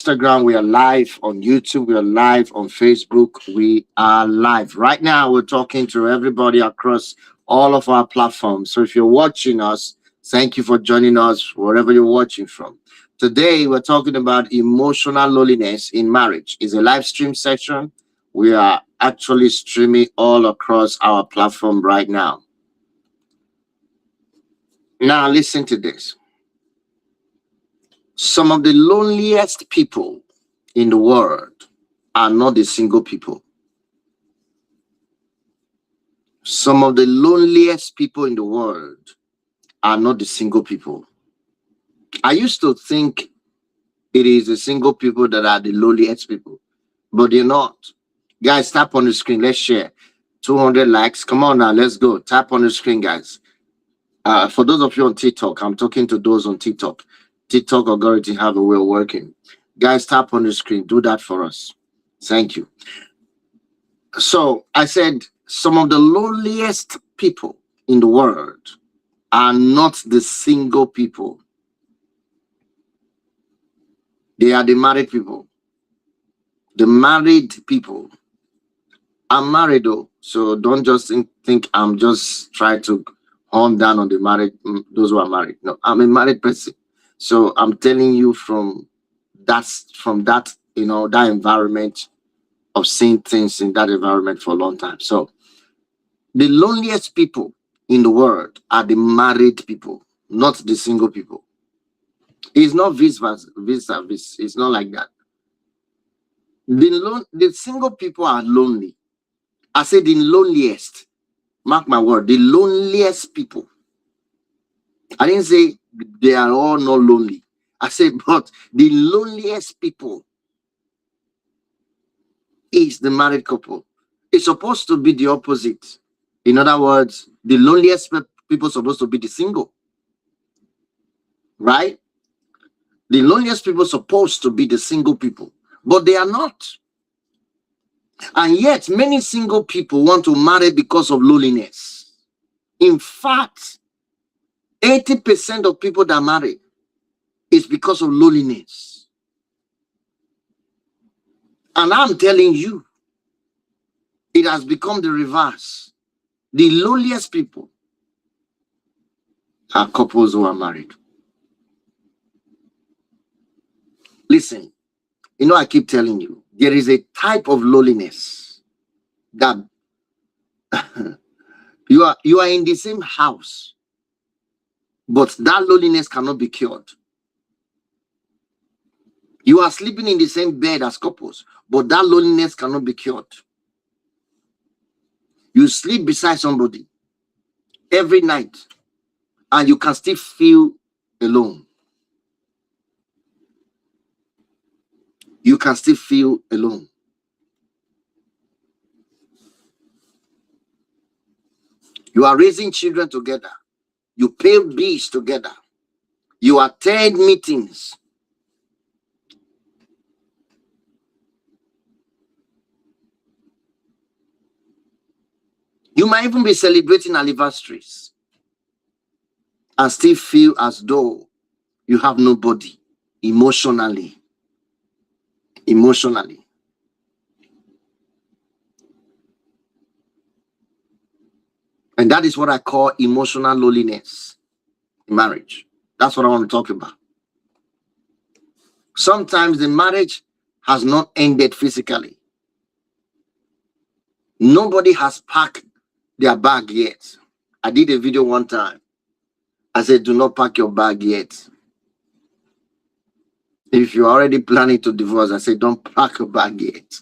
Instagram, we are live on YouTube, we are live on Facebook, we are live. Right now, we're talking to everybody across all of our platforms. So if you're watching us, thank you for joining us wherever you're watching from. Today, we're talking about emotional loneliness in marriage. It's a live stream session. We are actually streaming all across our platform right now. Now, listen to this. Some of the loneliest people in the world are not the single people. Some of the loneliest people in the world are not the single people. I used to think it is the single people that are the loneliest people, but they're not. Guys, tap on the screen. Let's share. 200 likes. Come on now, let's go. Tap on the screen, guys. For those of you on TikTok, I'm talking to those on TikTok. TikTok algorithm have a way of working. Guys, tap on the screen. Do that for us. Thank you. So I said some of the loneliest people in the world are not the single people. They are the married people. The married people. I'm married though, so don't just think I'm just trying to hone down on the married, those who are married. No, I'm a married person. So I'm telling you from that, that environment of seeing things in that environment for a long time. So the loneliest people in the world are the married people, not the single people. It's not vice versa. It's not like that. The single people are lonely. I said the loneliest. Mark my word, the loneliest people. I didn't say they are all not lonely. I said, but the loneliest people is the married couple. It's supposed to be the opposite. In other words, the loneliest people are supposed to be the single. Right? The loneliest people are supposed to be the single people, but they are not. And yet, many single people want to marry because of loneliness. In fact, 80% of people that marry is because of loneliness. And I'm telling you, it has become the reverse. The loneliest people are couples who are married. Listen, I keep telling you, there is a type of loneliness that you are in the same house, but that loneliness cannot be cured. You are sleeping in the same bed as couples, but that loneliness cannot be cured. You sleep beside somebody every night, and you can still feel alone. You can still feel alone. You are raising children together. You pay bills together. You attend meetings. You might even be celebrating anniversaries and still feel as though you have nobody emotionally. Emotionally. And that is what I call emotional loneliness in marriage. That's what I want to talk about. Sometimes the marriage has not ended physically. Nobody has packed their bag yet. I did a video one time. I said, do not pack your bag yet. If you're already planning to divorce, I said, don't pack your bag yet.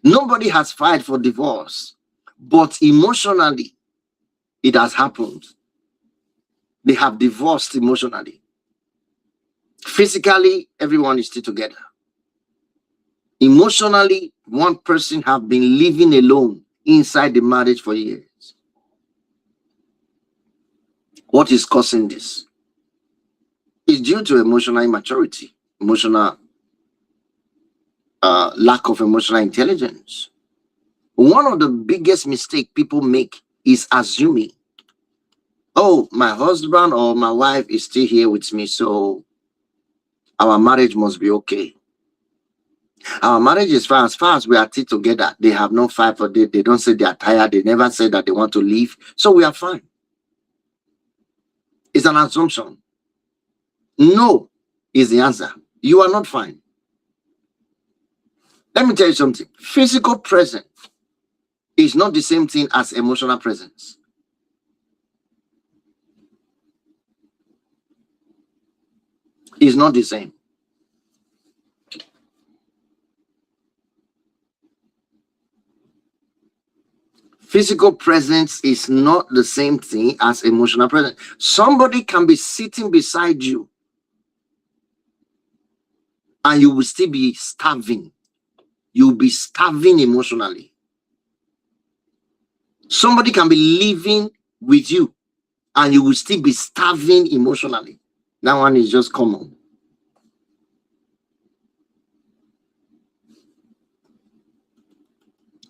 Nobody has filed for divorce, but emotionally, it has happened. They have divorced emotionally. Physically, everyone is still together. Emotionally, one person have been living alone inside the marriage for years. What is causing this? It's due to emotional immaturity, emotional lack of emotional intelligence. One of the biggest mistakes people make is assuming, oh, my husband or my wife is still here with me, so our marriage must be okay. Our marriage is fine. As far as we are still together, they have no fight for day. They don't say they are tired. They never say that they want to leave. So we are fine. It's an assumption. No is the answer. You are not fine. Let me tell you something. Physical presence is not the same thing as emotional presence. It's not the same. Physical presence is not the same thing as emotional presence. Somebody can be sitting beside you and you will still be starving. You'll be starving emotionally. Somebody can be living with you and you will still be starving emotionally. That one is just common.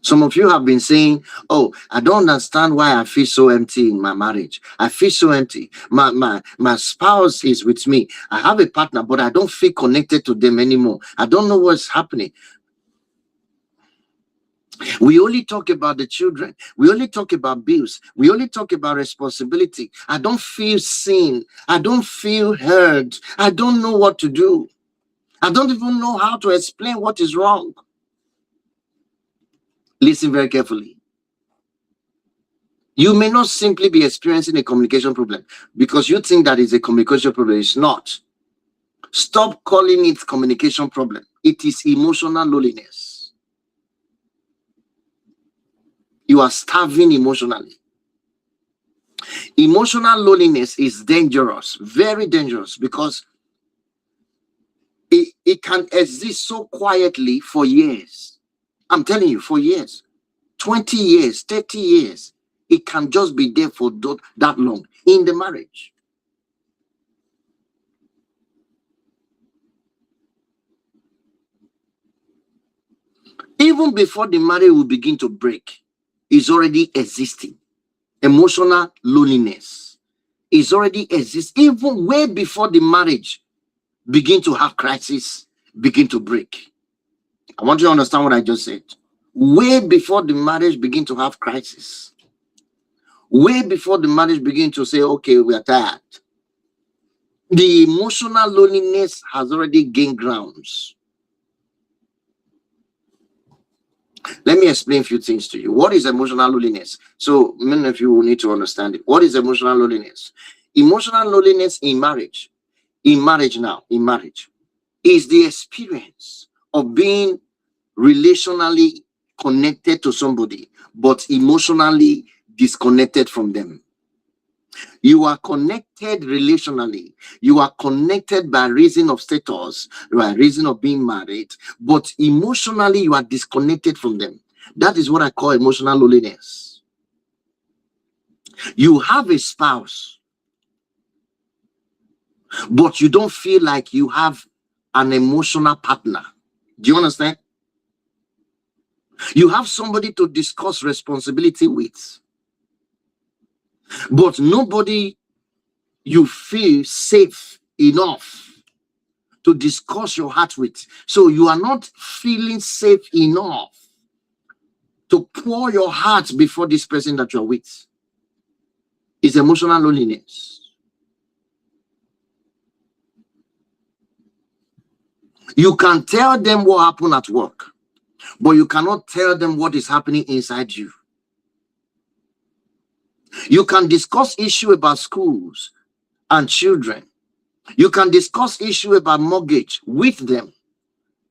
Some of you have been saying, oh, I don't understand why I feel so empty in my marriage. I feel so empty. My spouse is with me. I have a partner, but I don't feel connected to them anymore. I don't know what's happening. We only talk about the children. We only talk about bills. We only talk about responsibility. I don't feel seen. I don't feel heard. I don't know what to do. I don't even know how to explain what is wrong. Listen very carefully. You may not simply be experiencing a communication problem because you think that is a communication problem. It's not. Stop calling it communication problem. It is emotional loneliness. You are starving emotionally. Emotional loneliness is dangerous, very dangerous, because it can exist so quietly for years. I'm telling you, for years, 20 years, 30 years. It can just be there for that long in the marriage. Even before the marriage will begin to break, it's already existing. Emotional loneliness is already existing even way before the marriage begin to have crisis, begin to break. I want you to understand what I just said. Way before the marriage begin to have crisis, way before the marriage begin to say, okay, we are tired, the emotional loneliness has already gained grounds. Let me explain a few things to you. What is emotional loneliness? So many of you will need to understand it. What is emotional loneliness? Emotional loneliness in marriage, in marriage, is the experience of being relationally connected to somebody, but emotionally disconnected from them. You are connected relationally. You are connected by reason of status, by reason of being married, but emotionally you are disconnected from them. That is what I call emotional loneliness. You have a spouse, but you don't feel like you have an emotional partner. Do you understand? You have somebody to discuss responsibility with, but nobody you feel safe enough to discuss your heart with. So you are not feeling safe enough to pour your heart before this person that you're with. It's emotional loneliness. You can tell them what happened at work, but you cannot tell them what is happening inside you. You can discuss issue about schools and children. You can discuss issue about mortgage with them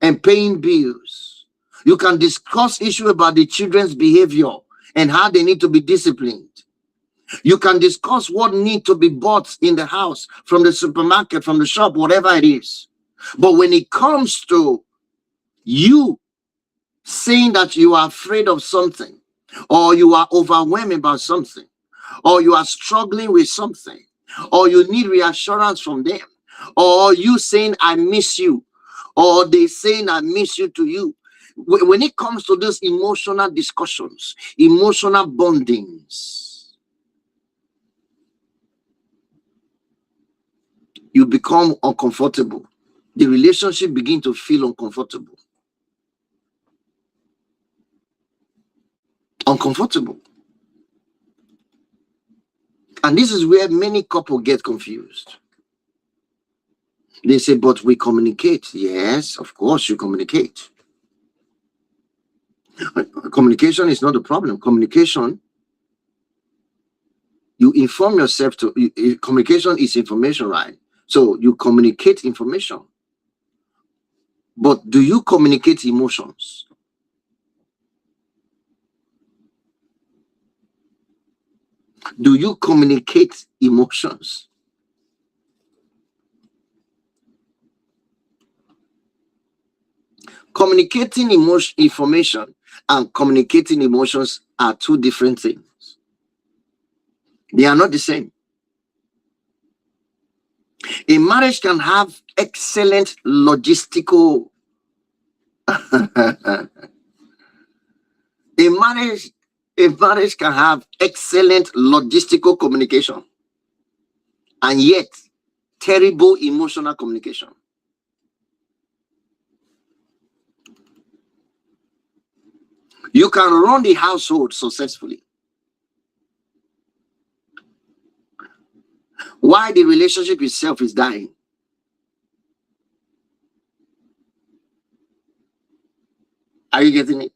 and paying bills. You can discuss issue about the children's behavior and how they need to be disciplined. You can discuss what need to be bought in the house, from the supermarket, from the shop, whatever it is. But when it comes to you saying that you are afraid of something, or you are overwhelmed about something, or you are struggling with something, or you need reassurance from them, or you saying I miss you, or they saying I miss you to you, when it comes to those emotional discussions, emotional bondings, you become uncomfortable. The relationship begin to feel uncomfortable. uncomfortable. And this is where many couples get confused. They say, but we communicate. Yes, of course you communicate. Communication is not the problem. Communication, you inform yourself to, communication is information, right? So you communicate information. But do you communicate emotions? Do you communicate emotions? Communicating information and communicating emotions are two different things. They are not the same. A marriage can have excellent logistical a marriage can have excellent logistical communication and yet terrible emotional communication. You can run the household successfully while the relationship itself is dying. Are you getting it?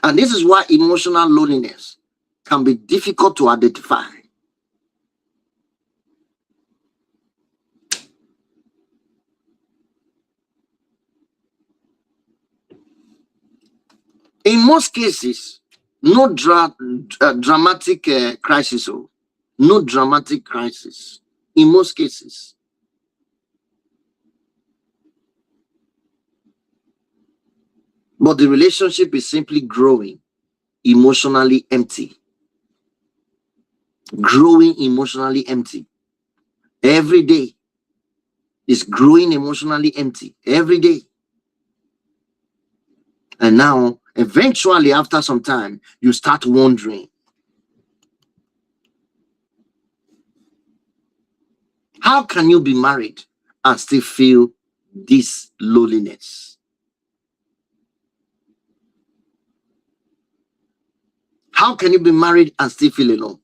And this is why emotional loneliness can be difficult to identify. In most cases, no dramatic crisis, no dramatic crisis. In most cases, but the relationship is simply growing emotionally empty. Growing emotionally empty. Every day is growing emotionally empty. Every day. And now, eventually, after some time, you start wondering, how can you be married and still feel this loneliness? How can you be married and still feel alone?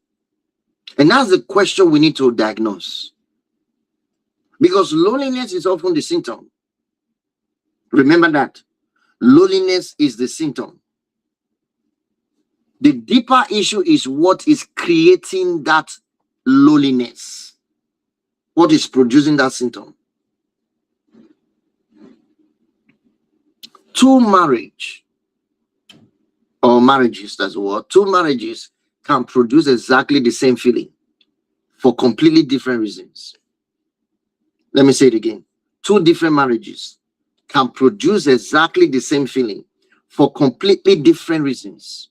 And that's the question we need to diagnose. Because loneliness is often the symptom. Remember that. Loneliness is the symptom. The deeper issue is what is creating that loneliness. What is producing that symptom? Two marriages, that's the word. Two marriages can produce exactly the same feeling for completely different reasons. Let me say it again. Two different marriages can produce exactly the same feeling for completely different reasons.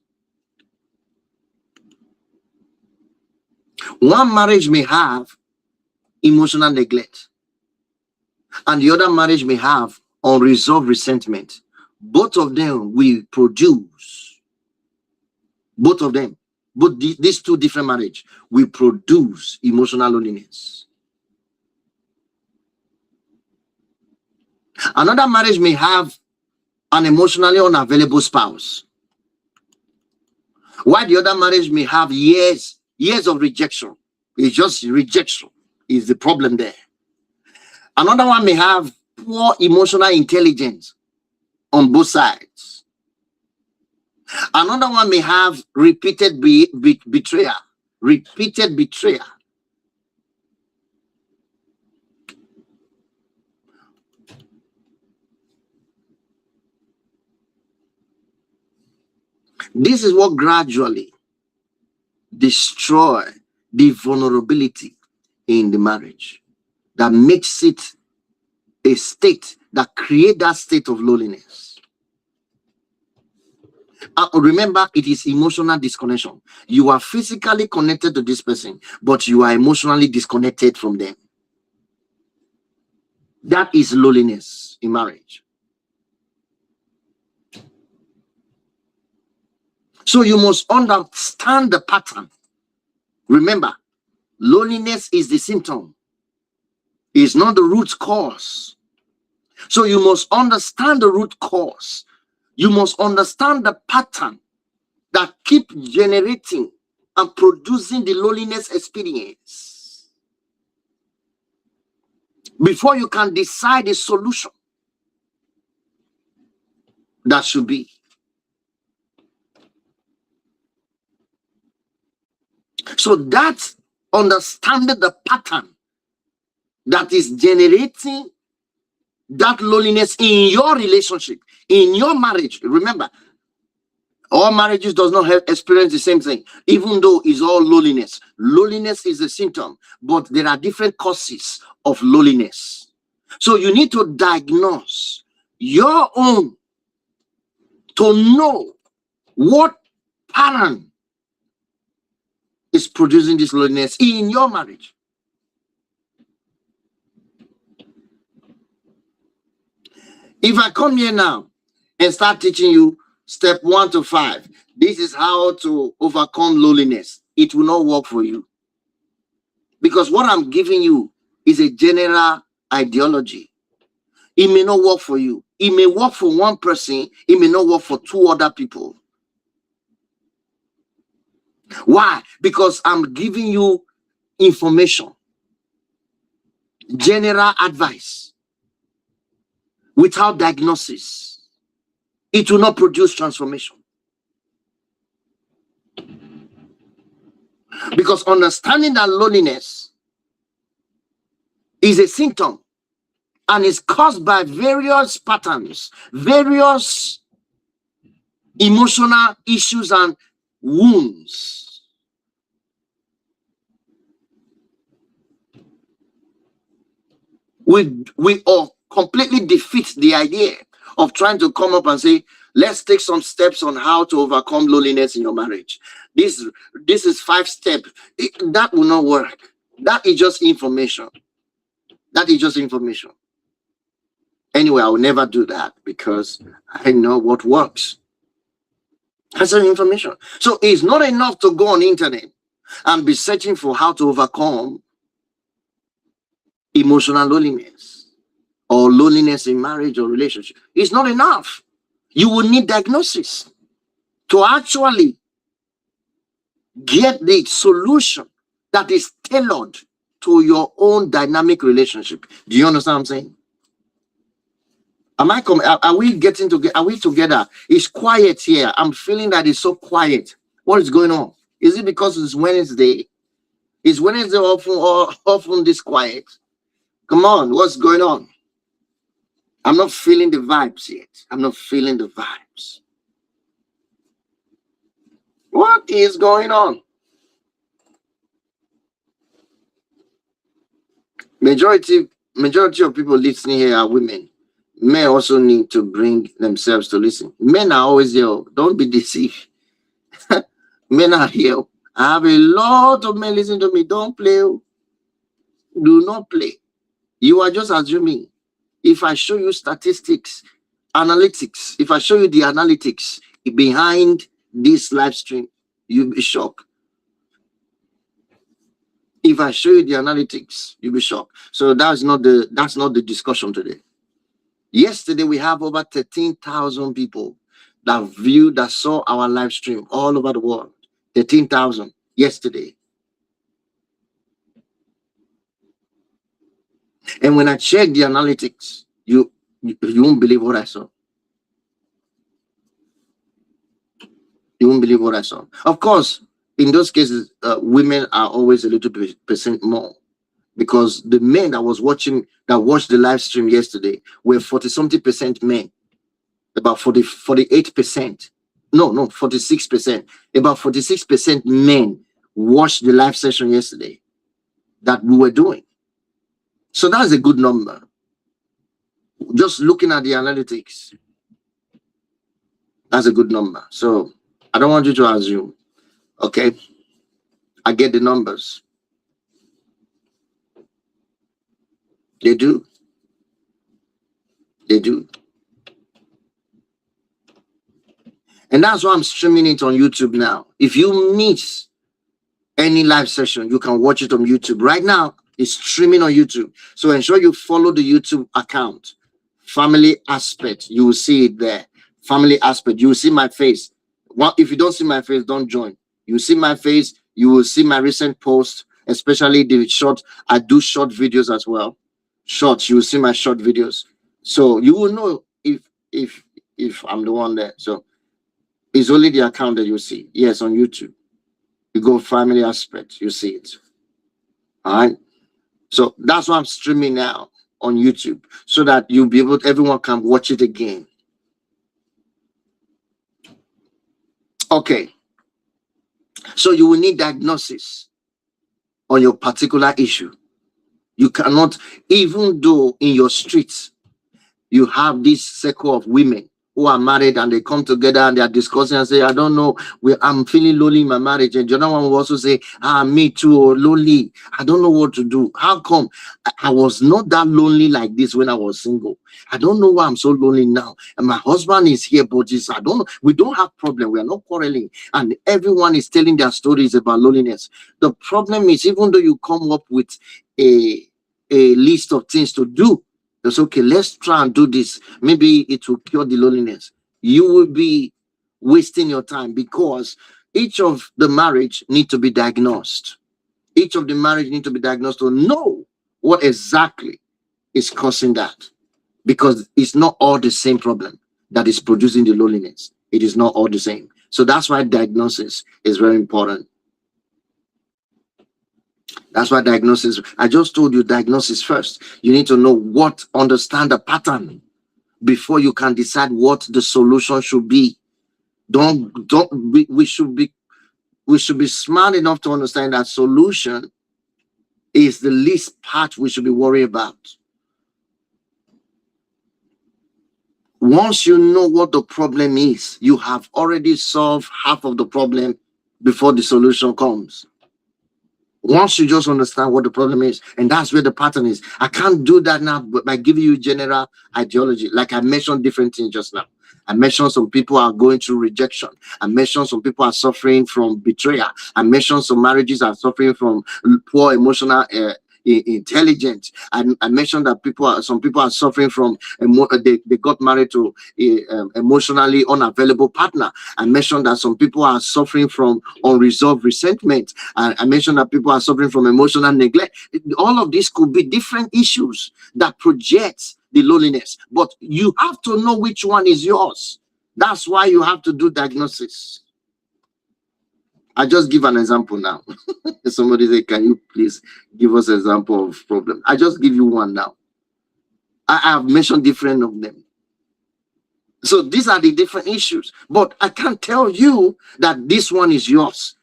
One marriage may have emotional neglect, and the other marriage may have unresolved resentment. Both of them will produce, these two different marriages will produce emotional loneliness. Another marriage may have an emotionally unavailable spouse, while the other marriage may have years of rejection. It's just rejection is the problem there. Another one may have poor emotional intelligence on both sides. Another one may have repeated betrayal. Repeated betrayal. This is what gradually destroy the vulnerability in the marriage, that makes it a state that creates that state of loneliness. Remember, it is emotional disconnection. You are physically connected to this person, but you are emotionally disconnected from them. That is loneliness in marriage. So you must understand the pattern. Remember, loneliness is the symptom. It's not the root cause. So you must understand the root cause. You must understand the pattern that keep generating and producing the loneliness experience before you can decide a solution that should be. So that's understanding the pattern that is generating that loneliness in your relationship, in your marriage. Remember, all marriages does not have experience the same thing, even though it's all loneliness. Loneliness is a symptom, but there are different causes of loneliness. So you need to diagnose your own to know what pattern is producing this loneliness in your marriage. If I come here now and start teaching you step 1 to 5, this is how to overcome loneliness, it will not work for you. Because what I'm giving you is a general ideology. It may not work for you. It may work for one person. It may not work for 2 other people. Why? Because I'm giving you information, general advice, without diagnosis. It will not produce transformation. Because understanding that loneliness is a symptom and is caused by various patterns, various emotional issues and wounds. We all completely defeat the idea of trying to come up and say, let's take some steps on how to overcome loneliness in your marriage. This is 5 steps. That will not work. That is just information. That is just information. Anyway, I will never do that because I know what works. That's information. So it's not enough to go on the internet and be searching for how to overcome emotional loneliness or loneliness in marriage or relationship. It's not enough. You will need diagnosis to actually get the solution that is tailored to your own dynamic relationship. Do you understand what I'm saying? Are we getting together? Are we together? It's quiet here. I'm feeling that it's so quiet. What is going on? Is it because it's Wednesday? Is Wednesday often this quiet? Come on, what's going on? I'm not feeling the vibes yet. I'm not feeling the vibes. What is going on? Majority of people listening here are women. Men also need to bring themselves to listen. Men are always here. Don't be deceived. Men are here. I have a lot of men listening to me. Don't play. Do not play. You are just assuming. If I show you statistics, analytics, if I show you the analytics behind this live stream, you'll be shocked. If I show you the analytics, you'll be shocked. So that's not the discussion today. Yesterday, we have over 13,000 people that saw our live stream all over the world. 13,000 yesterday. And when I checked the analytics, you won't believe what I saw. You won't believe what I saw. Of course, in those cases, women are always a little percent more, because the men that watched the live stream yesterday were 40-something% men, about 48%. No, 46%. About 46% men watched the live session yesterday that we were doing. So that's a good number. Just looking at the analytics, that's a good number. So I don't want you to assume. Okay, I get the numbers. They do. They do. And that's why I'm streaming it on YouTube now. If you miss any live session, you can watch it on YouTube. Right now, it's streaming on YouTube. So ensure you follow the YouTube account. Family Aspect. You will see it there. Family Aspect. You will see my face if you don't see my face, don't join. You see my face, you will see my recent post, especially the short. I do short videos as well. Shorts, you will see my short videos. So you will know if if I'm the one there. So it's only the account that you see. Yes, on YouTube. You go family aspect, you see it. All right. So that's why I'm streaming now on YouTube, so that you'll be able everyone can watch it again. Okay. So you will need diagnosis on your particular issue. You cannot, even though in your streets you have this circle of women who are married and they come together and they are discussing and say, I don't know, I'm feeling lonely in my marriage. And the other one will also say, me too, or lonely. I don't know what to do. How come? I was not that lonely like this when I was single. I don't know why I'm so lonely now. And my husband is here, but I don't know. We don't have problem. We are not quarreling. And everyone is telling their stories about loneliness. The problem is, even though you come up with a list of things to do, it's okay, let's try and do this. Maybe it will cure the loneliness. You will be wasting your time, because each of the marriage need to be diagnosed. Each of the marriage need to be diagnosed to know what exactly is causing that. Because it's not all the same problem that is producing the loneliness. It is not all the same. So that's why diagnosis is very important. That's why diagnosis, I just told you diagnosis first. You need to know understand the pattern before you can decide what the solution should be. We should be smart enough to understand that solution is the least part we should be worried about. Once you know what the problem is, you have already solved half of the problem before the solution comes. Once you just understand what the problem is, and that's where the pattern is. I can't do that now by giving you general ideology. Like I mentioned different things just now. I mentioned some people are going through rejection. I mentioned some people are suffering from betrayal. I mentioned some marriages are suffering from poor emotional intelligence. I mentioned that some people are suffering from they got married to a emotionally unavailable partner. I mentioned that some people are suffering from unresolved resentment. I mentioned that people are suffering from emotional neglect. All of these could be different issues that project the loneliness, but you have to know which one is yours. That's why you have to do diagnosis. I just give an example now. Somebody say, can you please give us an example of problem? I just give you one now. I have mentioned different of them. So these are the different issues, but I can't tell you that this one is yours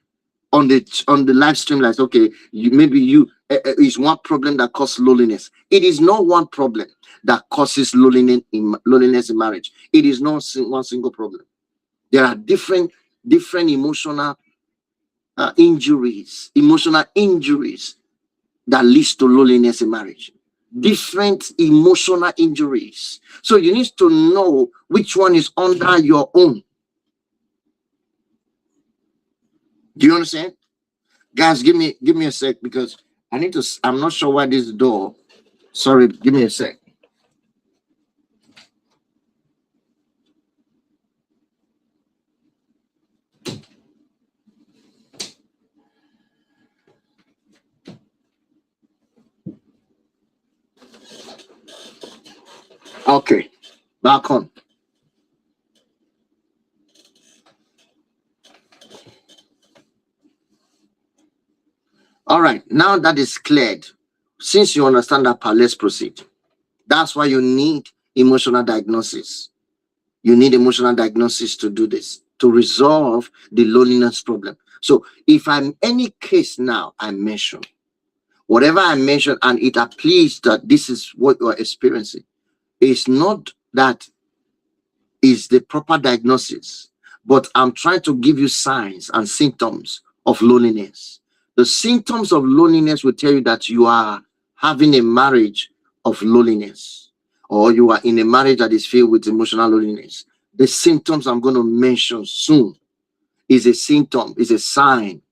on the live stream. Like, okay, maybe is one problem that causes loneliness. It is not one problem that causes loneliness in marriage. It is not one single problem. There are different emotional emotional injuries that leads to loneliness in marriage. Different emotional injuries. So you need to know which one is under your own. Do you understand? Guys, give me a sec, because I'm not sure why this door. Sorry, give me a sec. Okay, back on. All right, now that is cleared, since you understand that part, let's proceed. That's why you need emotional diagnosis. You need emotional diagnosis to do this, to resolve the loneliness problem. So if I'm any case now I mention, whatever I mention, and it appears that this is what you're experiencing, it's not that is the proper diagnosis, but I'm trying to give you signs and symptoms of loneliness. The symptoms of loneliness will tell you that you are having a marriage of loneliness, or you are in a marriage that is filled with emotional loneliness. The symptoms I'm going to mention soon is a symptom, is a sign.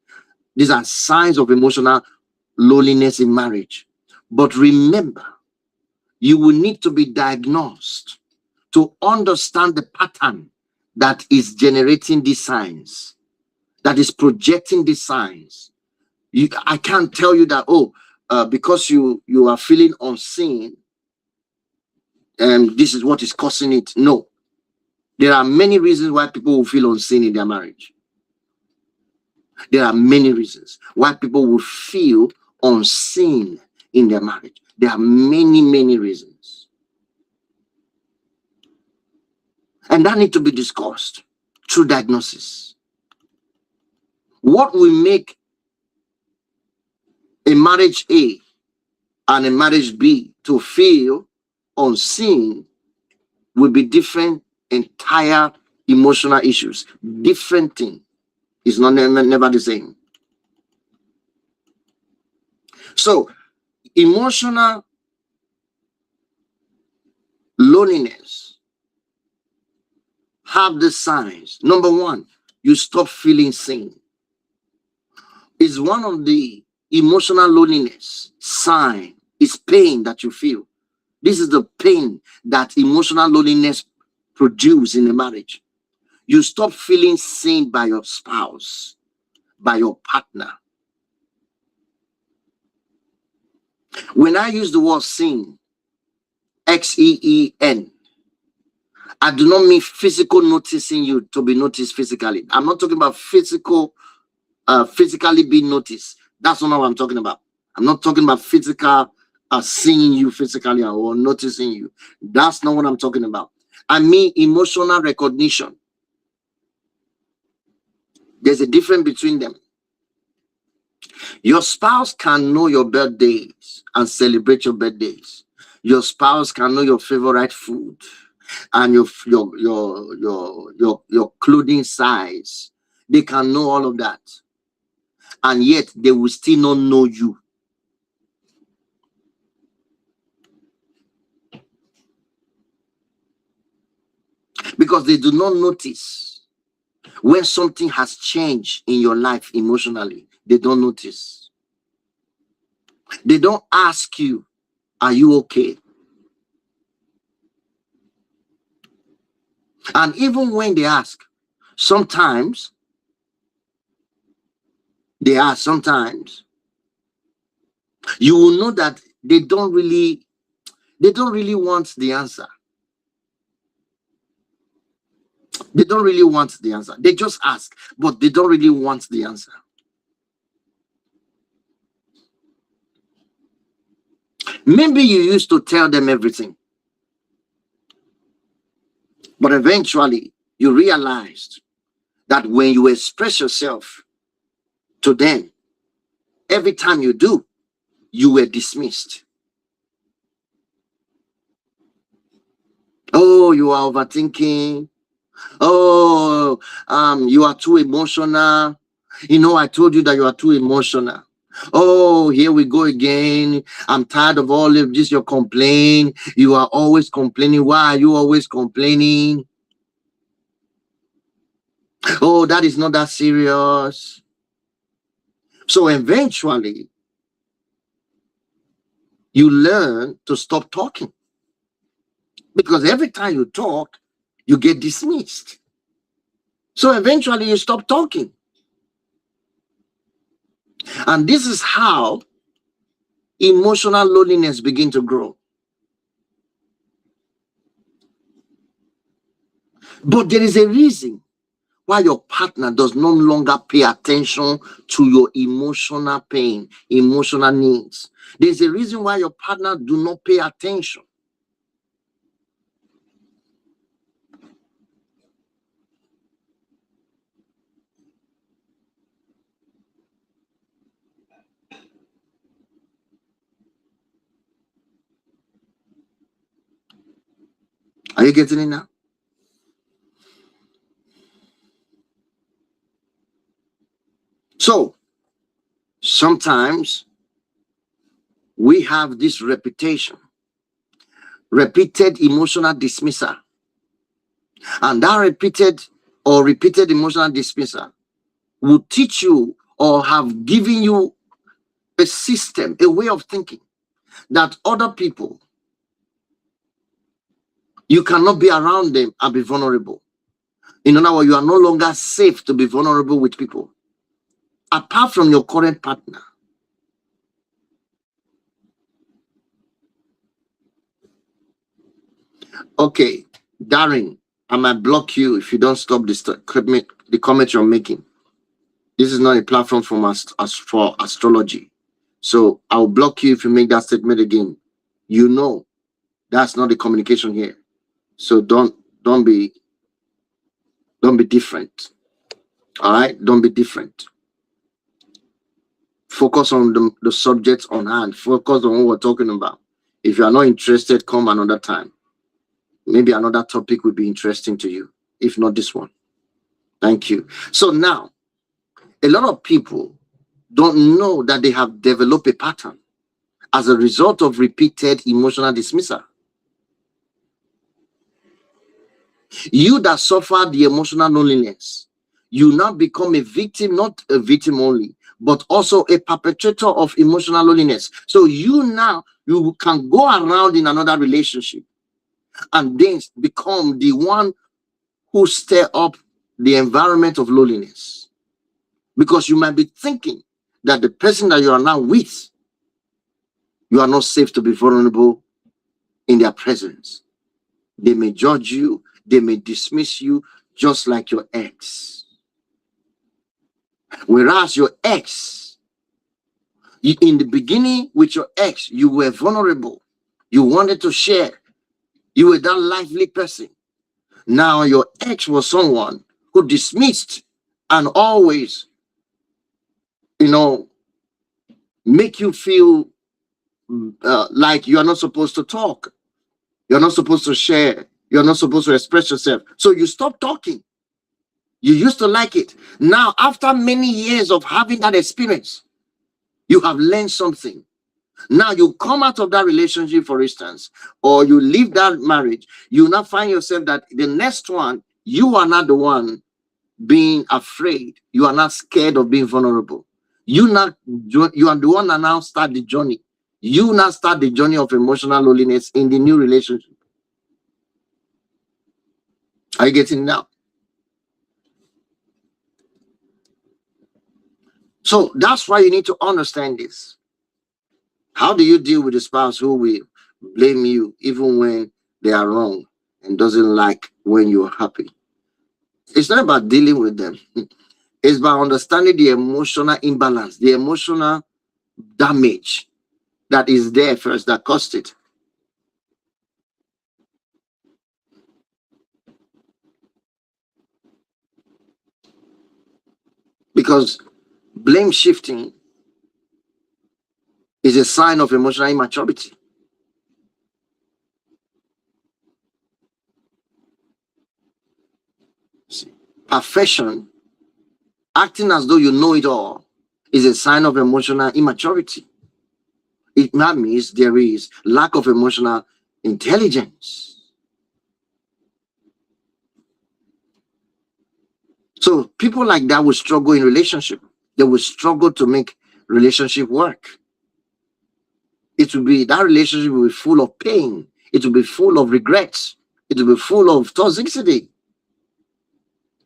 These are signs of emotional loneliness in marriage. But remember, you will need to be diagnosed to understand the pattern that is generating these signs, that is projecting these signs. I can't tell you that, oh, because you are feeling unseen, and this is what is causing it. No, there are many reasons why people will feel unseen in their marriage. There are many reasons why people will feel unseen in their marriage. There are many reasons, and that need to be discussed through diagnosis. What will make a marriage A and a marriage B to feel unseen will be different, entire emotional issues, different thing. It's not never the same. So emotional loneliness have the signs. Number one, you stop feeling seen. Is one of the emotional loneliness sign. Is pain that you feel. This is the pain that emotional loneliness produce in a marriage. You stop feeling seen by your spouse, by your partner. When I use the word seen, XEEN, I do not mean physical noticing you to be noticed physically. I'm not talking about physically being noticed. That's not what I'm talking about. I'm not talking about physical seeing you physically or noticing you. That's not what I'm talking about. I mean emotional recognition. There's a difference between them. Your spouse can know your birthdays and celebrate your birthdays. Your spouse can know your favorite food and your clothing size. They can know all of that, and yet they will still not know you. Because they do not notice when something has changed in your life emotionally. They don't notice. They don't ask you, are you okay? And even when they ask, sometimes you will know that they don't really want the answer. They don't really want the answer. They just ask, but they don't really want the answer. Maybe you used to tell them everything, but eventually you realized that when you express yourself to them, every time you do, you were dismissed. Oh, you are overthinking. Oh, you are too emotional. You know, I told you that you are too emotional. Oh, here we go again. I'm tired of all of this. Your complaint. You are always complaining. Why are you always complaining? Oh, that is not that serious. So eventually, you learn to stop talking. Because every time you talk, you get dismissed. So eventually you stop talking. And this is how emotional loneliness begin to grow. But there is a reason why your partner does no longer pay attention to your emotional pain, emotional needs. There's a reason why your partner do not pay attention. Are you getting it now? So sometimes we have this repeated emotional dismissal. And that repeated emotional dismissal will teach you or have given you a system, a way of thinking that other people, you cannot be around them and be vulnerable. In other words, you are no longer safe to be vulnerable with people, apart from your current partner. Okay, Darren, I might block you if you don't stop the comment you're making. This is not a platform for astrology. So I'll block you if you make that statement again. You know that's not the communication here. So don't be different. All right, don't be different. Focus on the subject on hand. Focus on what we're talking about. If you are not interested, come another time. Maybe another topic would be interesting to you, if not this one. Thank you. So now, a lot of people don't know that they have developed a pattern as a result of repeated emotional dismissal. You that suffer the emotional loneliness, you now become a victim, not a victim only, but also a perpetrator of emotional loneliness. So you can go around in another relationship and then become the one who stir up the environment of loneliness. Because you might be thinking that the person that you are now with, you are not safe to be vulnerable in their presence. They may judge you, they may dismiss you, just like your ex. Whereas your ex, in the beginning with your ex, you were vulnerable. You wanted to share. You were that lively person. Now your ex was someone who dismissed and always, make you feel like you are not supposed to talk. You're not supposed to share. You're not supposed to express yourself. So you stop talking. You used to like it. Now, after many years of having that experience, you have learned something. Now you come out of that relationship, for instance, or you leave that marriage, you now find yourself that the next one, you are not the one being afraid. You are not scared of being vulnerable. You are the one that now start the journey. You now start the journey of emotional loneliness in the new relationship. Are you getting it now? So that's why you need to understand this. How do you deal with a spouse who will blame you even when they are wrong and doesn't like when you're happy? It's not about dealing with them. It's about understanding the emotional imbalance, the emotional damage that is there first that caused it. Because blame shifting is a sign of emotional immaturity. Perfection, acting as though you know it all, is a sign of emotional immaturity. It means there is lack of emotional intelligence. So people like that will struggle in relationship. They will struggle to make relationship work. That relationship will be full of pain. It will be full of regrets. It will be full of toxicity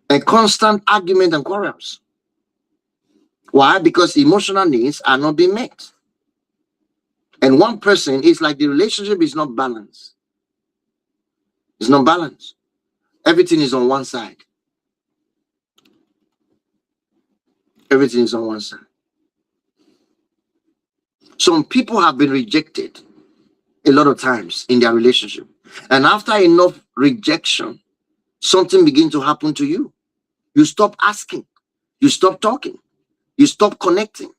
and constant argument and quarrels. Why? Because emotional needs are not being met. And one person is like the relationship is not balanced. It's not balanced. Everything is on one side. Everything is on one side. Some people have been rejected a lot of times in their relationship. And after enough rejection, something begins to happen to you. You stop asking. You stop talking. You stop connecting.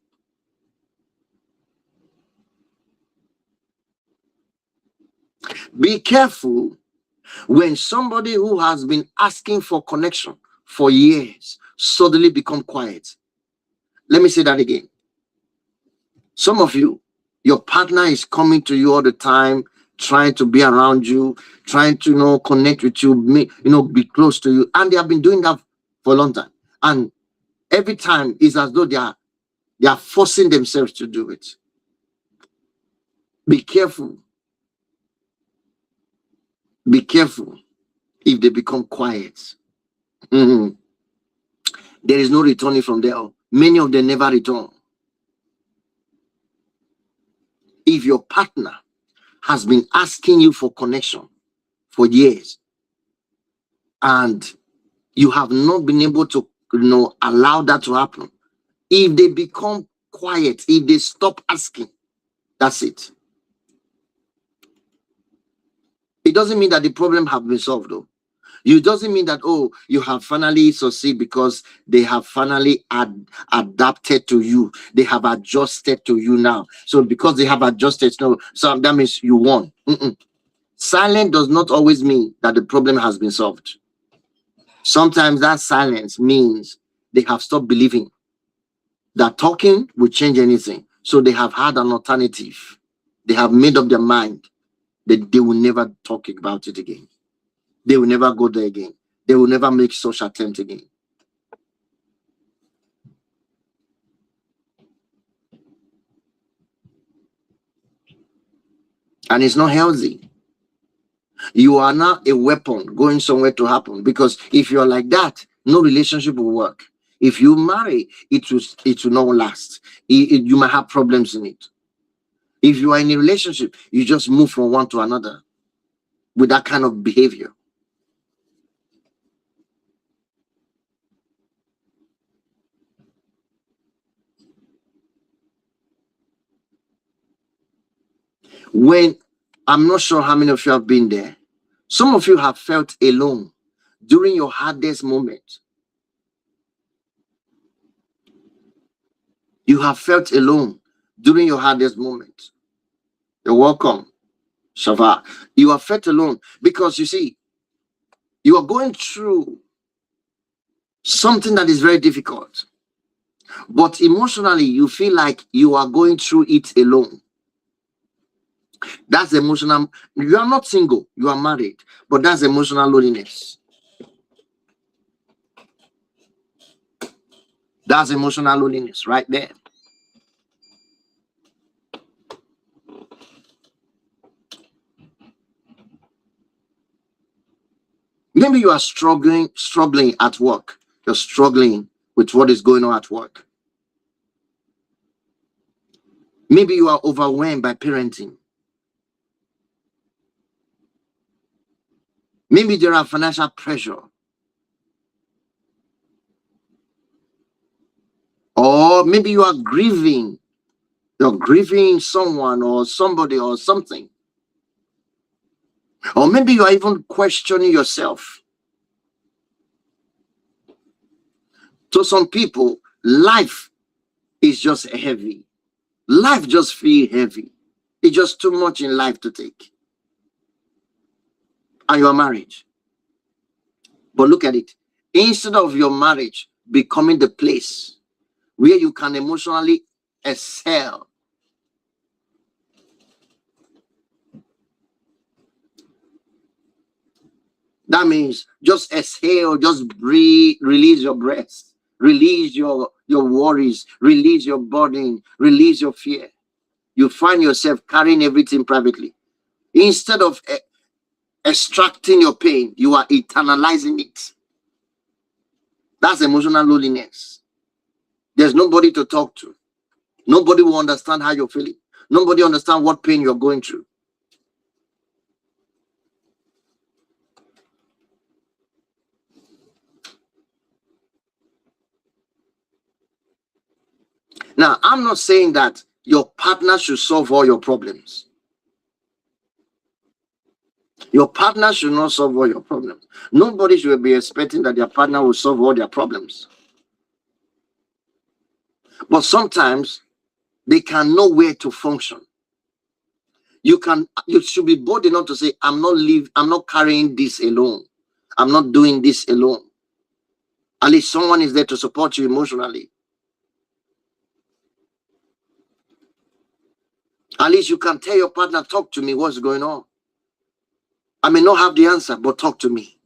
Be careful when somebody who has been asking for connection for years suddenly become quiet. Let me say that again. Some of you, your partner is coming to you all the time, trying to be around you, trying to connect with you, be close to you, and they have been doing that for a long time. And every time it's as though they are forcing themselves to do it. Be careful. Be careful if they become quiet. Mhm. There is no returning from there. Many of them never return. If your partner has been asking you for connection for years and you have not been able to, allow that to happen, if they become quiet, if they stop asking, that's it. It doesn't mean that the problem have been solved, though. It doesn't mean that, oh, you have finally succeed because they have finally adapted to you. They have adjusted to you now. So because they have adjusted, no, so that means you won. Silence does not always mean that the problem has been solved. Sometimes that silence means they have stopped believing that talking will change anything. So they have had an alternative. They have made up their mind that they will never talk about it again. They will never go there again. They will never make such attempt again. And it's not healthy. You are not a weapon going somewhere to happen, because if you're like that, no relationship will work. If you marry, it will not last. You might have problems in it. If you are in a relationship, you just move from one to another with that kind of behavior. When I'm not sure how many of you have been there, some of you have felt alone during your hardest moment. You have felt alone during your hardest moment. You're welcome, Shava. You have felt alone because you see, you are going through something that is very difficult, but emotionally, you feel like you are going through it alone. That's emotional. You are not single, you are married, but that's emotional loneliness. That's emotional loneliness right there. Maybe you are struggling at work. You're struggling with what is going on at work. Maybe you are overwhelmed by parenting. Maybe there are financial pressure. Or maybe you are grieving. You're grieving someone or somebody or something. Or maybe you are even questioning yourself. To some people, life is just heavy. Life just feels heavy. It's just too much in life to take. And you are married. But look at it. Instead of your marriage becoming the place where you can emotionally excel, that means just exhale, just breathe, release your breath, release your worries, release your burden, release your fear. You find yourself carrying everything privately. Instead of extracting your pain, you are internalizing it. That's emotional loneliness. There's nobody to talk to. Nobody will understand how you're feeling. Nobody understand what pain you're going through. Now, I'm not saying that your partner should solve all your problems. Your partner should not solve all your problems. Nobody should be expecting that their partner will solve all their problems. But sometimes they can know where to function. You should be bold enough to say, I'm not carrying this alone. I'm not doing this alone. At least someone is there to support you emotionally. At least you can tell your partner, talk to me, what's going on. I may not have the answer, but talk to me.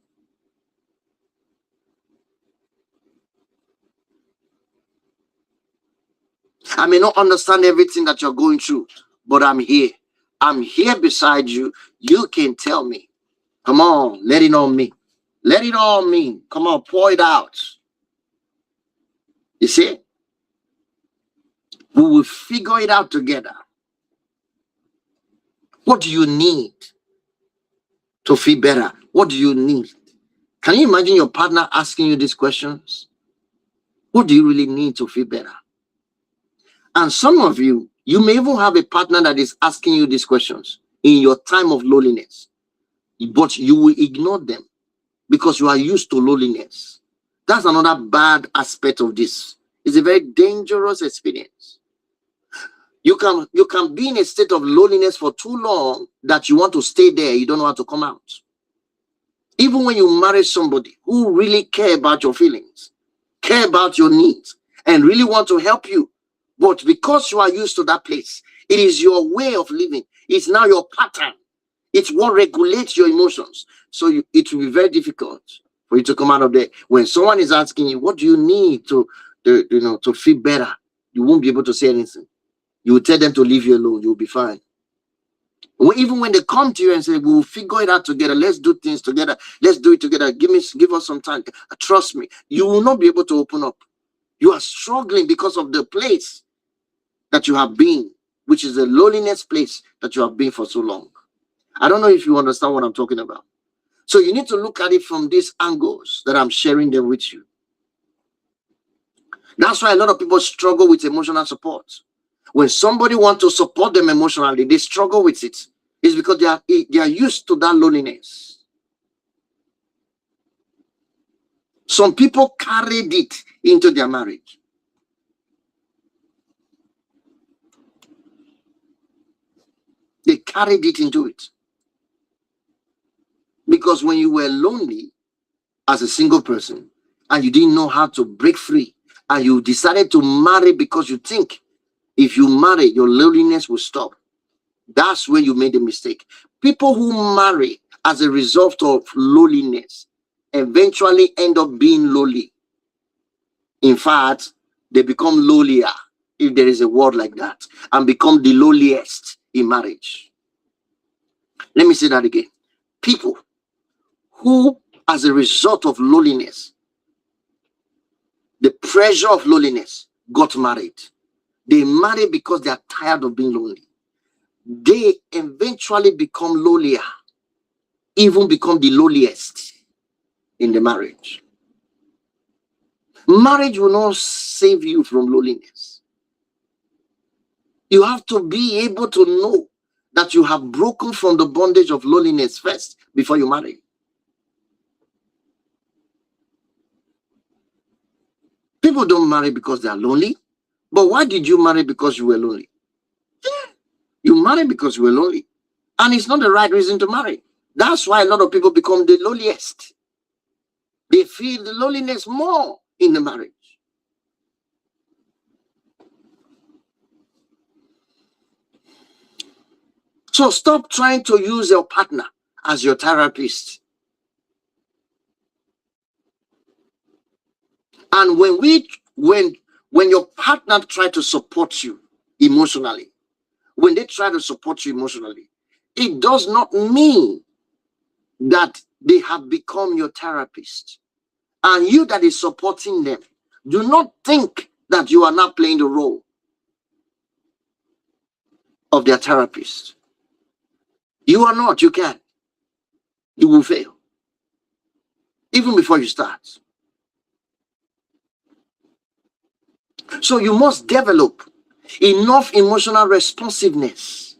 I may not understand everything that you're going through, but I'm here. I'm here beside you. You can tell me. Come on, let it on me. Let it all mean. Come on, pour it out. You see? We will figure it out together. What do you need to feel better? What do you need? Can you imagine your partner asking you these questions? What do you really need to feel better? And some of you, you may even have a partner that is asking you these questions in your time of loneliness, but you will ignore them because you are used to loneliness. That's another bad aspect of this. It's a very dangerous experience. You can be in a state of loneliness for too long that you want to stay there. You don't know how to come out. Even when you marry somebody who really care about your feelings, care about your needs, and really want to help you, but because you are used to that place, it is your way of living. It's now your pattern. It's what regulates your emotions. So it will be very difficult for you to come out of there. When someone is asking you, what do you need to feel better? You won't be able to say anything. You will tell them to leave you alone. You'll be fine. Even when they come to you and say, we'll figure it out together, let's do things together, let's do it together, give us some time, trust me, you will not be able to open up. You are struggling because of the place that you have been, which is a loneliness place that you have been for so long. I don't know if you understand what I'm talking about. So you need to look at it from these angles that I'm sharing them with you. That's why a lot of people struggle with emotional support. When somebody wants to support them emotionally, they struggle with it. It's because they are used to that loneliness. Some people carried it into their marriage. They carried it into it. Because when you were lonely as a single person and you didn't know how to break free, and you decided to marry because you think if you marry, your loneliness will stop, that's where you made a mistake. People who marry as a result of loneliness eventually end up being lonely. In fact, they become lowlier, if there is a word like that, and become the lowliest in marriage. Let me say that again. People who, as a result of loneliness, the pressure of loneliness, got married. They marry because they are tired of being lonely. They eventually become lowlier, even become the lowliest in the marriage. Marriage will not save you from loneliness. You have to be able to know that you have broken from the bondage of loneliness first before you marry. People don't marry because they are lonely. But why did you marry because you were lonely? You marry because you were lonely. And it's not the right reason to marry. That's why a lot of people become the loneliest. They feel the loneliness more in the marriage. So stop trying to use your partner as your therapist. And when your partner try to support you emotionally, when they try to support you emotionally, it does not mean that they have become your therapist. And you that is supporting them, do not think that you are not playing the role of their therapist. You are not. You can. You will fail. Even before you start. So you must develop enough emotional responsiveness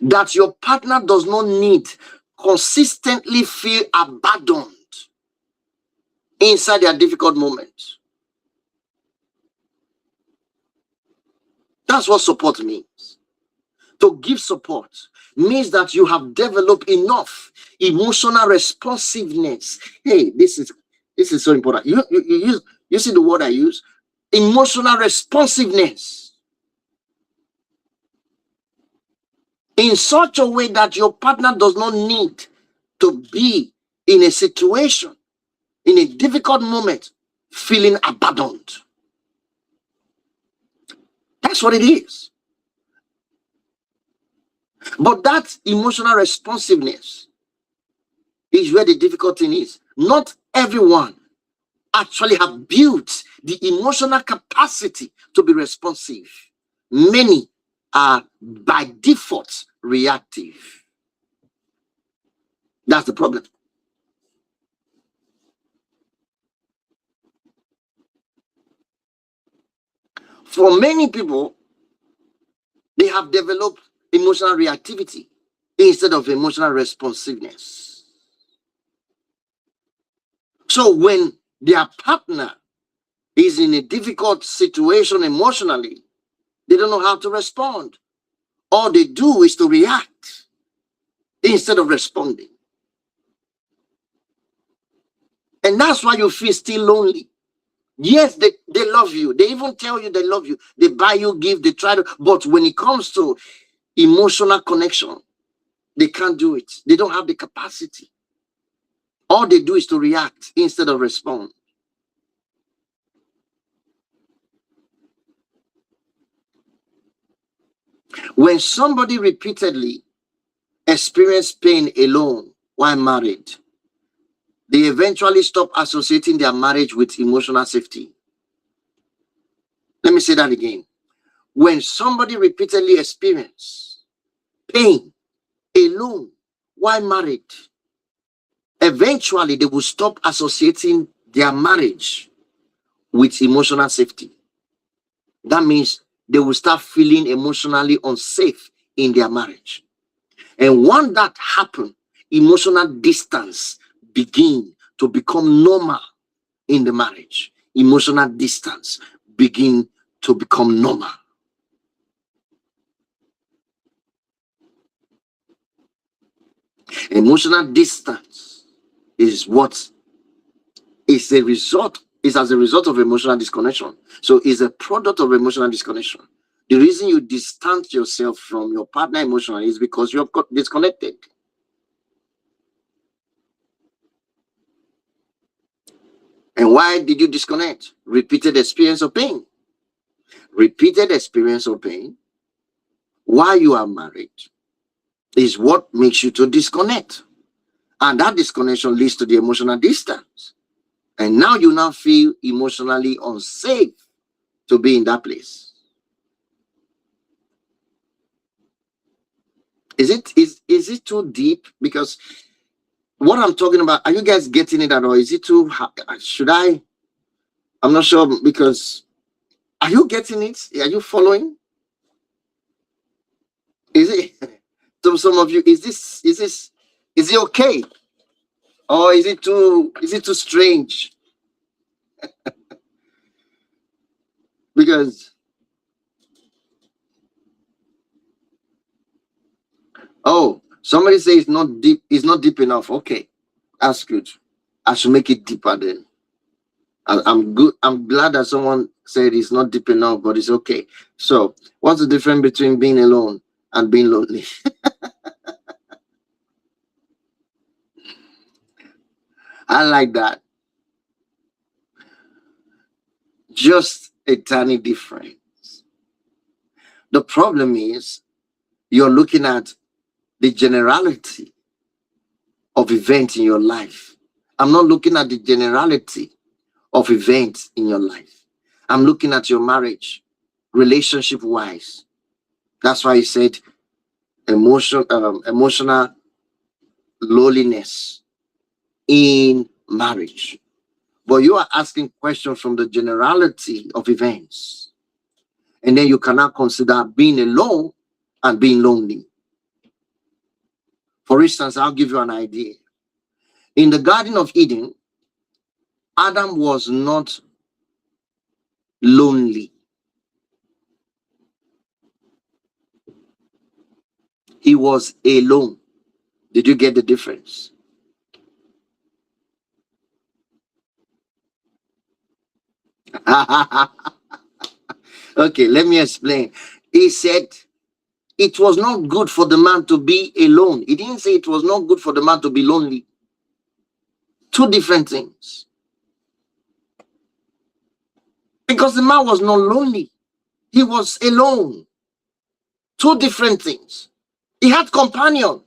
that your partner does not need consistently feel abandoned inside their difficult moments. That's what support means. To give support means that you have developed enough emotional responsiveness. Hey, this is so important. You see the word I use? Emotional responsiveness. In such a way that your partner does not need to be in a situation, in a difficult moment, feeling abandoned. That's what it is. But that emotional responsiveness is where the difficult thing is. Not everyone actually have built the emotional capacity to be responsive. Many are by default reactive. That's the problem. For many people, they have developed emotional reactivity instead of emotional responsiveness. So when their partner is in a difficult situation emotionally, they don't know how to respond. All they do is to react instead of responding. And that's why you feel still lonely. Yes, they love you. They even tell you they love you. They buy you gift, they try to, but when it comes to emotional connection, they can't do it. They don't have the capacity. All they do is to react instead of respond. When somebody repeatedly experience pain alone while married, they eventually stop associating their marriage with emotional safety. Let me say that again. When somebody repeatedly experience pain alone while married, eventually they will stop associating their marriage with emotional safety. That means they will start feeling emotionally unsafe in their marriage. And once that happens, emotional distance begin to become normal in the marriage. Emotional distance begin to become normal. Emotional distance is what is a result, is as a result of emotional disconnection. So it's a product of emotional disconnection. The reason you distance yourself from your partner emotionally is because you're disconnected. And why did you disconnect? Repeated experience of pain. Repeated experience of pain while you are married is what makes you to disconnect. And that disconnection leads to the emotional distance. And now you now feel emotionally unsafe to be in that place. Is it too deep? Because what I'm talking about, are you guys getting it at all? Is it too, should I? I'm not sure, because are you getting it? Are you following? Is it to some of you, is it okay? Or is it too strange? Because, oh, somebody say it's not deep enough. Okay, that's good. I should make it deeper then. I'm good. I'm glad that someone said it's not deep enough, but it's okay. So, what's the difference between being alone and being lonely? I like that. Just a tiny difference. The problem is you're looking at the generality of events in your life. I'm not looking at the generality of events in your life. I'm looking at your marriage, relationship wise. That's why I said emotional loneliness in marriage. But you are asking questions from the generality of events. And then you cannot consider being alone and being lonely. For instance, I'll give you an idea. In the Garden of Eden, Adam was not lonely. He was alone. Did you get the difference? Okay, let me explain. He said it was not good for the man to be alone. He didn't say it was not good for the man to be lonely. Two different things. Because the man was not lonely, he was alone. Two different things. He had companion,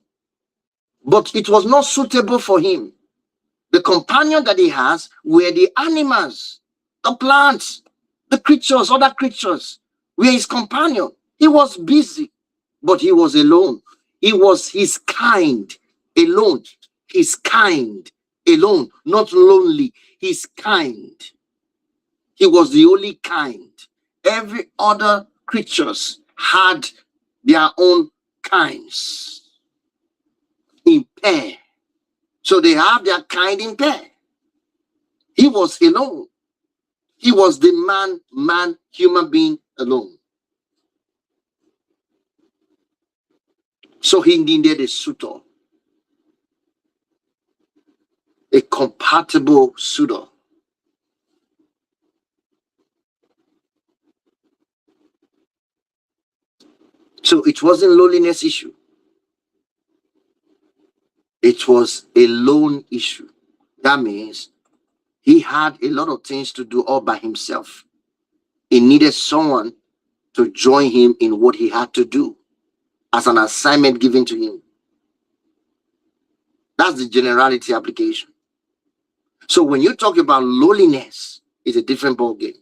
but it was not suitable for him. The companion that he has were the animals, the plants, the creatures, other creatures were his companion. He was busy, but he was alone. He was his kind alone. His kind alone, not lonely, his kind. He was the only kind. Every other creatures had their own kinds in pair. So they have their kind in pair. He was alone. He was the human being alone. So he needed a suitor, a compatible suitor. So it wasn't loneliness issue. It was a lone issue. That means he had a lot of things to do all by himself. He needed someone to join him in what he had to do as an assignment given to him. That's the generality application. So when you talk about loneliness, it's a different ballgame.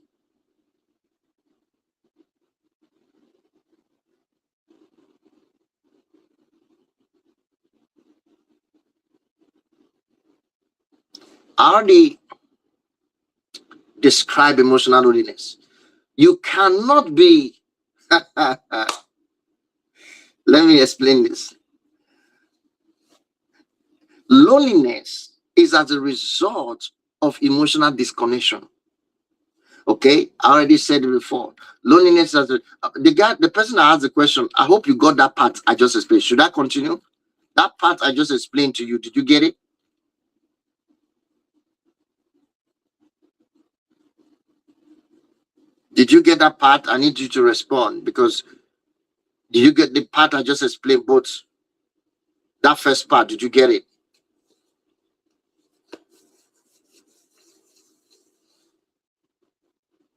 I already describe emotional loneliness. You cannot be, let me explain this. Loneliness is as a result of emotional disconnection. Okay, I already said it before. Loneliness as a the person that asked the question. I hope you got that part I just explained. Should I continue? That part I just explained to you. Did you get it? Did you get that part? I need you to respond because did you get the part I just explained? Both that first part. Did you get it?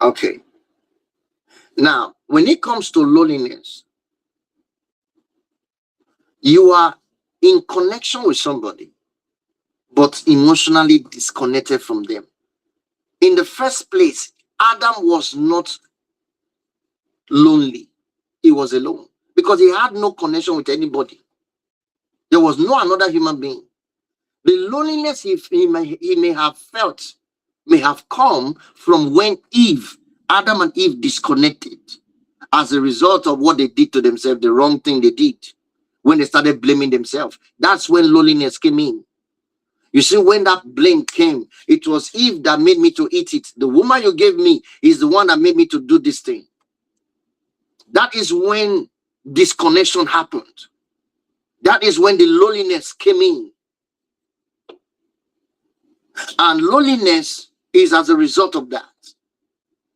Okay. Now, when it comes to loneliness, you are in connection with somebody, but emotionally disconnected from them. In the first place, Adam was not lonely. He was alone because he had no connection with anybody. There was no another human being. The loneliness he may have felt may have come from when Adam and Eve disconnected as a result of what they did to themselves, the wrong thing they did, when they started blaming themselves. That's when loneliness came in. You see, when that blame came, it was Eve that made me to eat it. The woman you gave me is the one that made me to do this thing. That is when disconnection happened. That is when the loneliness came in. And loneliness is as a result of that,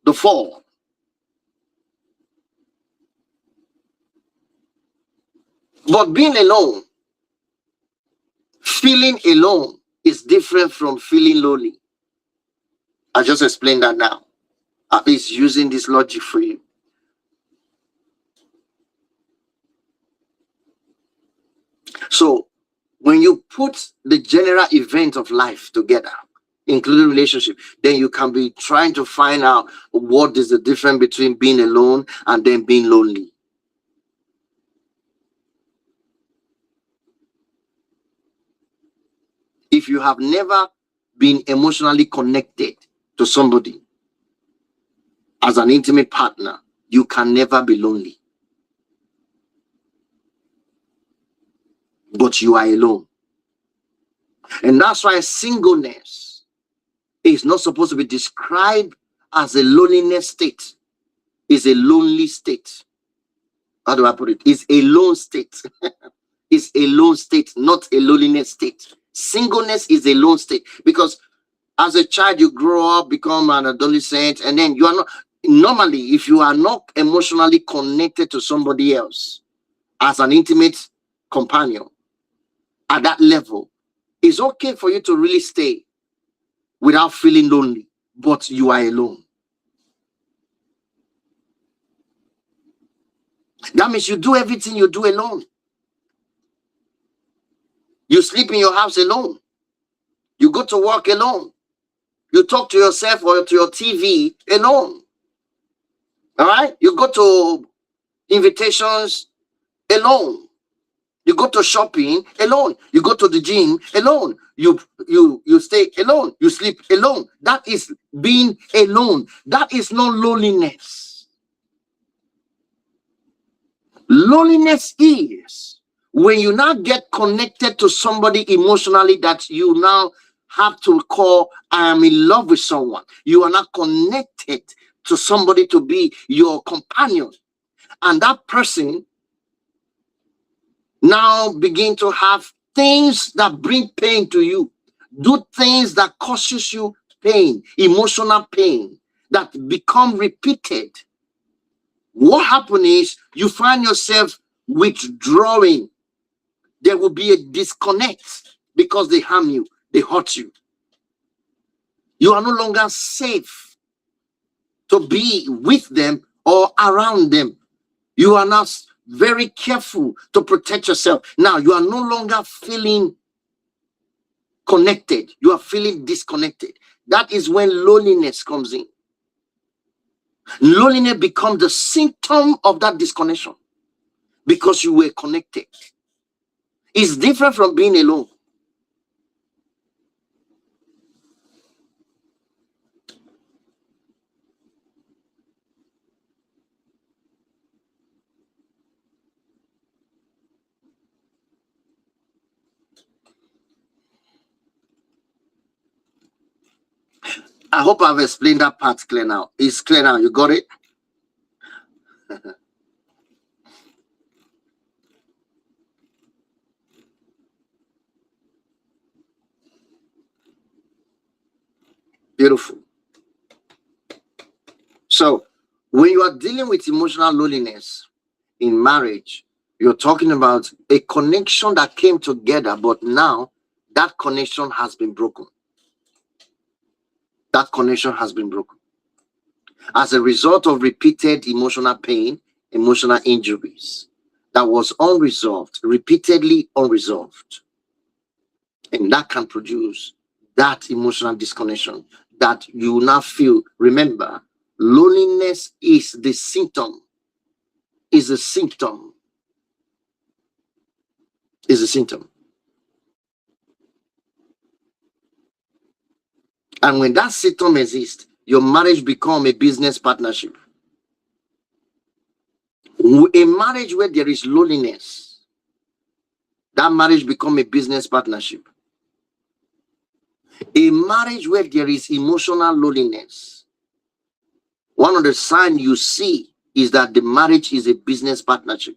the fall. But being alone, feeling alone is different from feeling lonely. I just explained that now. At least using this logic for you. So when you put the general event of life together, including relationship, then you can be trying to find out what is the difference between being alone and then being lonely. If you have never been emotionally connected to somebody as an intimate partner, you can never be lonely. But you are alone. And that's why singleness is not supposed to be described as a loneliness state. It's a lonely state. How do I put it? It's a lone state. It's a lone state, not a loneliness state. Singleness is a lone state because as a child, you grow up, become an adolescent, and then you are not normally, if you are not emotionally connected to somebody else as an intimate companion at that level, it's okay for you to really stay without feeling lonely, but you are alone. That means you do everything you do alone. You sleep in your house alone. You go to work alone. You talk to yourself or to your TV alone. All right? You go to invitations alone. You go to shopping alone. You go to the gym alone. You stay alone. You sleep alone. That is being alone. That is not loneliness. Loneliness is when you now get connected to somebody emotionally that you now have to call, I am in love with someone. You are not connected to somebody to be your companion. And that person now begin to have things that bring pain to you. Do things that causes you pain, emotional pain, that become repeated. What happens is you find yourself withdrawing. There will be a disconnect because they harm you, they hurt you. You are no longer safe to be with them or around them. You are not very careful to protect yourself. Now you are no longer feeling connected. You are feeling disconnected. That is when loneliness comes in. Loneliness becomes the symptom of that disconnection because you were connected. It's different from being alone. I hope I've explained that part clear now. It's clear now. You got it? Beautiful. So, when you are dealing with emotional loneliness in marriage, you're talking about a connection that came together, but now that connection has been broken. That connection has been broken as a result of repeated emotional pain, emotional injuries that was unresolved, repeatedly unresolved. And that can produce that emotional disconnection that you now feel. Remember, loneliness is the symptom, is a symptom, is a symptom. And when that symptom exists, your marriage become a business partnership. A marriage where there is loneliness, that marriage become a business partnership. A marriage where there is emotional loneliness, one of the signs you see is that the marriage is a business partnership.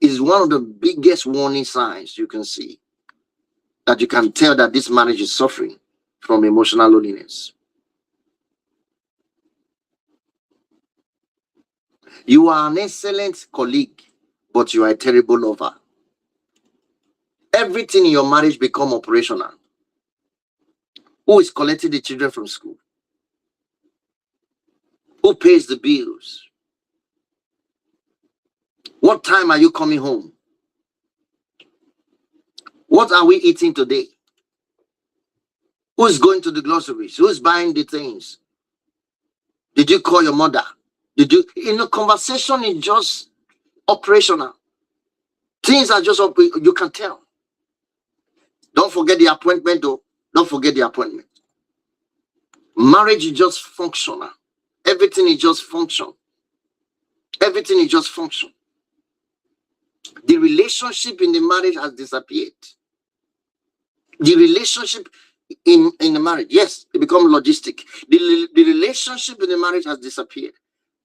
It is one of the biggest warning signs you can see, that you can tell that this marriage is suffering from emotional loneliness. You are an excellent colleague, but you are a terrible lover. Everything in your marriage become operational. Who is collecting the children from school? Who pays the bills? What time are you coming home? What are we eating today? Who's going to the groceries? Who's buying the things? Did you call your mother? Did you, conversation is just operational. Things are just, you can tell. Don't forget the appointment though. Don't forget the appointment. Marriage is just functional. Everything is just function. Everything is just function. The relationship in the marriage has disappeared. The relationship in the marriage, yes, it becomes logistic. The relationship in the marriage has disappeared.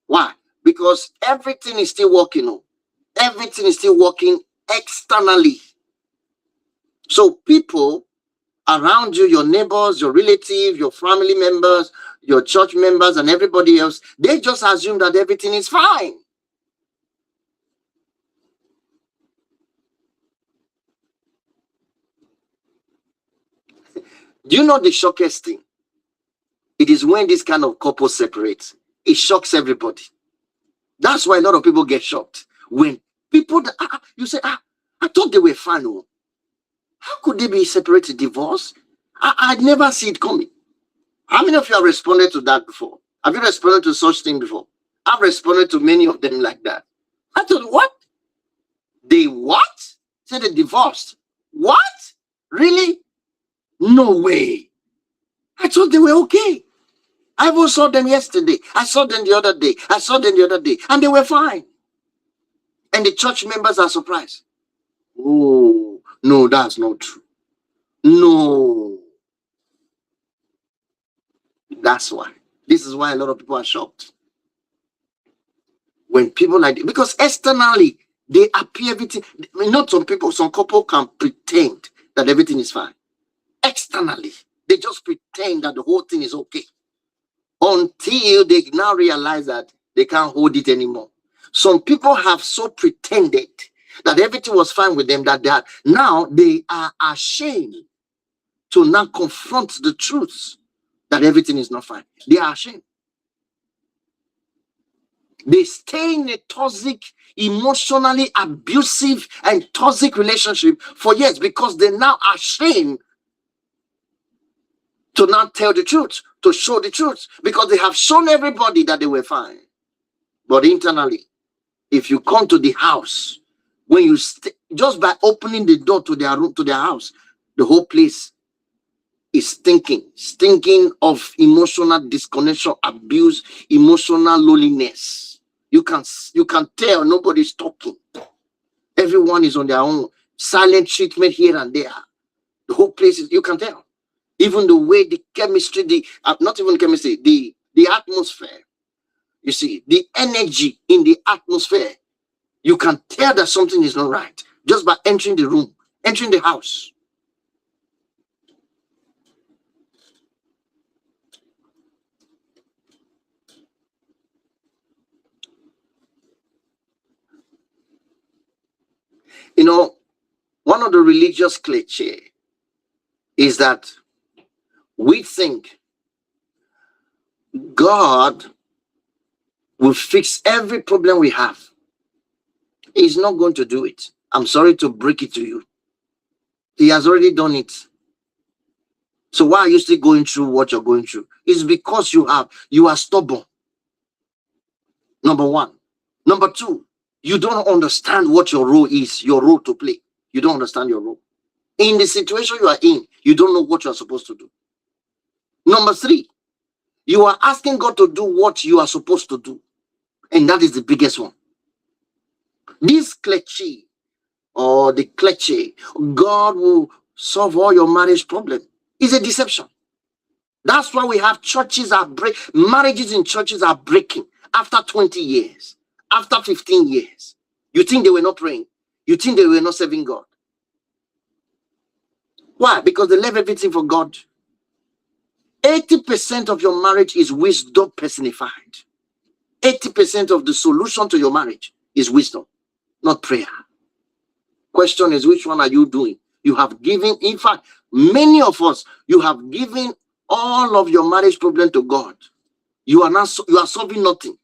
Why? Because everything is still working on. Everything is still working externally. So people around you, your neighbors, your relatives, your family members, your church members, and everybody else, they just assume that everything is fine. Do you know the shockest thing? It is when this kind of couple separates. It shocks everybody. That's why a lot of people get shocked. When people, you say, I thought they were fine. Oh. How could they be separated, divorce? I'd never see it coming. How many of you have responded to that before? Have you responded to such thing before? I've responded to many of them like that. I thought, what? They what? Said they divorced. What? Really? No way. I thought they were okay. I even saw them yesterday. I saw them the other day. I saw them the other day. And they were fine. And the church members are surprised. Oh, no, that's not true. No. That's why. This is why a lot of people are shocked. When people like, because externally, they appear everything. Not some people, some couple can pretend that everything is fine. Externally, they just pretend that the whole thing is okay. Until they now realize that they can't hold it anymore. Some people have so pretended that everything was fine with them that now they are ashamed to now confront the truth that everything is not fine. They are ashamed. They stay in a toxic, emotionally abusive and toxic relationship for years because they're now ashamed to not tell the truth, to show the truth, because they have shown everybody that they were fine. But internally, if you come to the house, when you just by opening the door to their room, to their house, the whole place is stinking of emotional disconnection, abuse, emotional loneliness. You can tell nobody's talking. Everyone is on their own. Silent treatment here and there. The whole place is, you can tell. Even the way the chemistry, not even chemistry, the atmosphere. You see, the energy in the atmosphere. You can tell that something is not right just by entering the room, entering the house. You know, one of the religious cliché is that we think God will fix every problem we have. He's not going to do it. I'm sorry to break it to you. He has already done it. So why are you still going through what you're going through? It's because you are stubborn. Number one. Number two, you don't understand what your role is, your role to play. You don't understand your role. In the situation you are in, you don't know what you are supposed to do. Number three, you are asking God to do what you are supposed to do. And that is the biggest one. This cliché or the cliché, God will solve all your marriage problem, is a deception. That's why we have churches marriages in churches are breaking after 20 years, after 15 years. You think they were not praying? You think they were not serving God? Why? Because they left everything for God. 80% of your marriage is wisdom personified. 80% of the solution to your marriage is wisdom, not prayer. Question is, which one are you doing? You have given, in fact, many of us, you have given all of your marriage problem to God. You are solving nothing.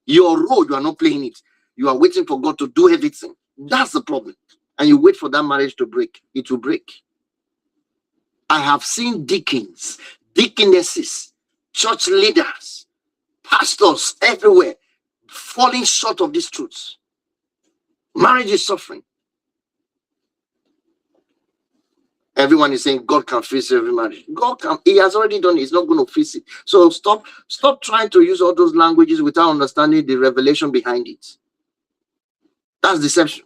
Your role, you are not playing it. You are waiting for God to do everything. That's the problem. And you wait for that marriage to break. It will break. I have seen deacons, deaconesses, church leaders, pastors everywhere falling short of these truths. Marriage is suffering. Everyone is saying God can fix every marriage. God can. He has already done it. He's not going to fix it. So stop trying to use all those languages without understanding the revelation behind it. That's deception.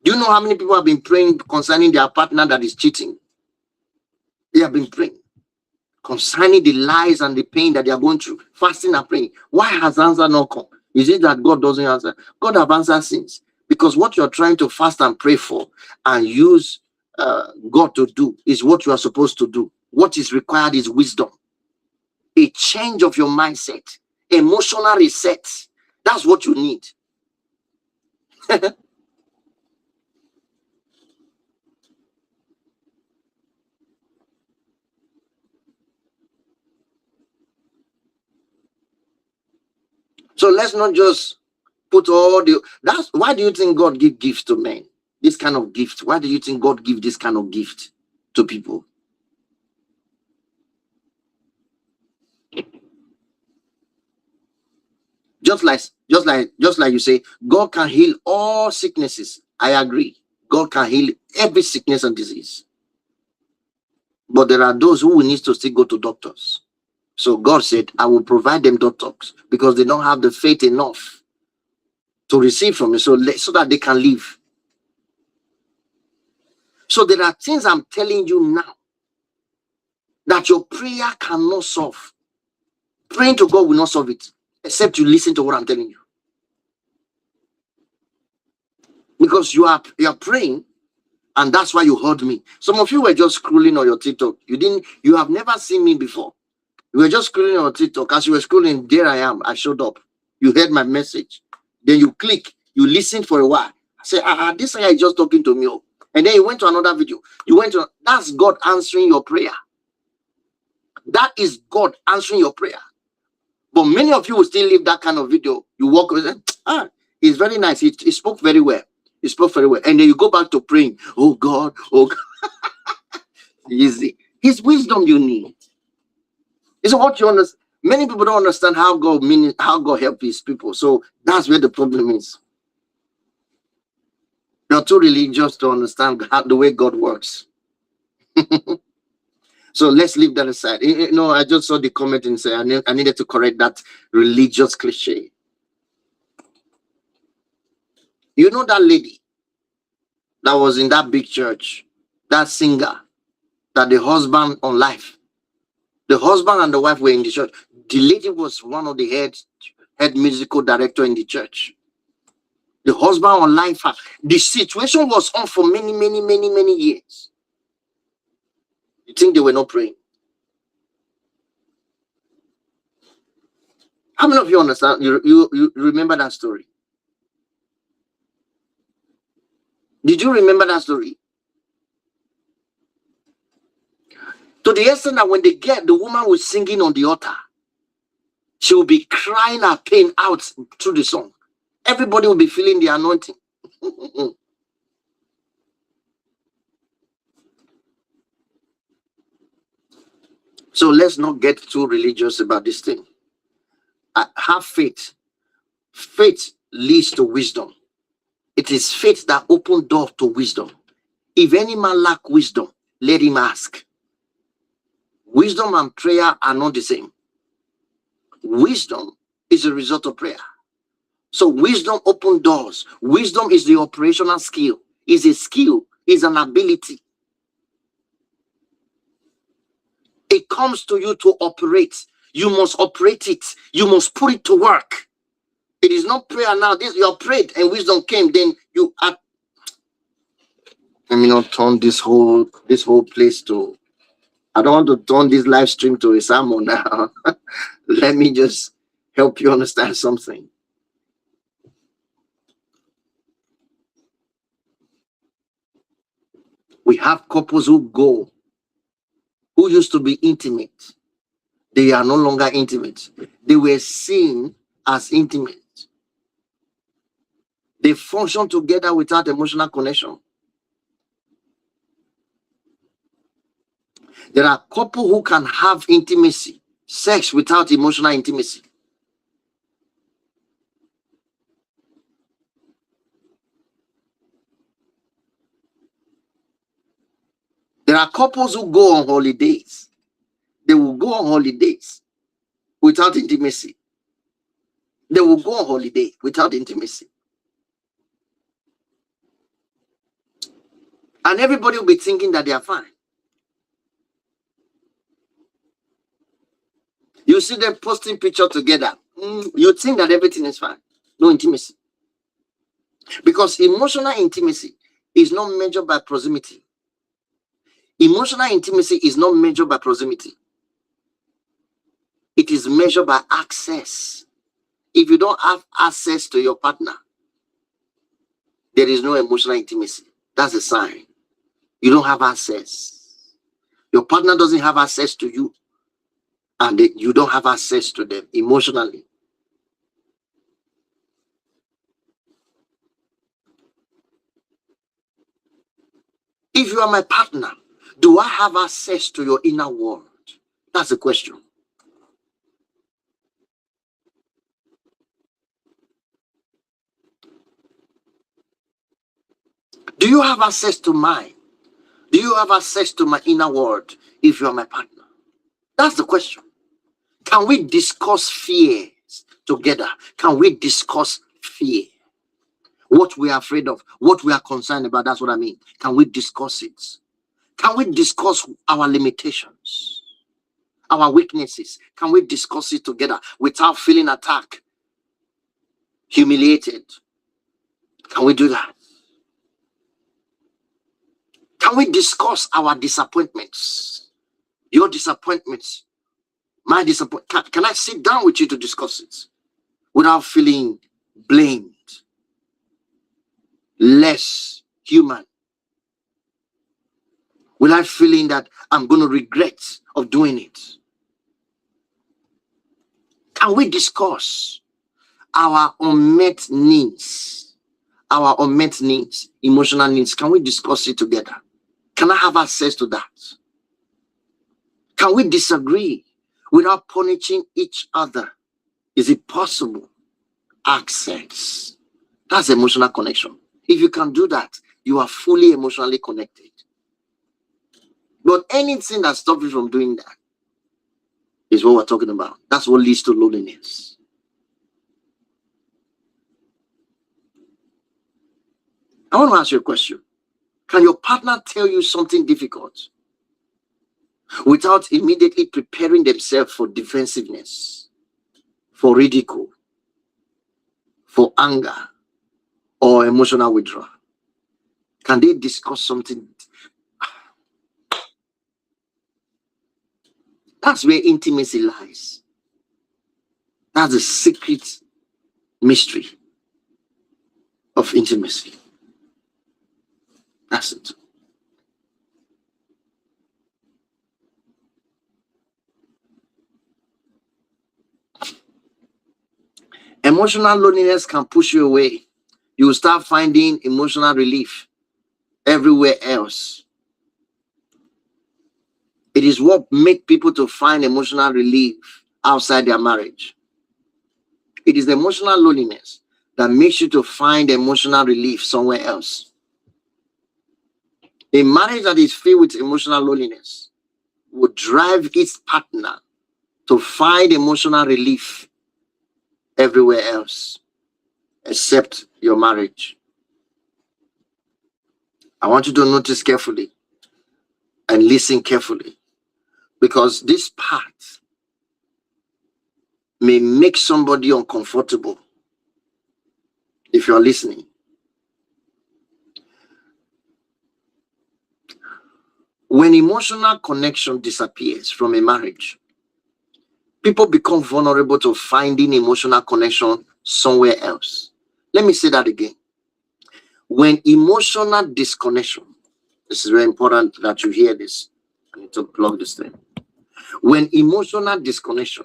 Do you know how many people have been praying concerning their partner that is cheating? They have been praying concerning the lies and the pain that they are going through, fasting and praying. Why has answer not come? Is it that God doesn't answer? God have answered since. Because what you're trying to fast and pray for and use God to do is what you are supposed to do. What is required is wisdom, a change of your mindset, emotional reset. That's what you need. So let's not just put all the. That's why do you think God give gifts to men? this kind of gift? Why do you think God give this kind of gift to people? Just like you say, God can heal all sicknesses. I agree. God can heal every sickness and disease. But there are those who will need to still go to doctors. So God said, I will provide them doctors because they don't have the faith enough to receive from me, so that they can live. So there are things I'm telling you now that your prayer cannot solve. Praying to God will not solve it, except you listen to what I'm telling you. Because you are praying, and that's why you heard me. Some of you were just scrolling on your TikTok. You have never seen me before. You were just scrolling on TikTok. As you were scrolling, there I am. I showed up. You heard my message. Then you click. You listen for a while. I say, this guy is just talking to me. And then you went to another video. That's God answering your prayer. That is God answering your prayer. But many of you will still leave that kind of video. You walk away, it's very nice. He spoke very well. He spoke very well. And then you go back to praying. Oh God, oh God. Easy. His wisdom you need. It's what you understand. Many people don't understand how God helps his people. So that's where the problem is. You're too religious to understand the way God works. So let's leave that aside. I just saw the comment and say I needed to correct that religious cliche. You know that lady that was in that big church, that singer, that the husband and the wife were in the church. The lady was one of the head musical director in the church. The husband on life, the situation was on for many, many, many, many years. You think they were not praying? How many of you understand? You remember that story? Did you remember that story? To the extent that when the woman was singing on the altar, she will be crying her pain out through the song. Everybody will be feeling the anointing. So let's not get too religious about this thing. Have faith. Faith leads to wisdom. It is faith that opens door to wisdom. If any man lack wisdom, let him ask. Wisdom and prayer are not the same. Wisdom is a result of prayer. So wisdom opens doors. Wisdom is the operational skill. Is a skill. Is an ability. It comes to you to operate. You must operate it. You must put it to work. It is not prayer now. You prayed and wisdom came. Then you act. Let me not turn this whole place to. I don't want to turn this live stream to a sermon now. Let me just help you understand something. We have couples who used to be intimate. They are no longer intimate. They were seen as intimate. They function together without emotional connection. There are couples who can have intimacy, sex without emotional intimacy. There are couples who go on holidays. They will go on holidays without intimacy. They will go on holiday without intimacy. And everybody will be thinking that they are fine. You see them posting pictures together. You think that everything is fine. No intimacy. Because emotional intimacy is not measured by proximity. Emotional intimacy is not measured by proximity. It is measured by access. If you don't have access to your partner, there is no emotional intimacy. That's a sign. You don't have access. Your partner doesn't have access to you, and you don't have access to them emotionally. If you are my partner, do I have access to your inner world? That's the question. Do you have access to mine? Do you have access to my inner world if you are my partner? That's the question. Can we discuss fears together? Can we discuss fear? What we are afraid of, what we are concerned about, that's what I mean. Can we discuss it? Can we discuss our limitations, our weaknesses? Can we discuss it together without feeling attacked, humiliated? Can we do that? Can we discuss our disappointments? Your disappointments, my disappointment. Can I sit down with you to discuss it without feeling blamed, less human? Without feeling that I'm going to regret of doing it? Can we discuss our unmet needs, emotional needs? Can we discuss it together? Can I have access to that? Can we disagree without punishing each other? Is it possible? Access. That's emotional connection. If you can do that, you are fully emotionally connected. But anything that stops you from doing that is what we're talking about. That's what leads to loneliness. I want to ask you a question. Can your partner tell you something difficult without immediately preparing themselves for defensiveness, for ridicule, for anger, or emotional withdrawal? Can they discuss something? That's where intimacy lies. That's the secret mystery of intimacy. That's it. Emotional loneliness can push you away. You will start finding emotional relief everywhere else. It is what makes people to find emotional relief outside their marriage. It is the emotional loneliness that makes you to find emotional relief somewhere else. A marriage that is filled with emotional loneliness would drive its partner to find emotional relief everywhere else except your marriage. I want you to notice carefully and listen carefully, because this part may make somebody uncomfortable if you're listening. When emotional connection disappears from a marriage, people become vulnerable to finding emotional connection somewhere else. Let me say that again. When emotional disconnection, this is very important that you hear this. I need to plug this thing. When emotional disconnection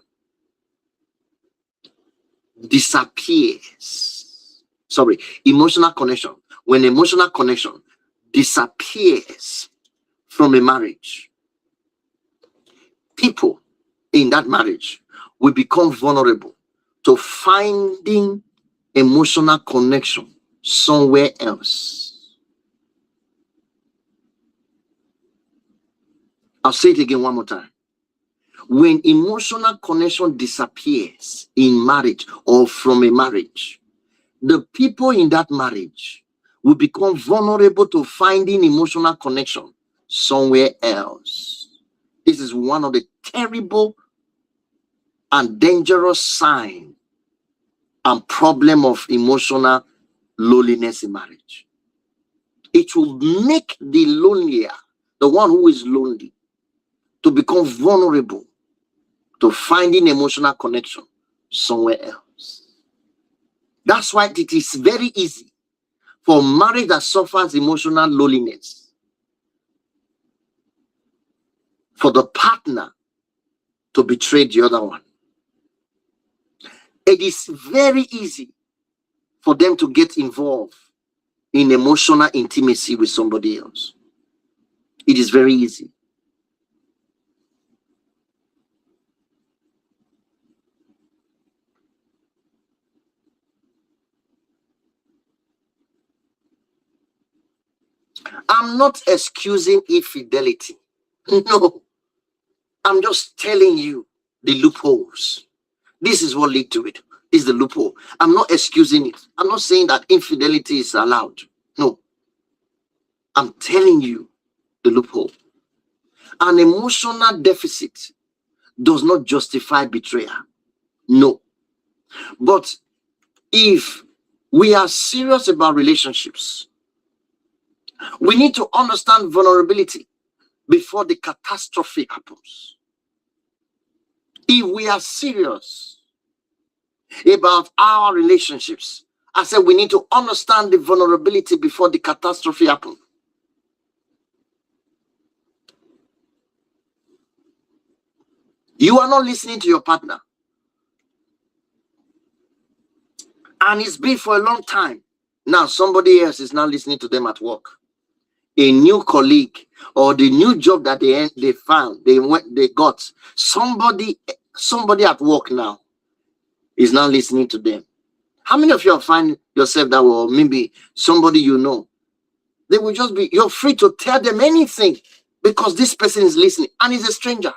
disappears, emotional connection, when emotional connection disappears from a marriage, people in that marriage will become vulnerable to finding emotional connection somewhere else. I'll say it again one more time. When emotional connection disappears in marriage or from a marriage, the people in that marriage will become vulnerable to finding emotional connection somewhere else. This is one of the terrible and dangerous signs and problem of emotional loneliness in marriage. It will make the lonelier, the one who is lonely, to become vulnerable to finding emotional connection somewhere else. That's why it is very easy for marriage that suffers emotional loneliness for the partner to betray the other one. It is very easy for them to get involved in emotional intimacy with somebody else. It is very easy. I'm not excusing infidelity. No, I'm just telling you the loopholes. This is what lead to it. This is the loophole. I'm not excusing it. I'm not saying that infidelity is allowed. No, I'm telling you the loophole. An emotional deficit does not justify betrayal. No. But if we are serious about relationships, we need to understand vulnerability before the catastrophe happens. If we are serious about our relationships, I said we need to understand the vulnerability before the catastrophe happens. You are not listening to your partner, and it's been for a long time. Now somebody else is now listening to them at work. A new colleague or the new job that they found, they got. Somebody at work now is now listening to them. How many of you find yourself that, well, maybe somebody you know, they will just be, you're free to tell them anything because this person is listening and is a stranger.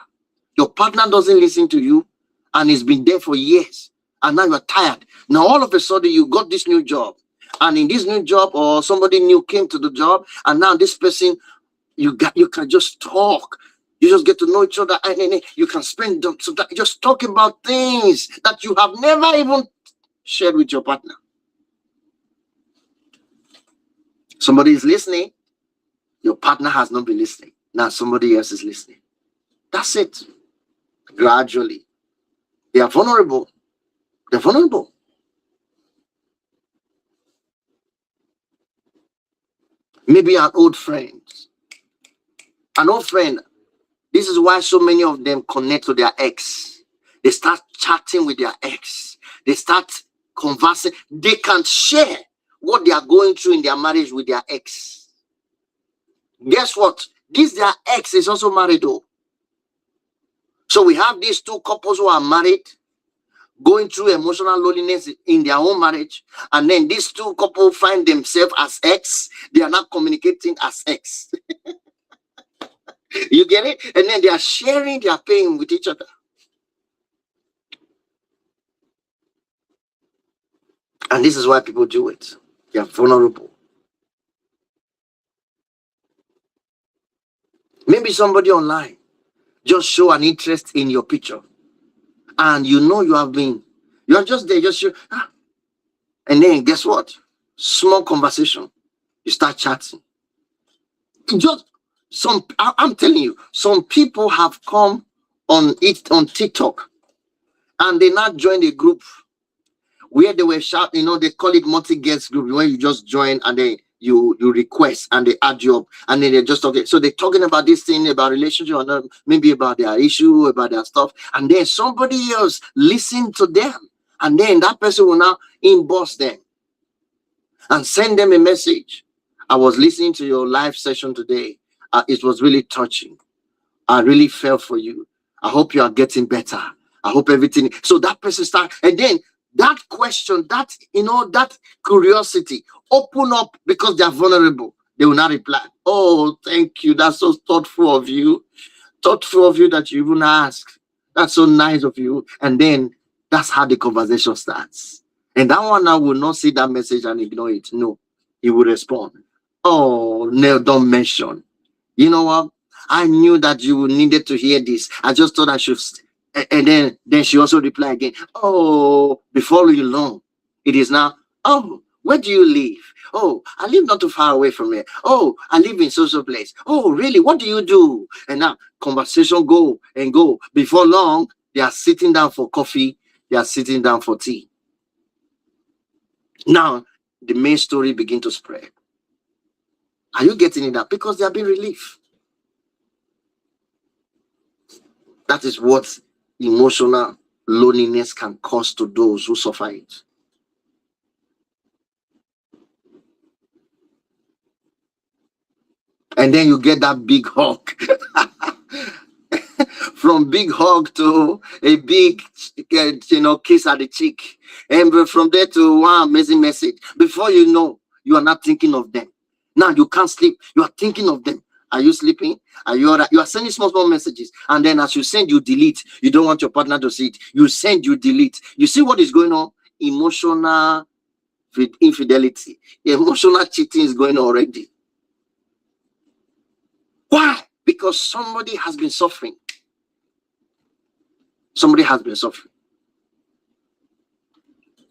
Your partner doesn't listen to you and he's been there for years, and now you're tired. Now all of a sudden you got this new job, and in this new job, or somebody new came to the job, and now this person, you can just talk. You just get to know each other, and then you can spend some time just talking about things that you have never even shared with your partner. Somebody is listening. Your partner has not been listening. Now somebody else is listening. That's it. Gradually, they are vulnerable. They're vulnerable. Maybe an old friend. An old friend. This is why so many of them connect to their ex. They start chatting with their ex. They start conversing. They can share what they are going through in their marriage with their ex. Guess what? Their ex is also married though. So we have these two couples who are married, going through emotional loneliness in their own marriage, and then these two couples find themselves as ex. They are not communicating as ex. You get it? And then they are sharing their pain with each other. And this is why people do it. They are vulnerable. Maybe somebody online just show an interest in your picture, and you know you are just there, just show, and then guess what? Small conversation, you start chatting. Just I'm telling you, some people have come on TikTok, and they now join a group where they were shouting, they call it multi-guest group, where you just join and then you request and they add you up, and then they're just talking. So they're talking about this thing, about relationship, or not, maybe about their issue, about their stuff, and then somebody else listen to them, and then that person will now inbox them and send them a message. I was listening to your live session today. It was really touching. I really felt for you. I hope you are getting better. I hope everything. So that person start, and then that question, that curiosity, open up because they are vulnerable. They will not reply. Oh, thank you. That's so thoughtful of you. Thoughtful of you that you even ask. That's so nice of you. And then that's how the conversation starts. And that one now will not see that message and ignore it. No, he will respond. Oh, no, don't mention. You know what? I knew that you needed to hear this. I just thought I should. And then she also replied again. Oh, before you know, it is now. Oh, where do you live? Oh, I live not too far away from here. Oh, I live in social place. Oh, really? What do you do? And now conversation go and go. Before long, they are sitting down for coffee. They are sitting down for tea. Now the main story begin to spread. Are you getting it now? Because they have been relief. That is what emotional loneliness can cause to those who suffer it. And then you get that big hug. From big hug to a big, kiss at the cheek. And from there to one amazing message. Before you know, you are not thinking of them. Now you can't sleep. You are thinking of them. Are you sleeping? Are you all right? You are sending small messages. And then as you send, you delete. You don't want your partner to see it. You send, you delete. You see what is going on? Emotional infidelity. Emotional cheating is going on already. Why? Because somebody has been suffering. Somebody has been suffering.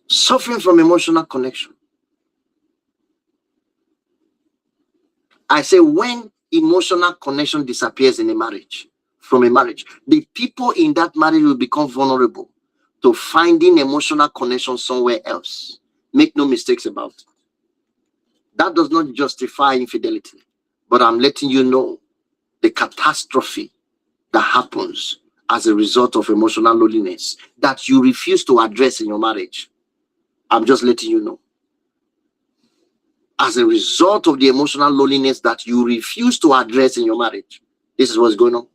Suffering from emotional connection. I say when emotional connection disappears in a marriage, from a marriage, the people in that marriage will become vulnerable to finding emotional connection somewhere else. Make no mistakes about it. That does not justify infidelity, but I'm letting you know the catastrophe that happens as a result of emotional loneliness that you refuse to address in your marriage. I'm just letting you know. As a result of the emotional loneliness that you refuse to address in your marriage, this is what's going on.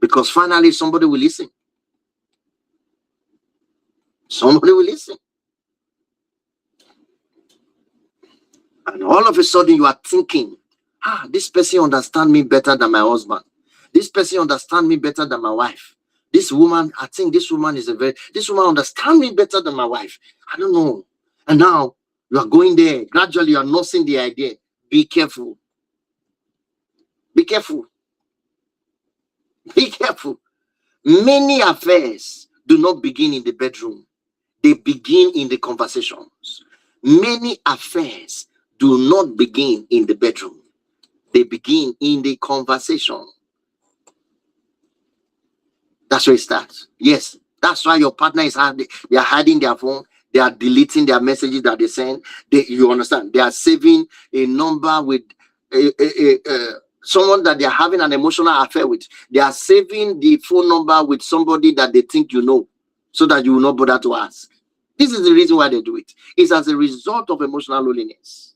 Because finally somebody will listen. Somebody will listen. And all of a sudden you are thinking, this person understands me better than my husband. This person understands me better than my wife. This woman, I think this woman understands me better than my wife. I don't know. And now you are going there. Gradually you are nursing the idea. Be careful. Be careful. Be careful. Many affairs do not begin in the bedroom. They begin in the conversations. Many affairs do not begin in the bedroom. They begin in the conversation. That's where it starts. Yes, that's why your partner is hiding. They are hiding their phone. They are deleting their messages that they send. You understand? They are saving a number with someone that they are having an emotional affair with. They are saving the phone number with somebody that they think you know, so that you will not bother to ask. This is the reason why they do it. It's as a result of emotional loneliness.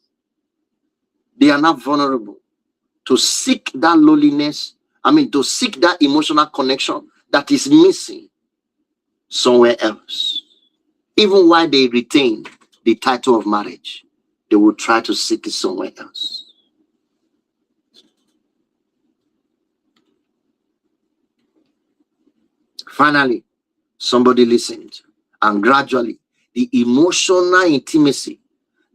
They are not vulnerable to seek that loneliness. To seek that emotional connection that is missing somewhere else. Even while they retain the title of marriage, they will try to seek it somewhere else. Finally, somebody listened, and gradually, the emotional intimacy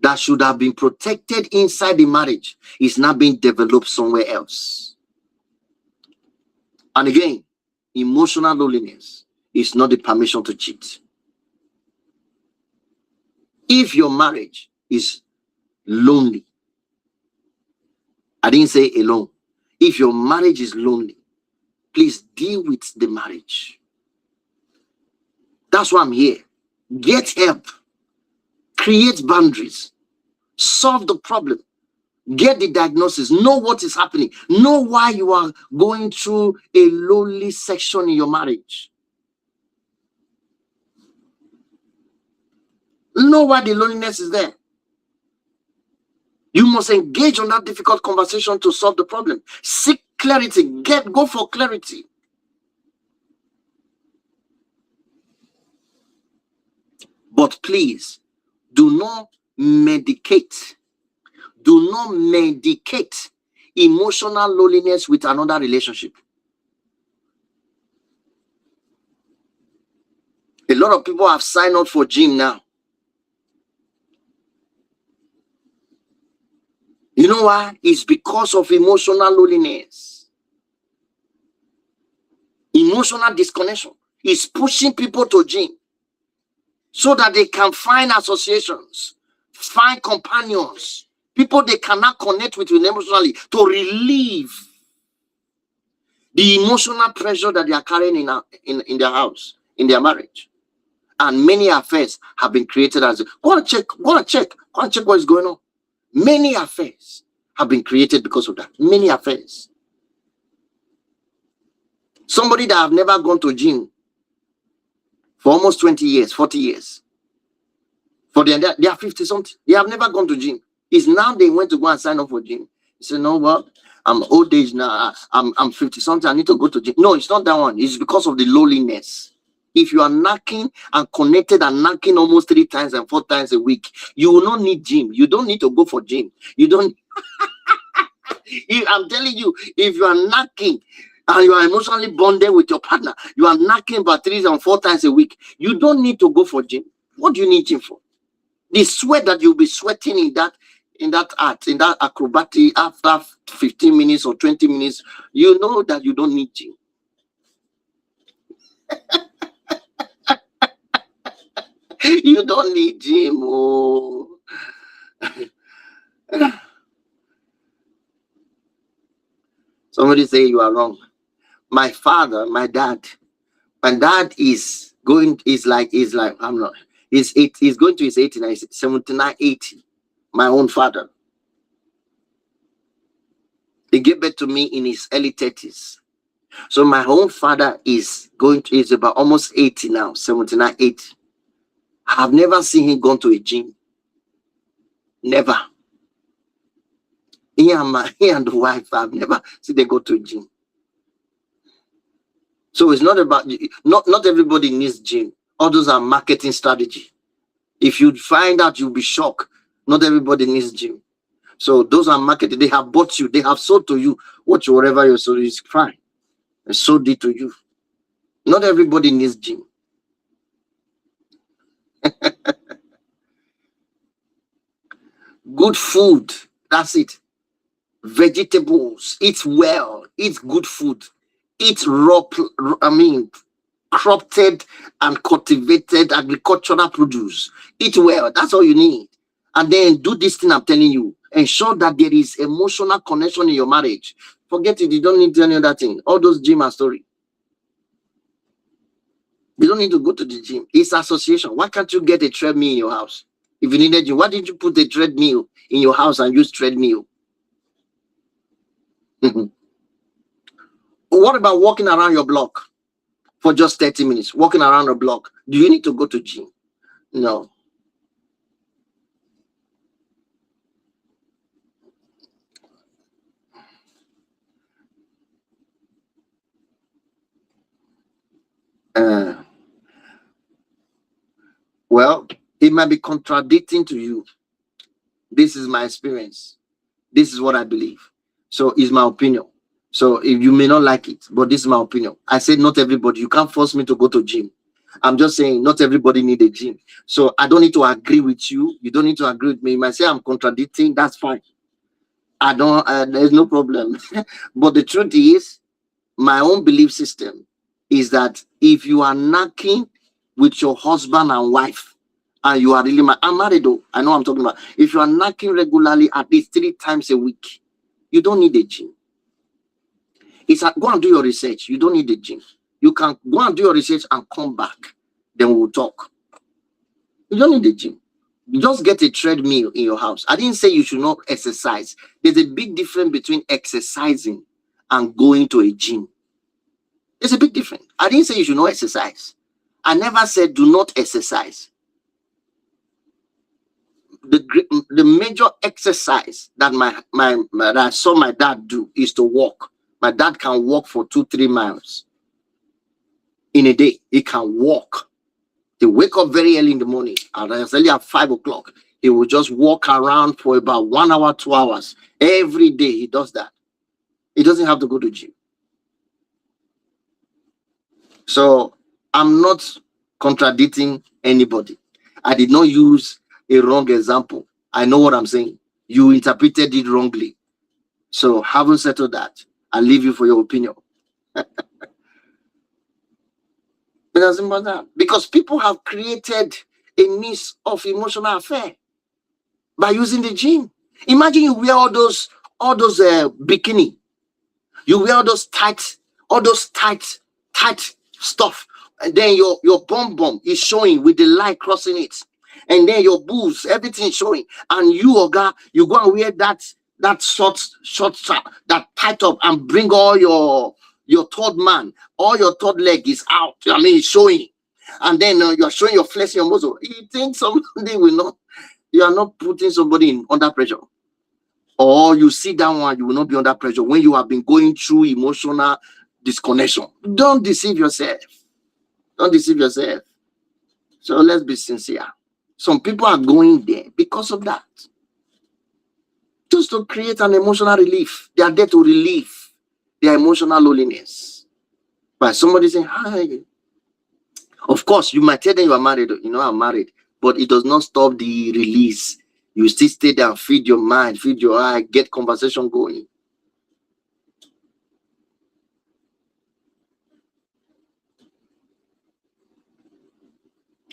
that should have been protected inside the marriage is now being developed somewhere else. And again, emotional loneliness is not the permission to cheat. If your marriage is lonely, I didn't say alone. If your marriage is lonely, please deal with the marriage. That's why I'm here. Get help. Create boundaries. Solve the problem. Get the diagnosis. Know what is happening. Know why you are going through a lonely section in your marriage. Know why the loneliness is there. You must engage on that difficult conversation to solve the problem. Seek clarity. Go for clarity. But please, do not medicate. Do not medicate emotional loneliness with another relationship. A lot of people have signed up for gym now. You know why? It's because of emotional loneliness. Emotional disconnection is pushing people to gym so that they can find associations, find companions, people they cannot connect with emotionally, to relieve the emotional pressure that they are carrying in their house, in their marriage. And many affairs have been created as go and check what is going on. Many affairs have been created because of that. Many affairs. Somebody that have never gone to gym for almost 20 years, 40 years. For they are 50 something. They have never gone to gym. It's now they went to go and sign up for gym. He said, no, well, I'm old age now. I'm 50 something. I need to go to gym. No, it's not that one. It's because of the loneliness. If you are knocking and connected and knocking almost 3 times and 4 times a week, you will not need gym. You don't need to go for gym. You don't. I'm telling you, if you are knocking and you are emotionally bonded with your partner, you are knocking about 3 and 4 times a week, you don't need to go for gym. What do you need gym for? The sweat that you'll be sweating in that art, in that acrobatic after 15 minutes or 20 minutes, you know that you don't need gym. You don't need gym. Oh. Somebody say you are wrong. My dad is I'm not. He's going to his 89, 79, 80. My own father. He gave birth to me in his early 30s. So my own father is about almost 80 now, 79, 80. I've never seen him go to a gym. Never. He and the wife, I've never seen they go to a gym. So it's not about, not everybody needs gym. All those are marketing strategy. If you find out, you'll be shocked. Not everybody needs gym. So those are marketing. They have bought you. They have sold to you whatever you sold is fine. They sold it to you. Not everybody needs gym. Good food. That's it. Vegetables. Eat well. Eat good food. Eat cropped and cultivated agricultural produce. Eat well. That's all you need. And then do this thing I'm telling you. Ensure that there is emotional connection in your marriage. Forget it. You don't need any other thing. All those gym and story. You don't need to go to the gym. It's association. Why can't you get a treadmill in your house? If you need a gym, why did you put a treadmill in your house and use treadmill? What about walking around your block for just 30 minutes? Walking around the block. Do you need to go to gym? No. Well, it might be contradicting to you. This is my experience. This is what I believe. So it's my opinion. So if you may not like it, but this is my opinion. I said not everybody. You can't force me to go to gym. I'm just saying not everybody need a gym. So I don't need to agree with you. You don't need to agree with me. You might say I'm contradicting. That's fine. I don't. There's no problem. But the truth is, my own belief system is that if you are knocking with your husband and wife, and you are really I'm married though, I know I'm talking about. If you are knocking regularly at least 3 times a week, you don't need a gym. Go and do your research. You don't need a gym. You can go and do your research and come back. Then we'll talk. You don't need a gym. You just get a treadmill in your house. I didn't say you should not exercise. There's a big difference between exercising and going to a gym. There's a big difference. I didn't say you should not exercise. I never said do not exercise. The major exercise that that I saw my dad do is to walk. My dad can walk for 2-3 miles in a day. He can walk. He wake up very early in the morning, and as early as 5 o'clock, he will just walk around for about 1 hour, 2 hours. Every day he does that. He doesn't have to go to gym. So I'm not contradicting anybody. I did not use a wrong example. I know what I'm saying. You interpreted it wrongly. So haven't settled that. I'll leave you for your opinion. It doesn't matter. Because people have created a niche of emotional affair by using the gym. Imagine you wear all those bikini. You wear all those tight stuff. And then your bum is showing with the light crossing it. And then your boobs, everything is showing. And you go and wear that short that tight up and bring all your third man, all your third leg is out. I mean, it's showing. and then you are showing your flesh, your muscle. You think somebody will not, you are not putting somebody in under pressure. Or you see that one, you will not be under pressure when you have been going through emotional disconnection. Don't deceive yourself. Don't deceive yourself. So let's be sincere. Some people are going there because of that. Just to create an emotional relief. They are there to relieve their emotional loneliness. By somebody saying, hi. Of course, you might tell them you are married, I'm married, but it does not stop the release. You still stay there and feed your mind, feed your eye, get conversation going.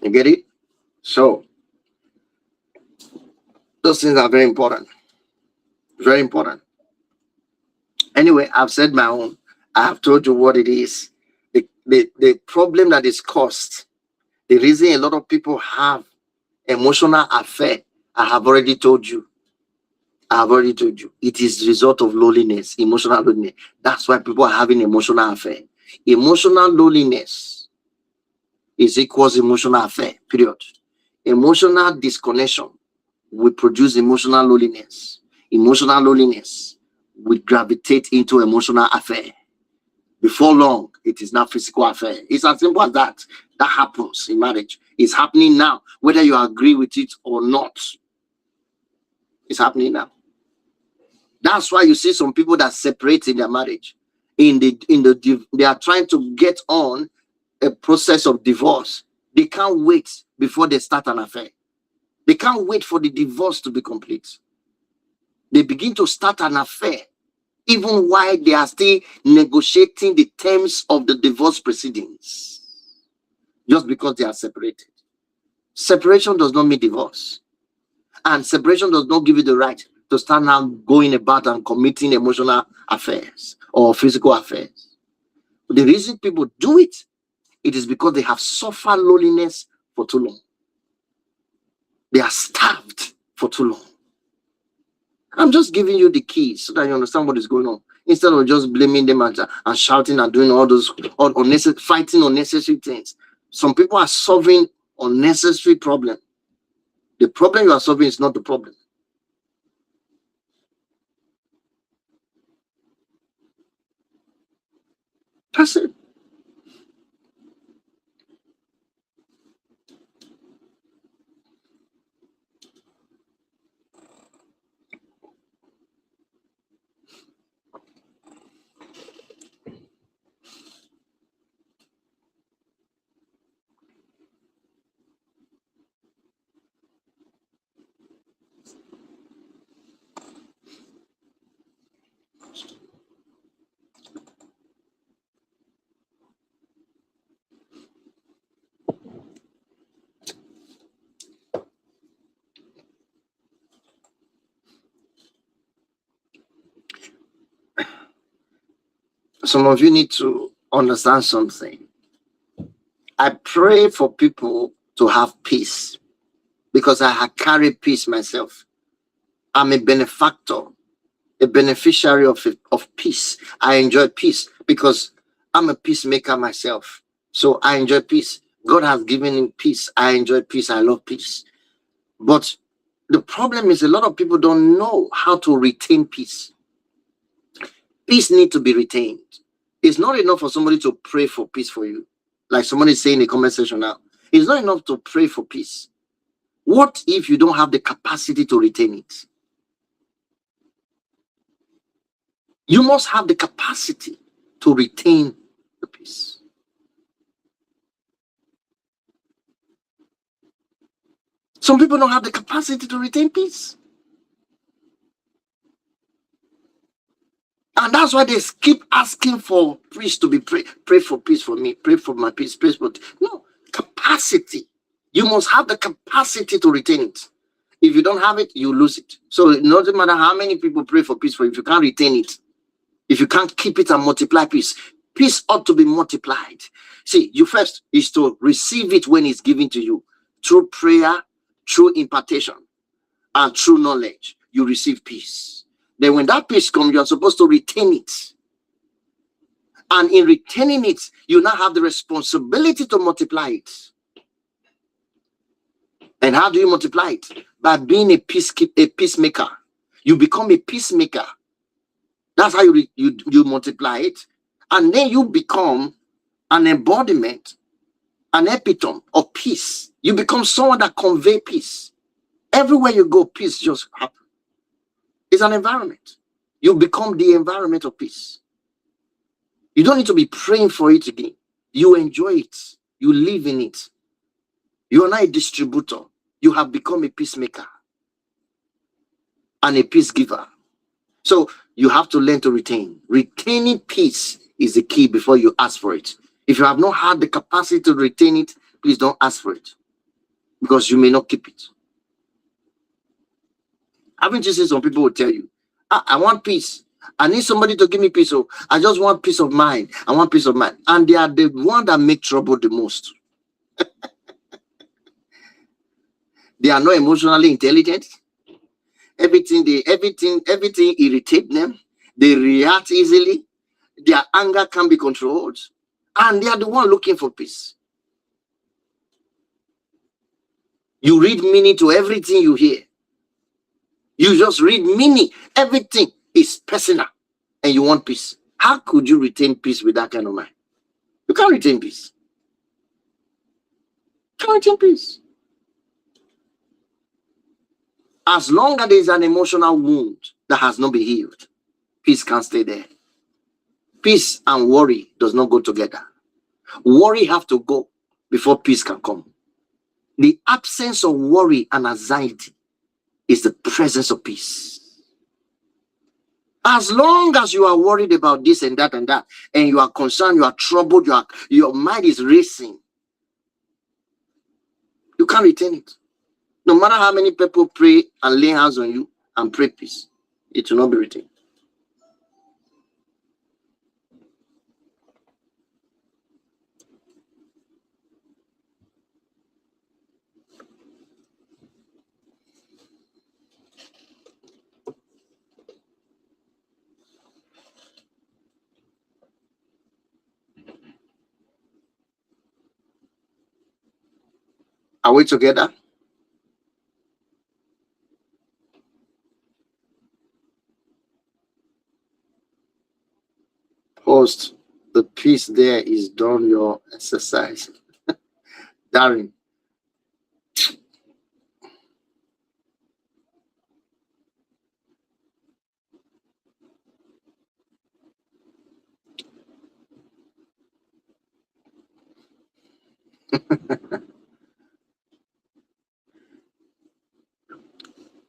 You get it? So, those things are very important. Very important. Anyway, I've said my own. I have told you what it is. The problem that is caused, the reason a lot of people have emotional affair, I have already told you. It is the result of loneliness, emotional loneliness. That's why people are having emotional affair. Emotional loneliness is equals emotional affair, period. Emotional disconnection will produce emotional loneliness. Emotional loneliness will gravitate into emotional affair. Before long, it is not physical affair. It's as simple as that. That happens in marriage. It's happening now, whether you agree with it or not. It's happening now. That's why you see some people that separate in their marriage. They are trying to get on a process of divorce. They can't wait before they start an affair. They can't wait for the divorce to be complete. They begin to start an affair even while they are still negotiating the terms of the divorce proceedings, just because they are separated. Separation does not mean divorce, and separation does not give you the right to start now going about and committing emotional affairs or physical affairs. The reason people do it, it is because they have suffered loneliness for too long. They are starved for too long. I'm just giving you the keys so that you understand what is going on, instead of just blaming them and shouting and doing all those unnecessary, fighting unnecessary things. Some people are solving unnecessary problem. The problem you are solving is not the problem. That's it. Some of you need to understand something. I pray for people to have peace because I have carried peace myself. I'm a benefactor, a beneficiary of peace. I enjoy peace because I'm a peacemaker myself. So I enjoy peace. God has given me peace. I enjoy peace. I love peace. But the problem is a lot of people don't know how to retain peace. Peace needs to be retained. It's not enough for somebody to pray for peace for you. Like somebody is saying in the comment section now. It's not enough to pray for peace. What if you don't have the capacity to retain it? You must have the capacity to retain the peace. Some people don't have the capacity to retain peace. And that's why they keep asking for priests to be pray for peace for me, pray for my peace, pray for no capacity. You must have the capacity to retain it. If you don't have it, you lose it. So it doesn't matter how many people pray for peace for you, if you can't retain it, if you can't keep it and multiply peace, peace ought to be multiplied. See, you first is to receive it when it's given to you through prayer, through impartation, and through knowledge. You receive peace. Then when that peace comes, you're supposed to retain it. And in retaining it, you now have the responsibility to multiply it. And how do you multiply it? By being a peacemaker. You become a peacemaker. That's how you multiply it. And then you become an embodiment, an epitome of peace. You become someone that conveys peace. Everywhere you go, peace just happens. It's an environment. You become the environment of peace. You don't need to be praying for it again. You enjoy it. You live in it. You are not a distributor. You have become a peacemaker and a peace giver. So you have to learn to retain. Retaining peace is the key before you ask for it. If you have not had the capacity to retain it, please don't ask for it, because you may not keep it. Haven't you seen some people will tell you, I want peace. I need somebody to give me peace. So I just want peace of mind. I want peace of mind. And they are the one that make trouble the most. They are not emotionally intelligent. Everything irritates them. They react easily. Their anger can be controlled. And they are the one looking for peace. You read meaning to everything you hear. You just read meaning. Everything is personal. And you want peace. How could you retain peace with that kind of mind? You can't retain peace. You can't retain peace. As long as there is an emotional wound that has not been healed, peace can't stay there. Peace and worry does not go together. Worry have to go before peace can come. The absence of worry and anxiety is the presence of peace. As long as you are worried about this and that, and you are concerned, you are troubled, your mind is racing, you can't retain it. No matter how many people pray and lay hands on you and pray peace, it will not be retained. Are we together? Post the peace there is done your exercise. Darren.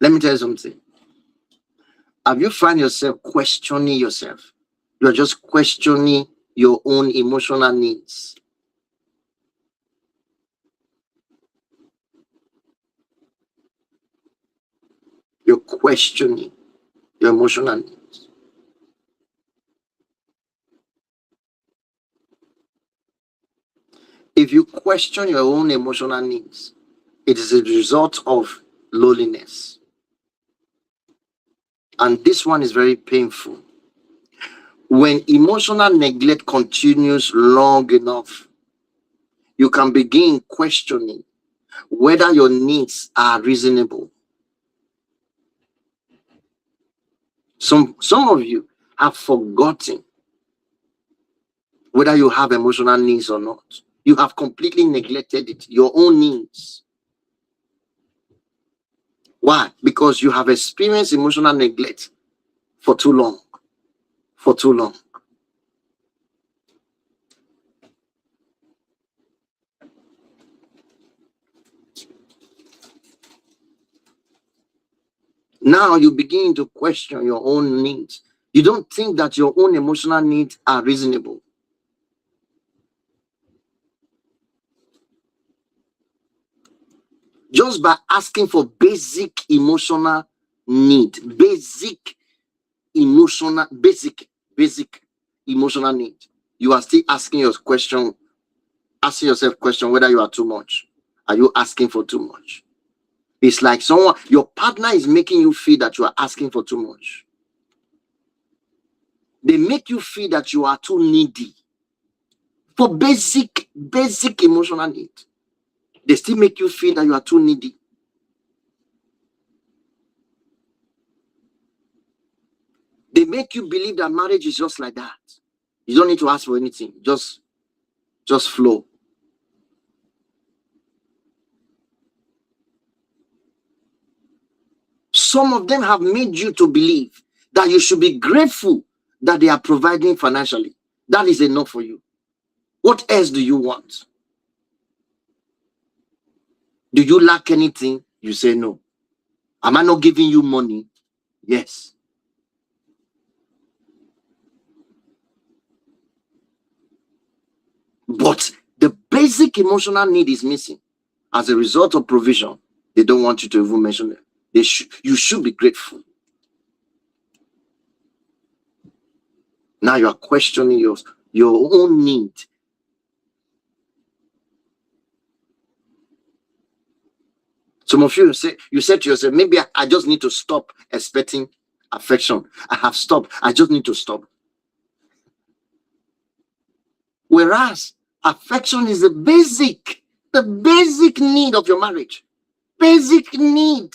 Let me tell you something. Have you found yourself questioning yourself? You're just questioning your own emotional needs. You're questioning your emotional needs. If you question your own emotional needs, it is a result of loneliness. And this one is very painful. When emotional neglect continues long enough, you can begin questioning whether your needs are reasonable. Some of you have forgotten whether you have emotional needs or not. You have completely neglected it, your own needs. Why? Because you have experienced emotional neglect for too long. For too long. Now you begin to question your own needs. You don't think that your own emotional needs are reasonable. Just by asking for basic emotional need, basic emotional need, you are still asking yourself question whether you are too much. Are you asking for too much? It's like your partner is making you feel that you are asking for too much. They make you feel that you are too needy for basic emotional need. They still make you feel that you are too needy. They make you believe that marriage is just like that. You don't need to ask for anything. Just flow. Some of them have made you to believe that you should be grateful that they are providing financially. That is enough for you. What else do you want? Do you lack anything? You say no. Am I not giving you money? Yes. But the basic emotional need is missing. As a result of provision, they don't want you to even mention it. You should be grateful. Now you are questioning your own need. Some of you said to yourself, maybe I just need to stop expecting affection. I have stopped. I just need to stop. Whereas affection is the basic need of your marriage. Basic need.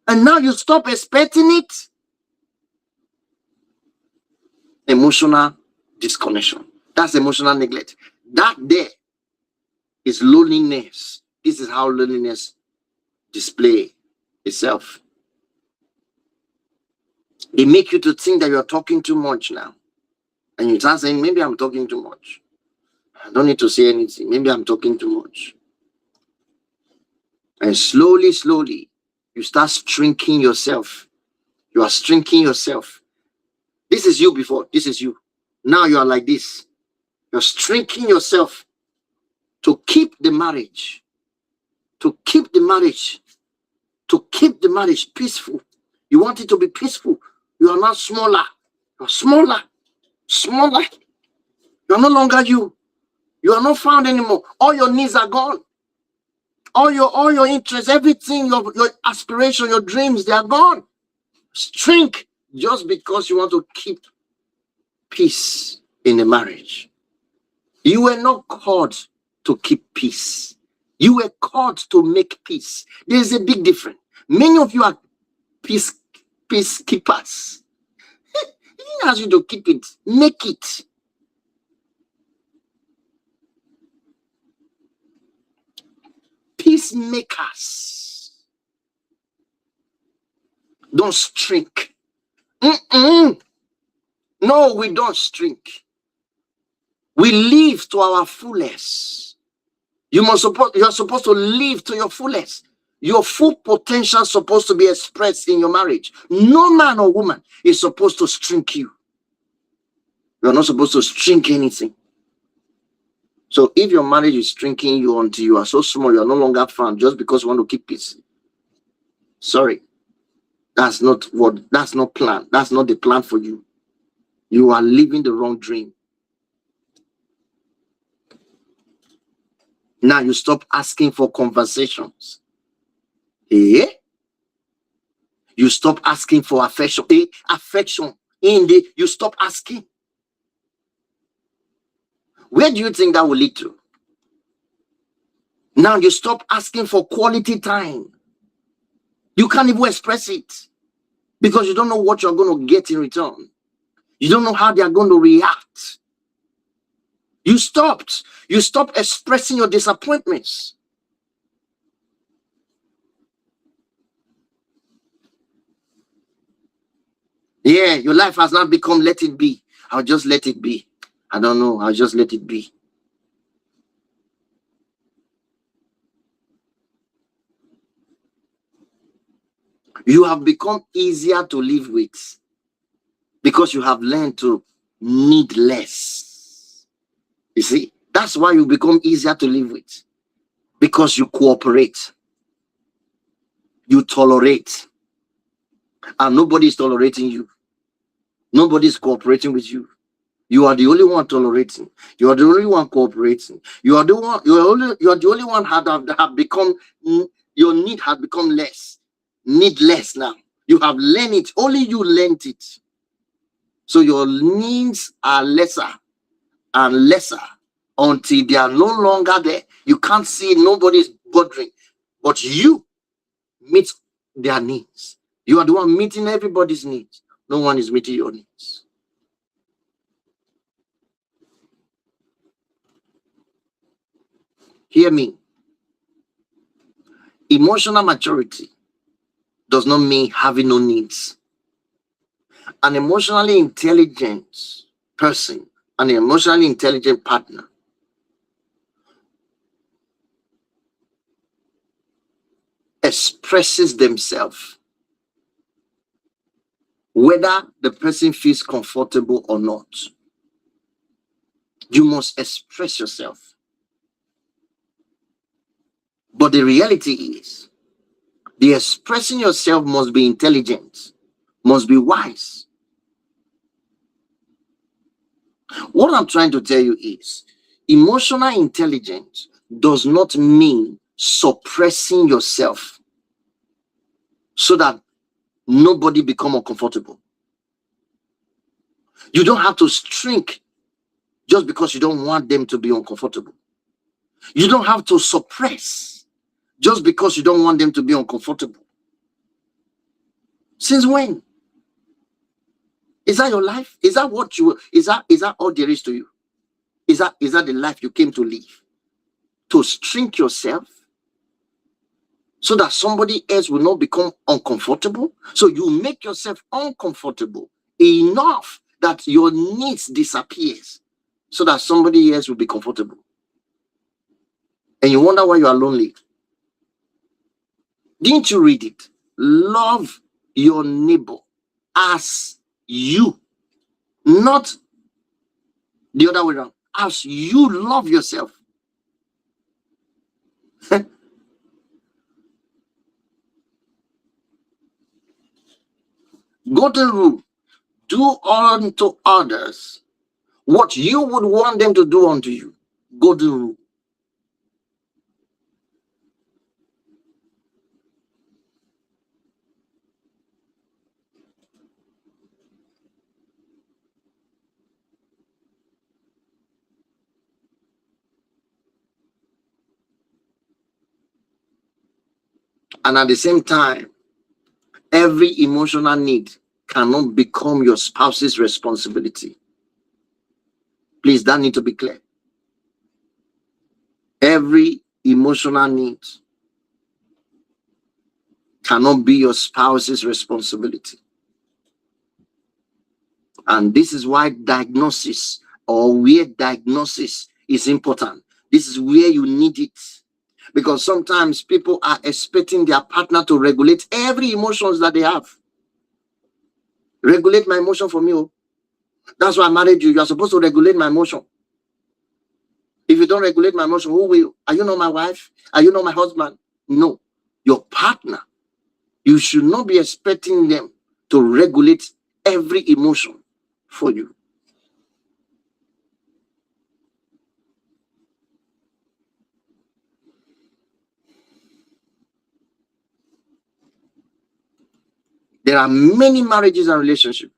And now you stop expecting it. Emotional disconnection. That's emotional neglect. That there is loneliness. This is how loneliness display itself. They make you to think that you're talking too much now. And you start saying, maybe I'm talking too much. I don't need to say anything. Maybe I'm talking too much. And slowly, you start shrinking yourself. You are shrinking yourself. This is you before. This is you. Now you are like this. You're shrinking yourself to keep the marriage. To keep the marriage. To keep the marriage peaceful. You want it to be peaceful. You are now smaller. You're smaller. Smaller. You're no longer you. You are not found anymore. All your needs are gone. All your interests, everything, your aspiration, your dreams, they are gone. Shrink just because you want to keep peace in a marriage. You were not called to keep peace. You were called to make peace. There is a big difference. Many of you are peacekeepers. He didn't ask you to keep it. Make it. Peacemakers. Don't shrink. No, we don't shrink. We live to our fullest. You're supposed to live to your fullest. Your full potential is supposed to be expressed in your marriage. No man or woman is supposed to shrink you. You're not supposed to shrink anything. So if your marriage is shrinking you until you are so small, you are no longer found just because you want to keep peace. Sorry. That's not plan. That's not the plan for you. You are living the wrong dream. Now you stop asking for conversations. You stop asking for affection. Affection. You stop asking. Where do you think that will lead to? Now you stop asking for quality time. You can't even express it because you don't know what you're going to get in return. You don't know how they are going to react. You stopped expressing your disappointments. Yeah, your life has not become let it be. I'll just let it be. I don't know. I'll just let it be. You have become easier to live with because you have learned to need less. You see, that's why you become easier to live with, because you cooperate, you tolerate, and nobody is tolerating you. Nobody is cooperating with you. You are the only one tolerating. You are the only one cooperating. You are the one. You are the only one that have become. Your need has become less. Need less now. You have learned it. Only you learned it. So your needs are lesser and lesser until they are no longer there. You can't see, nobody's bothering, but you meet their needs. You are the one meeting everybody's needs. No one is meeting your needs. Hear me. Emotional maturity does not mean having no needs. An emotionally intelligent person, an emotionally intelligent partner expresses themselves whether the person feels comfortable or not. You must express yourself. But the reality is, the expressing yourself must be intelligent, must be wise. What I'm trying to tell you is, emotional intelligence does not mean suppressing yourself so that nobody become uncomfortable. You don't have to shrink just because you don't want them to be uncomfortable. You don't have to suppress just because you don't want them to be uncomfortable. Since when? Is that your life? Is that what you is that all there is to you? Is that the life you came to live? To shrink yourself so that somebody else will not become uncomfortable? So you make yourself uncomfortable enough that your needs disappears so that somebody else will be comfortable. And you wonder why you are lonely. Didn't you read it? Love your neighbor as you, not the other way around. As you love yourself. Golden rule: do unto others what you would want them to do unto you. Golden rule. And at the same time, every emotional need cannot become your spouse's responsibility. Please, that need to be clear. Every emotional need cannot be your spouse's responsibility. And this is why diagnosis, or where diagnosis is important. This is where you need it. Because sometimes people are expecting their partner to regulate every emotions that they have. Regulate my emotion for me. Oh. That's why I married you. You are supposed to regulate my emotion. If you don't regulate my emotion, who will? Are you not my wife? Are you not my husband? No. Your partner. You should not be expecting them to regulate every emotion for you. There are many marriages and relationships.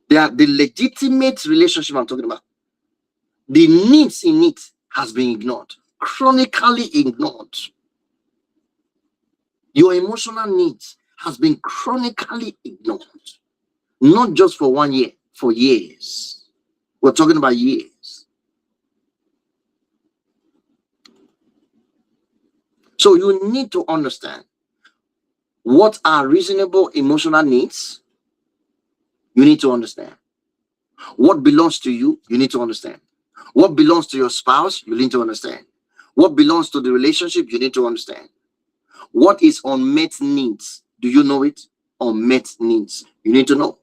They are the legitimate relationship I'm talking about. The needs in it has been ignored, chronically ignored. Your emotional needs has been chronically ignored. Not just for 1 year, for years. We're talking about years. So you need to understand what are reasonable emotional needs. You need to understand. What belongs to you, you need to understand. What belongs to your spouse, you need to understand. What belongs to the relationship, you need to understand. What is unmet needs? Do you know it? Unmet needs. You need to know.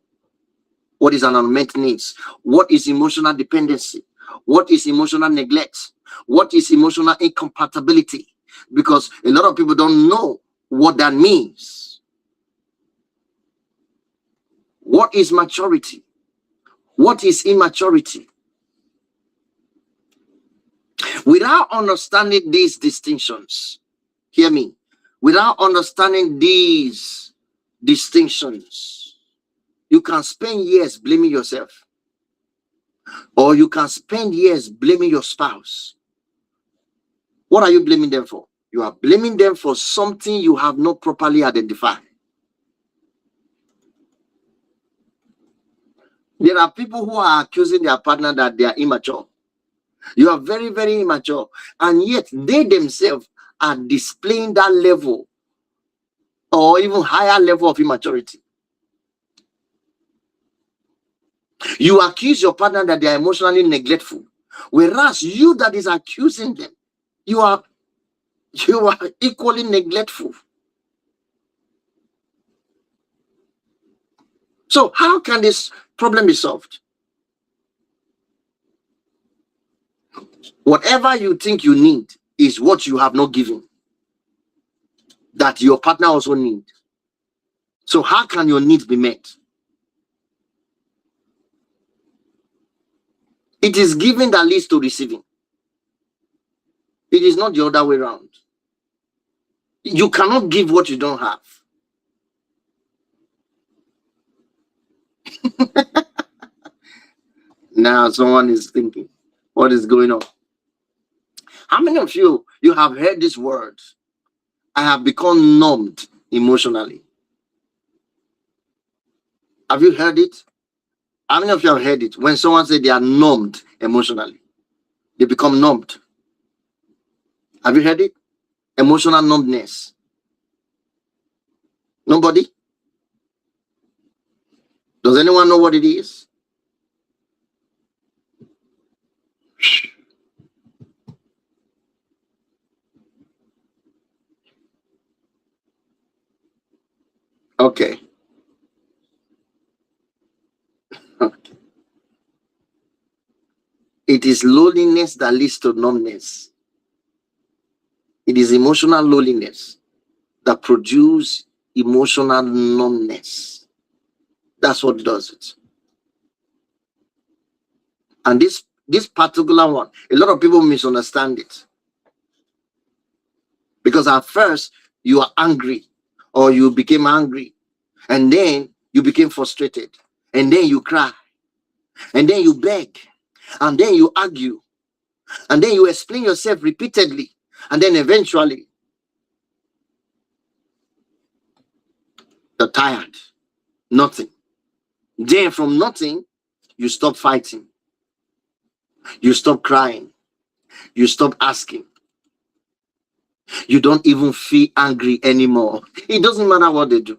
What is an unmet needs? What is emotional dependency? What is emotional neglect? What is emotional incompatibility? Because a lot of people don't know what that means. What is maturity? What is immaturity? Without understanding these distinctions, hear me, without understanding these distinctions, you can spend years blaming yourself, or you can spend years blaming your spouse. What are you blaming them for? You are blaming them for something you have not properly identified. There are people who are accusing their partner that they are immature. You are very, very immature, and yet they themselves are displaying that level or even higher level of immaturity. You accuse your partner that they are emotionally neglectful, whereas you that is accusing them, you are equally neglectful. So how can this problem be solved? Whatever you think you need is what you have not given, that your partner also needs. So how can your needs be met? It is giving that leads to receiving. It is not the other way around. You cannot give what you don't have. Now someone is thinking, what is going on? How many of you have heard this word? I have become numbed emotionally. Have you heard it? How many of you have heard it? When someone said they are numbed emotionally, they become numbed. Have you heard it? Emotional numbness. Nobody? Does anyone know what it is? Okay. Okay. It is loneliness that leads to numbness. It is emotional loneliness that produces emotional numbness. That's what does it. And this particular one, a lot of people misunderstand it. Because at first you are angry, or you became angry, and then you became frustrated, and then you cry, and then you beg, and then you argue, and then you explain yourself repeatedly, and then eventually you're tired. Nothing. Then from nothing, you stop fighting, you stop crying, you stop asking, you don't even feel angry anymore. It doesn't matter what they do,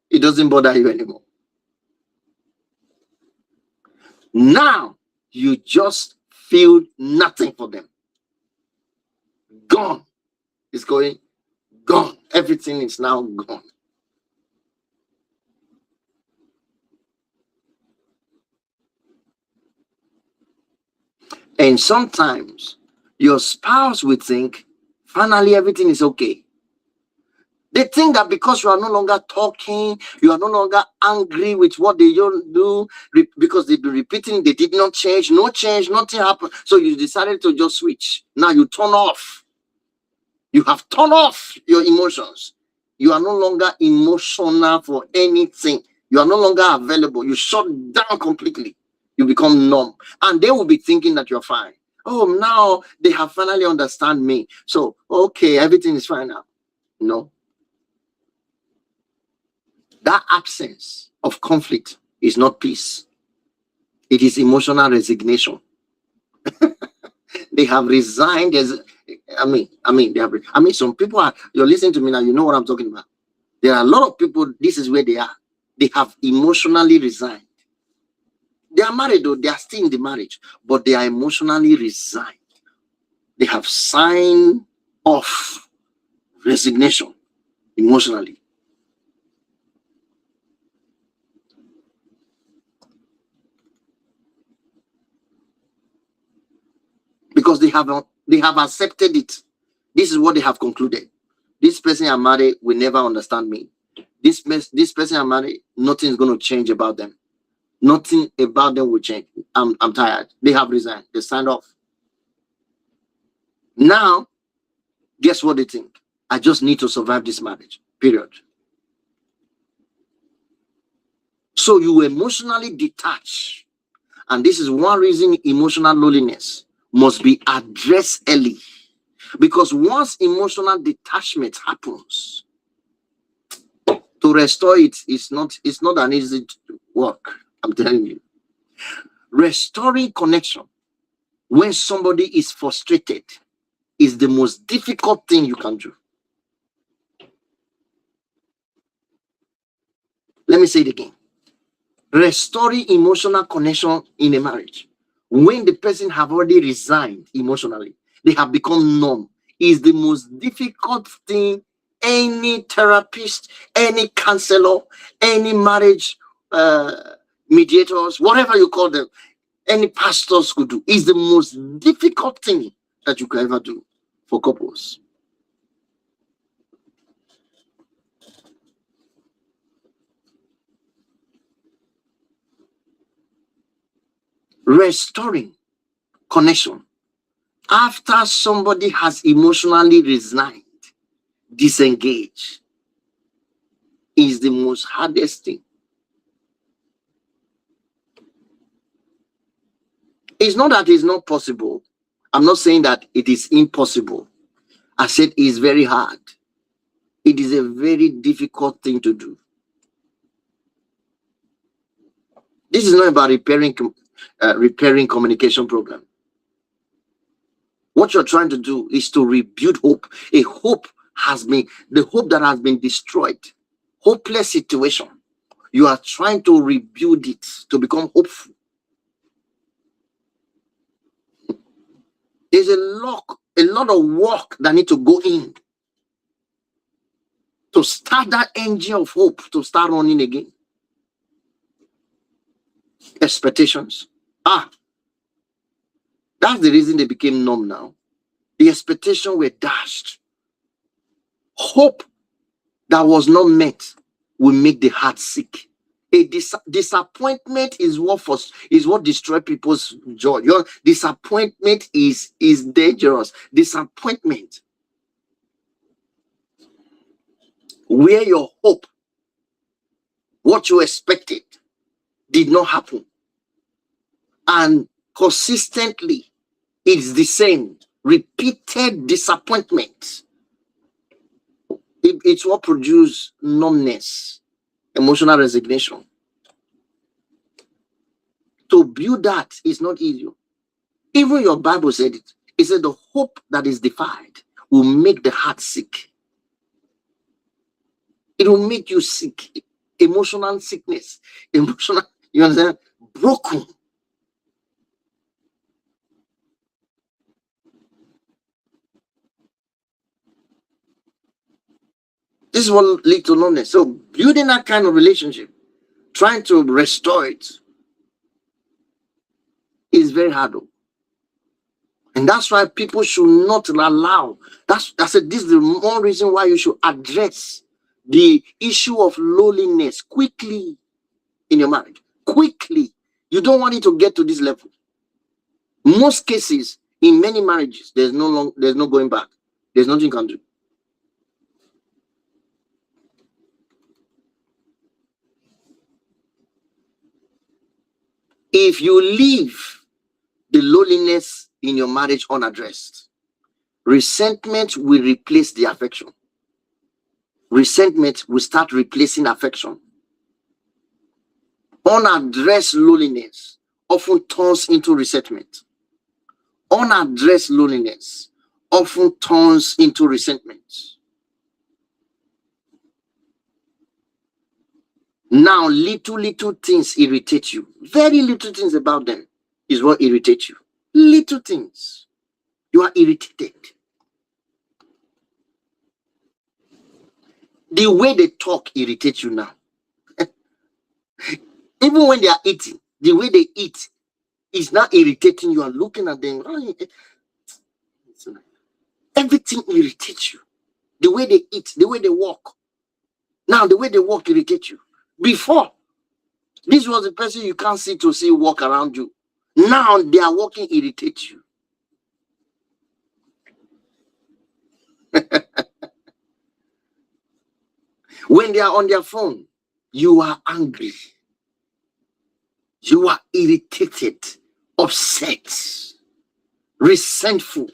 it doesn't bother you anymore. Now you just feel nothing for them. Gone. It's going gone. Everything is now gone. And sometimes your spouse will think, finally, everything is okay. They think that because you are no longer talking, you are no longer angry with what they don't do, because they've been repeating, they did not change, no change, nothing happened. So you decided to just switch. Now you turn off. You have turned off your emotions. You are no longer emotional for anything. You are no longer available. You shut down completely. You become numb. And they will be thinking that you're fine. Oh, now they have finally understand me. So, okay, everything is fine now. No. That absence of conflict is not peace. It is emotional resignation. They have resigned as some people are, you're listening to me now, you know what I'm talking about. There are a lot of people, this is where they are. They have emotionally resigned. They are married though, they are still in the marriage, but they are emotionally resigned. They have signed off resignation emotionally. Because they have accepted it. This is what they have concluded. This person I'm married will never understand me. This person I'm married, nothing is going to change about them. Nothing about them will change. I'm tired. They have resigned. They signed off. Now, guess what they think? I just need to survive this marriage. Period. So you emotionally detach. And this is one reason emotional loneliness must be addressed early. Because once emotional detachment happens, to restore it is not an easy work. I'm telling you. Restoring connection when somebody is frustrated is the most difficult thing you can do. Let me say it again. Restoring emotional connection in a marriage when the person have already resigned emotionally, they have become numb, is the most difficult thing any therapist, any counselor, any marriage mediators, whatever you call them, any pastors could do. Is the most difficult thing that you can ever do for couples. Restoring connection after somebody has emotionally resigned, disengaged, is the most hardest thing. It's not that it's not possible. I'm not saying that it is impossible. I said it's very hard. It is a very difficult thing to do. This is not about repairing communication problem. What you're trying to do is to rebuild hope. A hope has been the hope that has been destroyed. Hopeless situation. You are trying to rebuild it to become hopeful. There's a lot of work that need to go in to start that engine of hope to start running again. Expectations. That's the reason they became numb now. The expectations were dashed. Hope that was not met will make the heart sick. A disappointment is what destroys people's joy. Your disappointment is dangerous. Disappointment, where your hope, what you expected, did not happen, and consistently it's the same. Repeated disappointment. It's what produces numbness, emotional resignation. To build that is not easy. Even your Bible said it. It said the hope that is defied will make the heart sick. It will make you sick. Emotional sickness. Emotional, you understand? Broken. This is what leads to loneliness. So building that kind of relationship, trying to restore it, is very hard. And that's why people should not allow. I said this is the more reason why you should address the issue of loneliness quickly in your marriage. Quickly. You don't want it to get to this level. Most cases in many marriages, there's no going back. There's nothing you can do. If you leave the loneliness in your marriage unaddressed, resentment will replace the affection. Resentment will start replacing affection. Unaddressed loneliness often turns into resentment. Unaddressed loneliness often turns into resentment. Now, little things irritate you. Very little things about them is what irritates you. Little things. You are irritated. The way they talk irritates you now. Even when they are eating, the way they eat is not irritating you. You are looking at them. Everything irritates you. The way they eat, the way they walk. Now, the way they walk irritates you. Before, this was the person you can't see walk around you. Now, they are walking irritates you. When they are on their phone, you are angry. You are irritated, upset, resentful.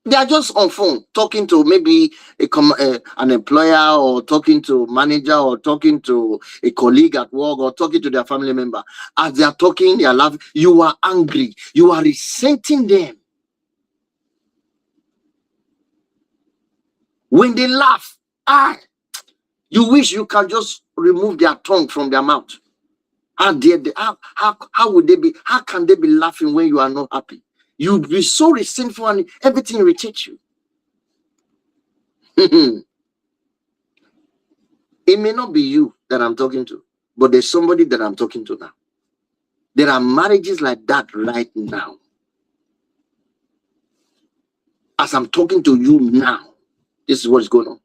They are just on phone talking to maybe an employer, or talking to manager, or talking to a colleague at work, or talking to their family member. As they are talking, they are laughing. You are angry. You are resenting them. When they laugh, you wish you can just remove their tongue from their mouth. How dare they? How would they be? How can they be laughing when you are not happy? You'd be so resentful and everything irritates you. It may not be you that I'm talking to, but there's somebody that I'm talking to now. There are marriages like that right now. As I'm talking to you now, this is what is going on.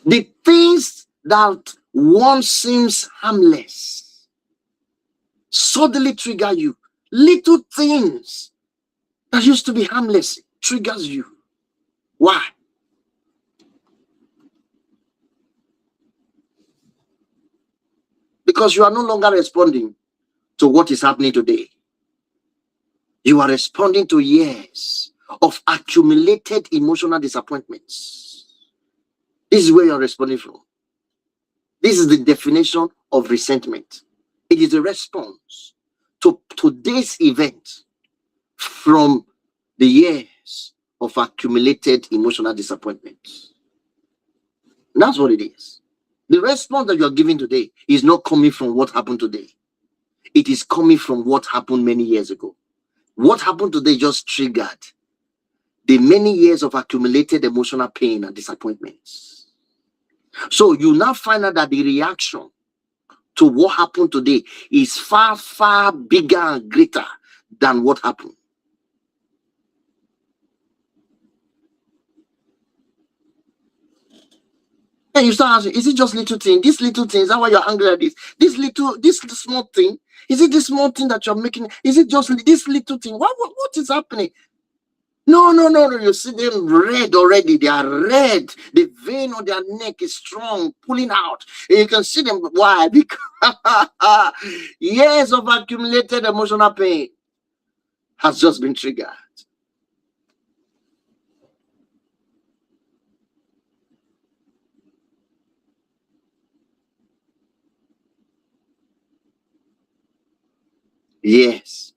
The things that once seems harmless suddenly trigger you. Little things that used to be harmless triggers you. Why? Because you are no longer responding to what is happening today. You are responding to years of accumulated emotional disappointments. This is where you're responding from. This is the definition of resentment. It is a response to today's event from the years of accumulated emotional disappointments. That's what it is. The response that you're giving today is not coming from what happened today. It is coming from what happened many years ago. What happened today just triggered the many years of accumulated emotional pain and disappointments. So you now find out that the reaction to what happened today is far, far bigger and greater than what happened. And you start asking, is it just little thing? This little thing, is that why you're angry at this? This small thing, is it this small thing that you're making? Is it just this little thing? What is happening? No. You see them red already. They are red. The vein on their neck is strong, pulling out. And you can see them. Why? Because years of accumulated emotional pain has just been triggered. Yes.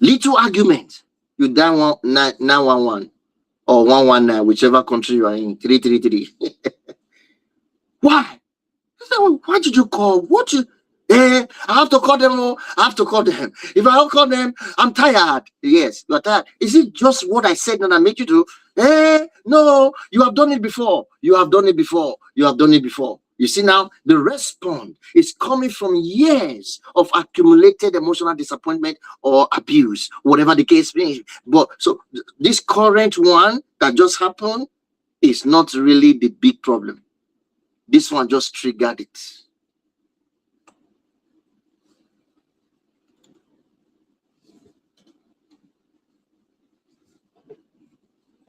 Little argument. You down 911 or 119, whichever country you are in, 333. Why? Why did you call? I have to call them. I have to call them. If I don't call them, I'm tired. Yes, you're tired. Is it just what I said that I make you do? No, you have done it before. You have done it before. You have done it before. You see now, the response is coming from years of accumulated emotional disappointment or abuse, whatever the case may be. But so this current one that just happened is not really the big problem. This one just triggered it.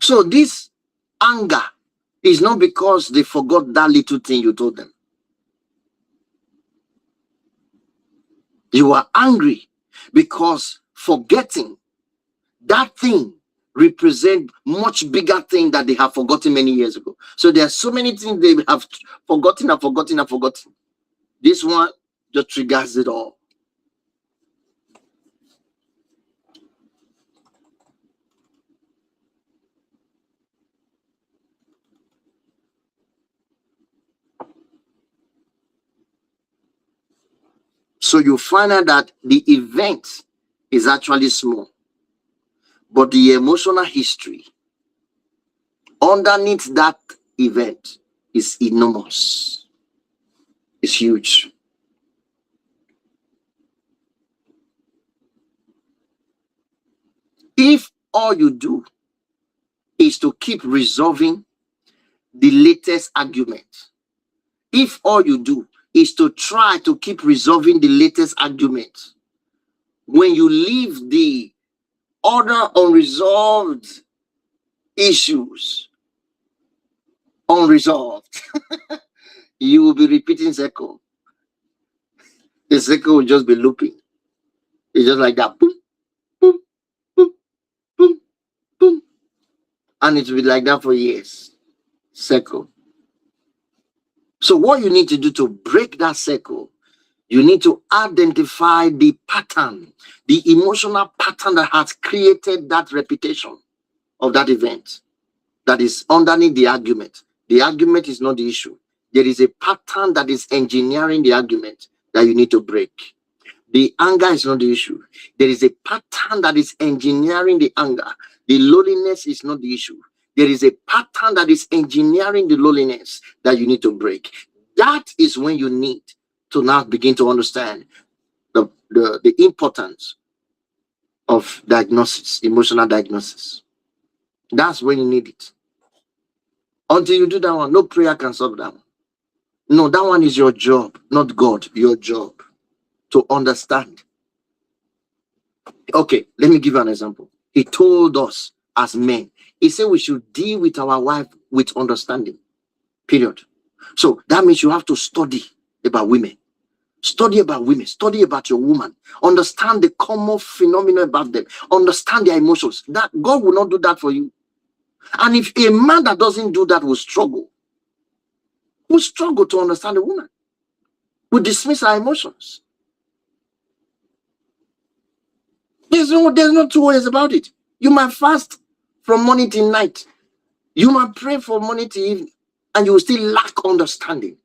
So this anger is not because they forgot that little thing you told them. You are angry because forgetting that thing represent much bigger thing that they have forgotten many years ago. So there are so many things they have forgotten and forgotten and forgotten. This one just triggers it all. So you find out that the event is actually small, but the emotional history underneath that event is enormous. It's huge. If all you do is to keep resolving the latest argument, if all you do is to try to keep resolving the latest argument, when you leave the other unresolved issues unresolved. You will be repeating cycle. The cycle will just be looping. It's just like that. Boom, boom, boom, boom, boom. And it will be like that for years. Cycle. So what you need to do to break that cycle, you need to identify the pattern, the emotional pattern that has created that repetition of that event that is underneath the argument. The argument is not the issue. There is a pattern that is engineering the argument that you need to break. The anger is not the issue. There is a pattern that is engineering the anger. The loneliness is not the issue. There is a pattern that is engineering the loneliness that you need to break. That is when you need to now begin to understand the importance of diagnosis, emotional diagnosis. That's when you need it. Until you do that one, no prayer can solve that one. No, that one is your job, not God, your job to understand. Okay, let me give you an example. He told us as men, he said we should deal with our wife with understanding, period. So that means you have to study about women. Study about women, study about your woman, understand the common phenomena about them, understand their emotions. That God will not do that for you. And if a man that doesn't do that will struggle to understand a woman, will dismiss her emotions. There's no two ways about it. You might fast from morning till night. You might pray from morning till evening, and you will still lack understanding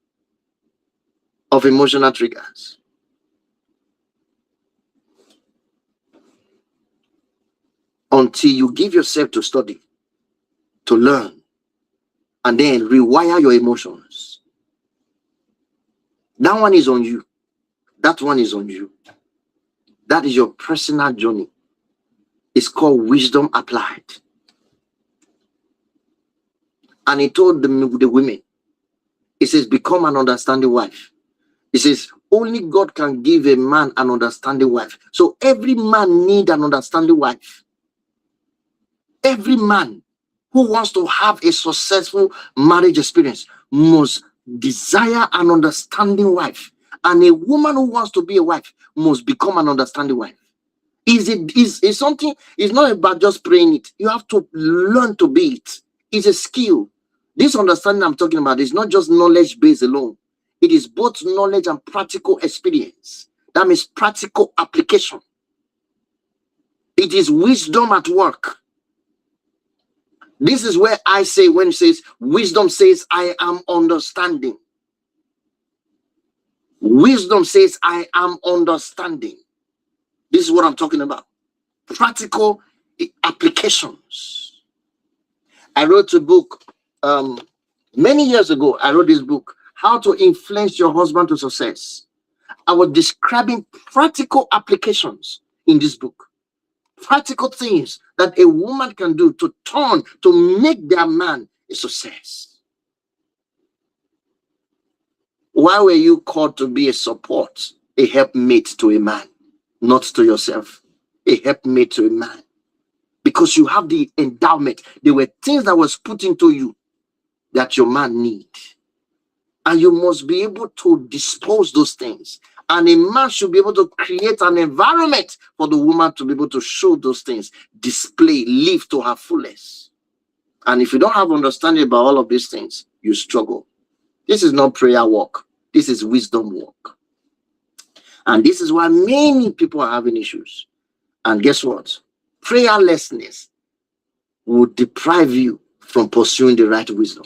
of emotional triggers. Until you give yourself to study, to learn, and then rewire your emotions. That one is on you. That one is on you. That is your personal journey. It's called wisdom applied. And he told the women, he says, become an understanding wife. He says, only God can give a man an understanding wife. So every man needs an understanding wife. Every man who wants to have a successful marriage experience must desire an understanding wife. And a woman who wants to be a wife must become an understanding wife. Is something, it's not about just praying it. You have to learn to be it. It's a skill. This understanding I'm talking about is not just knowledge based alone. It is both knowledge and practical experience. That means practical application. It is wisdom at work. This is where I say, when it says, wisdom says, I am understanding. Wisdom says, I am understanding. This is what I'm talking about. Practical applications. I wrote a book many years ago. I wrote this book, How to Influence Your Husband to Success. I was describing practical applications in this book. Practical things that a woman can do to make their man a success. Why were you called to be a support, a helpmate to a man, not to yourself? A helpmate to a man. Because you have the endowment. There were things that was put into you that your man needs. And you must be able to dispose those things. And a man should be able to create an environment for the woman to be able to show those things, display, live to her fullest. And if you don't have understanding about all of these things, you struggle. This is not prayer work. This is wisdom work. And this is why many people are having issues. And guess what? Prayerlessness will deprive you from pursuing the right wisdom.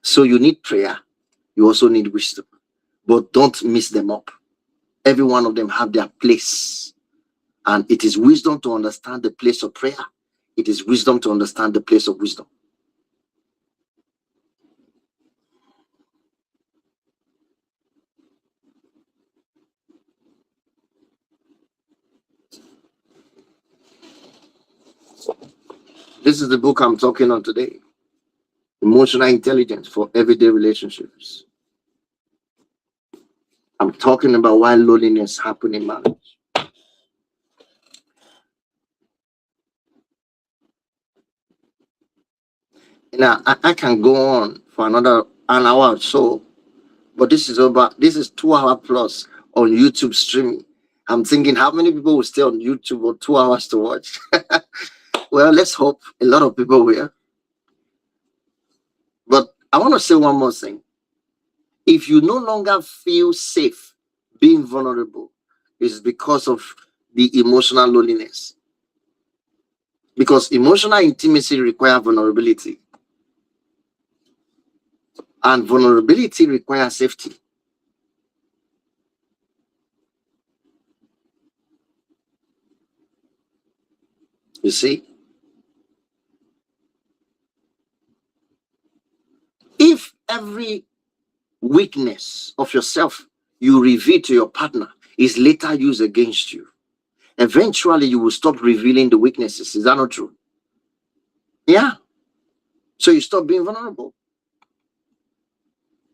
So you need prayer. You also need wisdom. But don't mix them up. Every one of them have their place. And it is wisdom to understand the place of prayer. It is wisdom to understand the place of wisdom. This is the book I'm talking on today. Emotional Intelligence for Everyday Relationships. I'm talking about why loneliness happens in marriage. Now, I can go on for an hour or so, but this is over. This is 2 hour plus on YouTube streaming. I'm thinking, how many people will stay on YouTube for 2 hours to watch? Well, let's hope a lot of people will. But I want to say one more thing. If you no longer feel safe being vulnerable, it's because of the emotional loneliness. Because emotional intimacy requires vulnerability, and vulnerability requires safety. You see, if every weakness of yourself you reveal to your partner is later used against you, eventually you will stop revealing the weaknesses. Is that not true? Yeah. So you stop being vulnerable.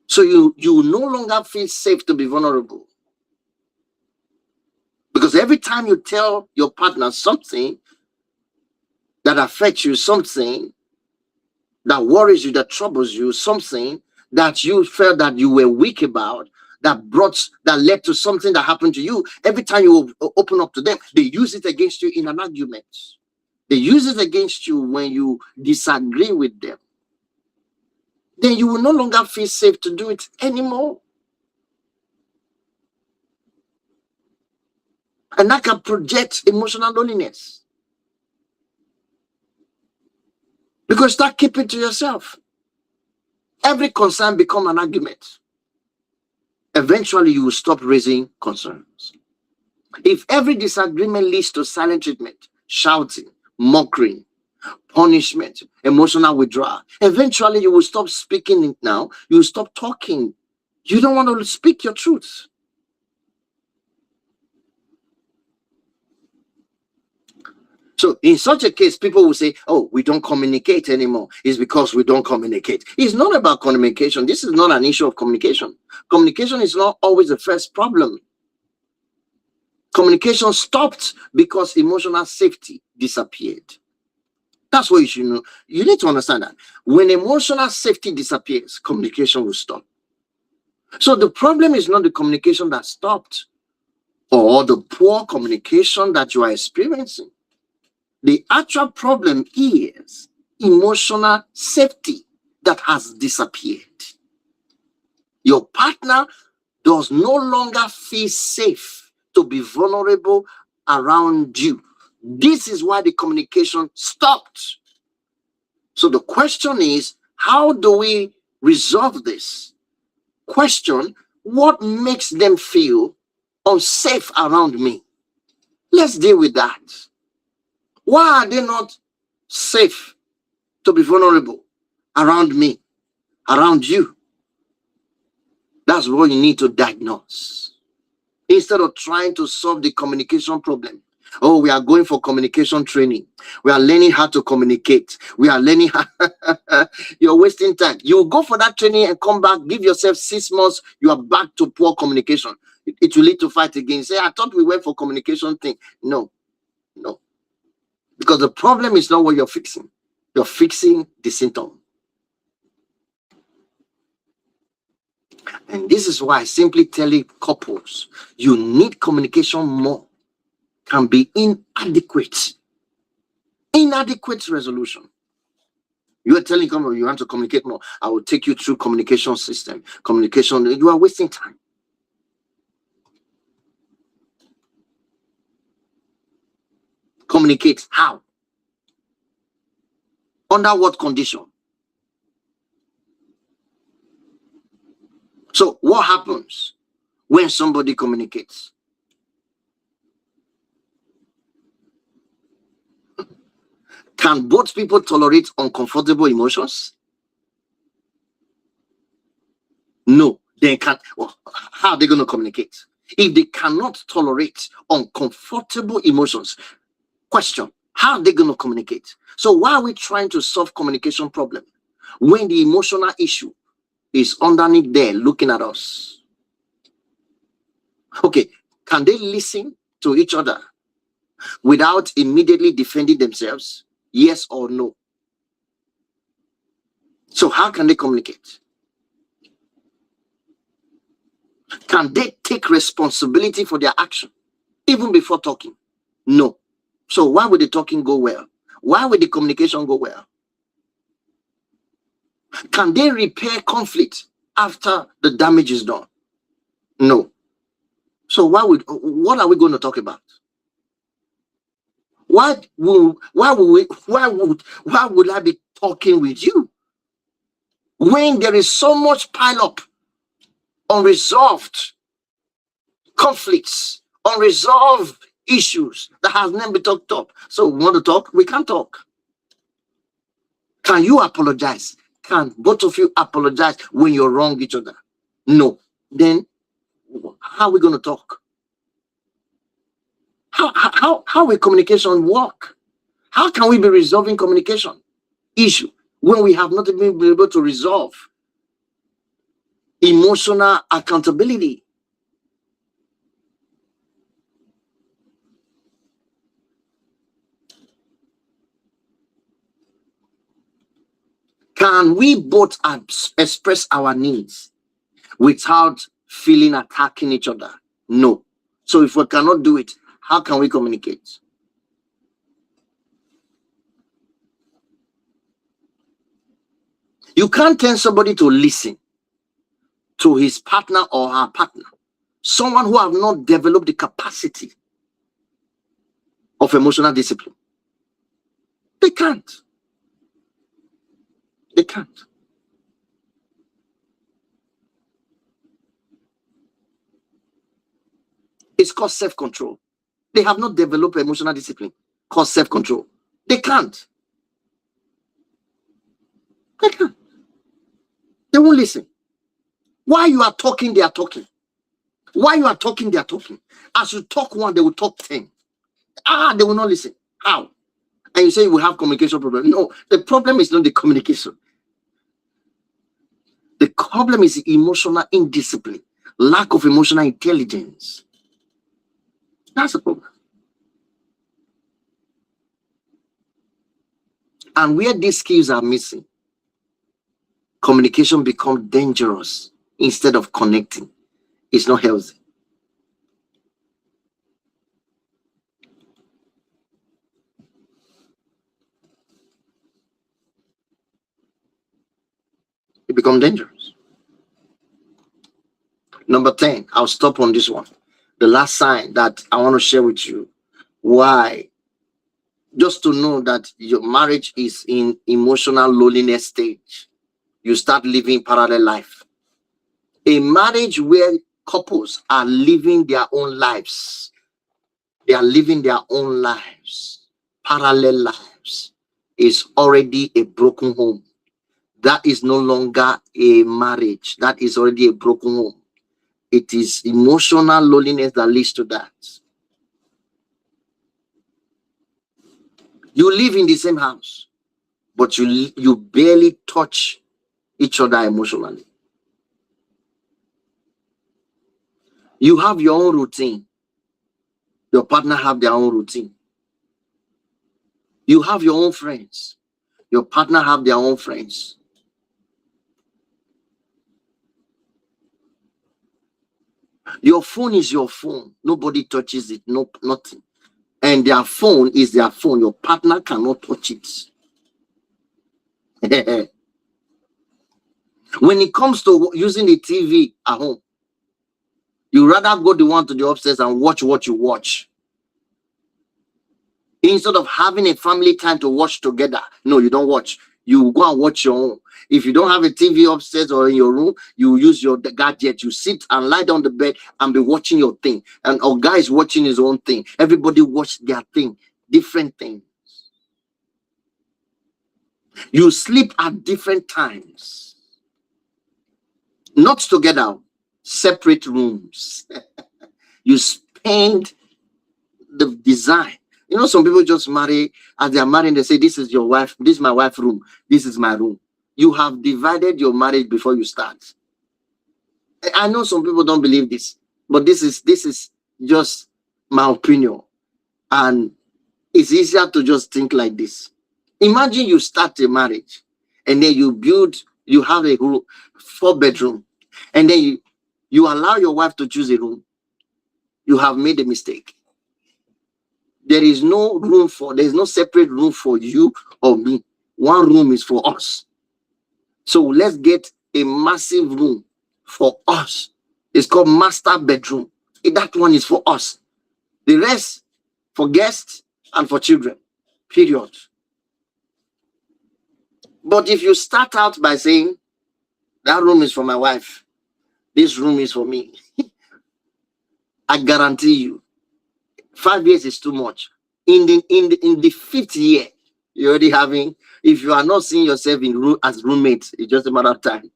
So you no longer feel safe to be vulnerable. Because every time you tell your partner something that affects you, something that worries you, that troubles you, something that you felt that you were weak about, that led to something that happened to you, every time you open up to them, they use it against you in an argument. They use it against you when you disagree with them. Then you will no longer feel safe to do it anymore. And that can project emotional loneliness. Because start keeping to yourself. Every concern become an argument. Eventually, you will stop raising concerns. If every disagreement leads to silent treatment, shouting, mocking, punishment, emotional withdrawal, eventually you will stop speaking it now. You will stop talking. You don't want to speak your truth. So in such a case, people will say, oh, we don't communicate anymore. It's because we don't communicate. It's not about communication. This is not an issue of communication. Communication is not always the first problem. Communication stopped because emotional safety disappeared. That's what you should know. You need to understand that. When emotional safety disappears, communication will stop. So the problem is not the communication that stopped or the poor communication that you are experiencing. The actual problem is emotional safety that has disappeared. Your partner does no longer feel safe to be vulnerable around you. This is why the communication stopped. So the question is, how do we resolve this? Question, what makes them feel unsafe around me? Let's deal with that. Why are they not safe to be vulnerable around me, around you? That's what you need to diagnose. Instead of trying to solve the communication problem. Oh, we are going for communication training. We are learning how to communicate. We are learning how. You're wasting time. You go for that training and come back, give yourself 6 months, you are back to poor communication. It will lead to fight again. Say, I thought we went for communication thing. No. Because the problem is not what you're fixing. You're fixing the symptom. And this is why I simply tell couples, you need communication more. Can be inadequate. Inadequate resolution. You are telling them you want to communicate more. I will take you through communication system. Communication, you are wasting time. Communicate. How? Under what condition? So what happens when somebody communicates? Can both people tolerate uncomfortable emotions? No, they can't. Well, how are they going to communicate? If they cannot tolerate uncomfortable emotions, question, how are they going to communicate? So why are we trying to solve communication problem when the emotional issue is underneath there looking at us? Okay, can they listen to each other without immediately defending themselves? Yes or no? So how can they communicate? Can they take responsibility for their action even before talking? No. So why would the talking go well? Why would the communication go well? Can they repair conflict after the damage is done? No. So what are we going to talk about? Why would I be talking with you when there is so much pile up, unresolved conflicts, unresolved issues that has never been talked up? So we want to talk, we can't talk. Can you apologize? Can both of you apologize when you're wrong each other? No. Then how are we going to talk? How will communication work? How can we be resolving communication issue when we have not even been able to resolve emotional accountability? Can we both express our needs without feeling attacking each other? No. So if we cannot do it, how can we communicate? You can't tell somebody to listen to his partner or her partner, someone who have not developed the capacity of emotional discipline. They can't. They can't. It's called self-control. They have not developed emotional discipline called self-control. They can't. They can't. They won't listen. While you are talking, they are talking. While you are talking, they are talking. As you talk one, they will talk 10. They will not listen. How? And you say we have communication problem. No, the problem is not the communication. The problem is emotional indiscipline, lack of emotional intelligence. That's the problem. And where these skills are missing, communication becomes dangerous instead of connecting. It's not healthy. It becomes dangerous. Number 10, I'll stop on this one. The last sign that I want to share with you why, just to know that your marriage is in emotional loneliness stage. You start living parallel life. A marriage where couples are living their own lives. They are living their own lives, parallel lives, is already a broken home. That is no longer a marriage. That is already a broken home. It is emotional loneliness that leads to that. You live in the same house, but you barely touch each other emotionally. You have your own routine. Your partner have their own routine. You have your own friends. Your partner have their own friends. Your phone is your phone. Nobody touches it. No, nothing. And their phone is their phone. Your partner cannot touch it. When it comes to using the TV at home, you rather go the one to the upstairs and watch what you watch, instead of having a family time to watch together. No, you don't watch. You go and watch your own. If you don't have a TV upstairs or in your room, you use your gadget. You sit and lie down the bed and be watching your thing. And our guy is watching his own thing. Everybody watch their thing, different thing. You sleep at different times, not together, separate rooms. You spend the design. You know, some people just marry, as they are marrying, they say, this is your wife, this is my wife's room, this is my room. You have divided your marriage before you start. I know some people don't believe this, but this is just my opinion. And it's easier to just think like this. Imagine you start a marriage and then you have a room, 4 bedroom, and then you allow your wife to choose a room. You have made a mistake. There's no separate room for you or me. One room is for us. So let's get a massive room for us. It's called master bedroom. That one is for us. The rest for guests and for children. Period. But if you start out by saying that room is for my wife, this room is for me, I guarantee you, 5 years is too much. In the fifth year, you're already having. If you are not seeing yourself as roommates, it's just a matter of time.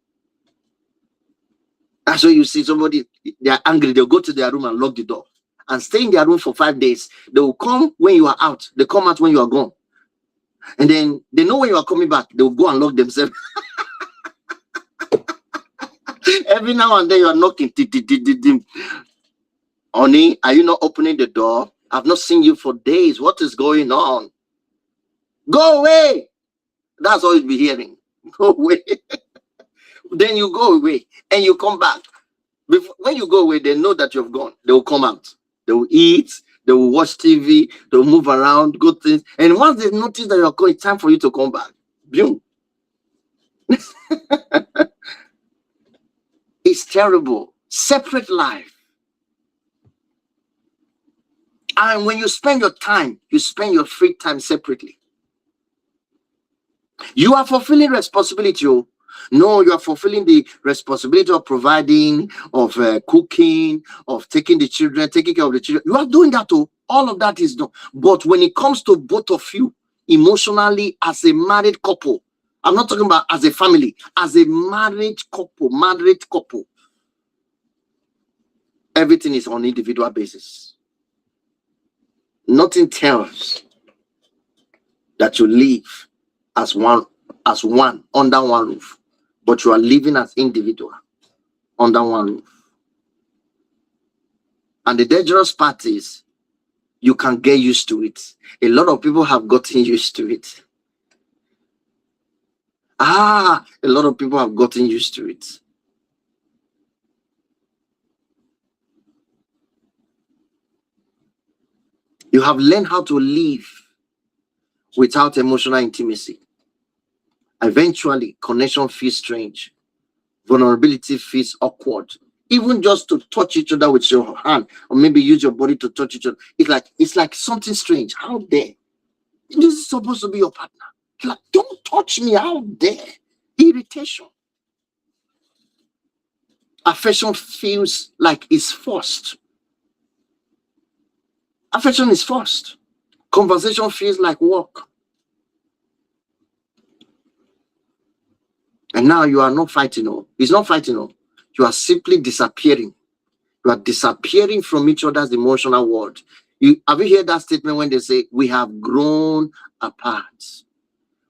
That's why you see somebody, they are angry, they'll go to their room and lock the door and stay in their room for 5 days. They will come when you are out. They come out when you are gone. And then they know when you are coming back, they will go and lock themselves. Every now and then you are knocking. Honey, are you not opening the door? I've not seen you for days. What is going on? Go away. That's all you'll be hearing. Go away. Then you go away and you come back. When you go away, they know that you've gone. They will come out. They will eat. They will watch TV. They will move around, good things. And once they notice that you're going, it's time for you to come back. Boom. It's terrible. Separate life. And when you spend your time, you spend your free time separately. You are fulfilling responsibility. No, you are fulfilling the responsibility of providing, of cooking, of taking the children, taking care of the children. You are doing that too. All of that is done. But when it comes to both of you, emotionally, as a married couple, I'm not talking about as a family, as a married couple, everything is on individual basis. Nothing tells that you live as one under one roof, but you are living as individual under one roof. And the dangerous part is you can get used to it. A lot of people have gotten used to it. A lot of people have gotten used to it. You have learned how to live without emotional intimacy. Eventually, connection feels strange. Vulnerability feels awkward. Even just to touch each other with your hand, or maybe use your body to touch each other, it's like something strange. How dare? This is supposed to be your partner. Like, don't touch me. How dare? Irritation. Affection feels like it's forced. Affection is forced. Conversation feels like work. And now you are not fighting. It's not fighting. You are simply disappearing. You are disappearing from each other's emotional world. Have you heard that statement when they say, we have grown apart?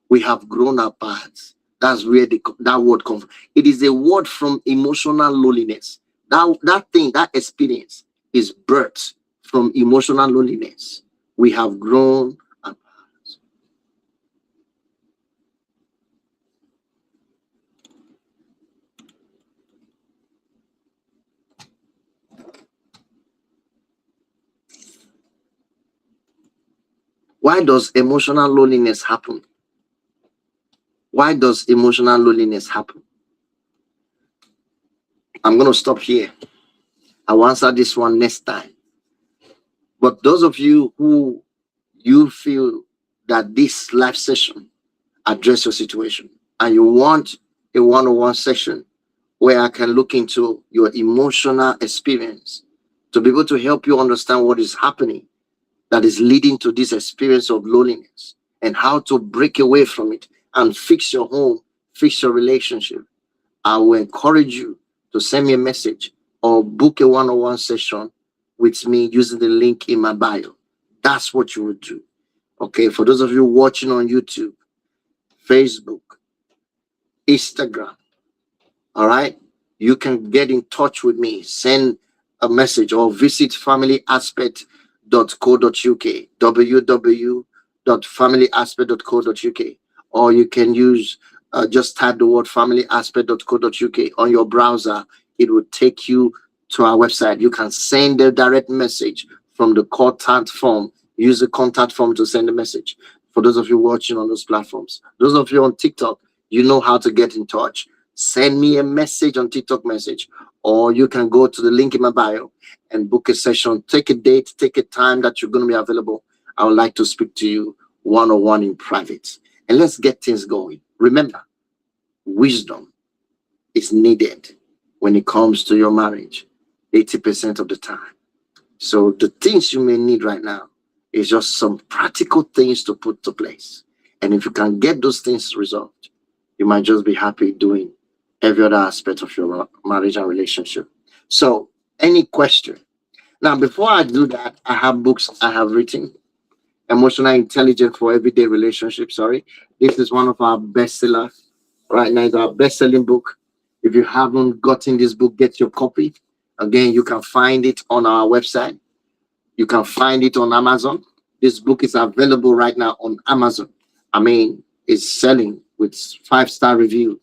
We have grown apart. That's where that word comes from. It is a word from emotional loneliness. That experience is birthed from emotional loneliness. We have grown apart. Why does emotional loneliness happen? Why does emotional loneliness happen? I'm going to stop here. I'll answer this one next time. But those of you who you feel that this live session address your situation and you want a one-on-one session where I can look into your emotional experience to be able to help you understand what is happening that is leading to this experience of loneliness and how to break away from it and fix your home, fix your relationship, I will encourage you to send me a message or book a one-on-one session with me using the link in my bio. That's what you would do. Okay, for those of you watching on YouTube, Facebook, Instagram, all right, you can get in touch with me, send a message or visit familyaspect.co.uk, www.familyaspect.co.uk, or you can use just type the word familyaspect.co.uk on your browser. It will take you to our website. You can send a direct message from the contact form. Use the contact form to send a message. For those of you watching on those platforms, those of you on TikTok, you know how to get in touch. Send me a message on TikTok message, or you can go to the link in my bio and book a session. Take a date, take a time that you're going to be available. I would like to speak to you one-on-one in private, and let's get things going. Remember, wisdom is needed when it comes to your marriage 80% of the time. So the things you may need right now is just some practical things to put to place. And if you can get those things resolved, you might just be happy doing every other aspect of your marriage and relationship. So any question? Now, before I do that, I have books I have written. Emotional Intelligence for Everyday Relationships. Sorry. This is one of our bestsellers right now. It's our best-selling book. If you haven't gotten this book, get your copy. Again, you can find it on our website. You can find it on Amazon. This book is available right now on Amazon. I mean, it's selling with 5-star reviews.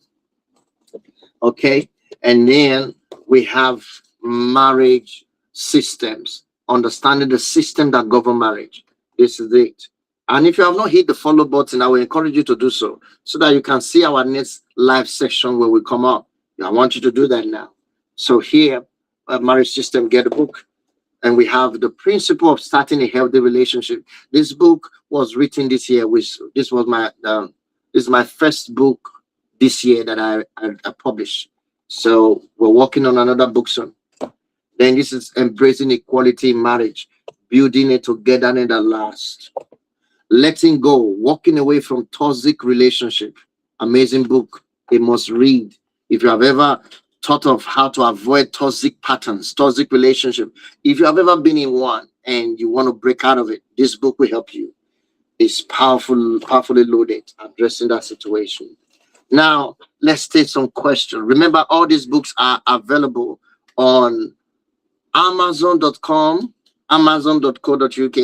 Okay. And then we have Marriage Systems, understanding the system that govern marriage. This is it. And if you have not hit the follow button, I will encourage you to do so that you can see our next live session when we come up. I want you to do that now. So here, Marriage System, get a book. And we have the principle of starting a healthy relationship. This book was written this year. This is my first book this year that I published. So we're working on another book soon. Then this is Embracing Equality in Marriage, Building a Togetherness that Lasts. Letting Go, Walking Away from Toxic Relationship. Amazing book. You must read. If you have ever thought of how to avoid toxic patterns, toxic relationship, if you have ever been in one and you want to break out of it, this book will help you. It's powerfully loaded, addressing that situation. Now, let's take some questions. Remember, all these books are available on Amazon.com, Amazon.co.uk,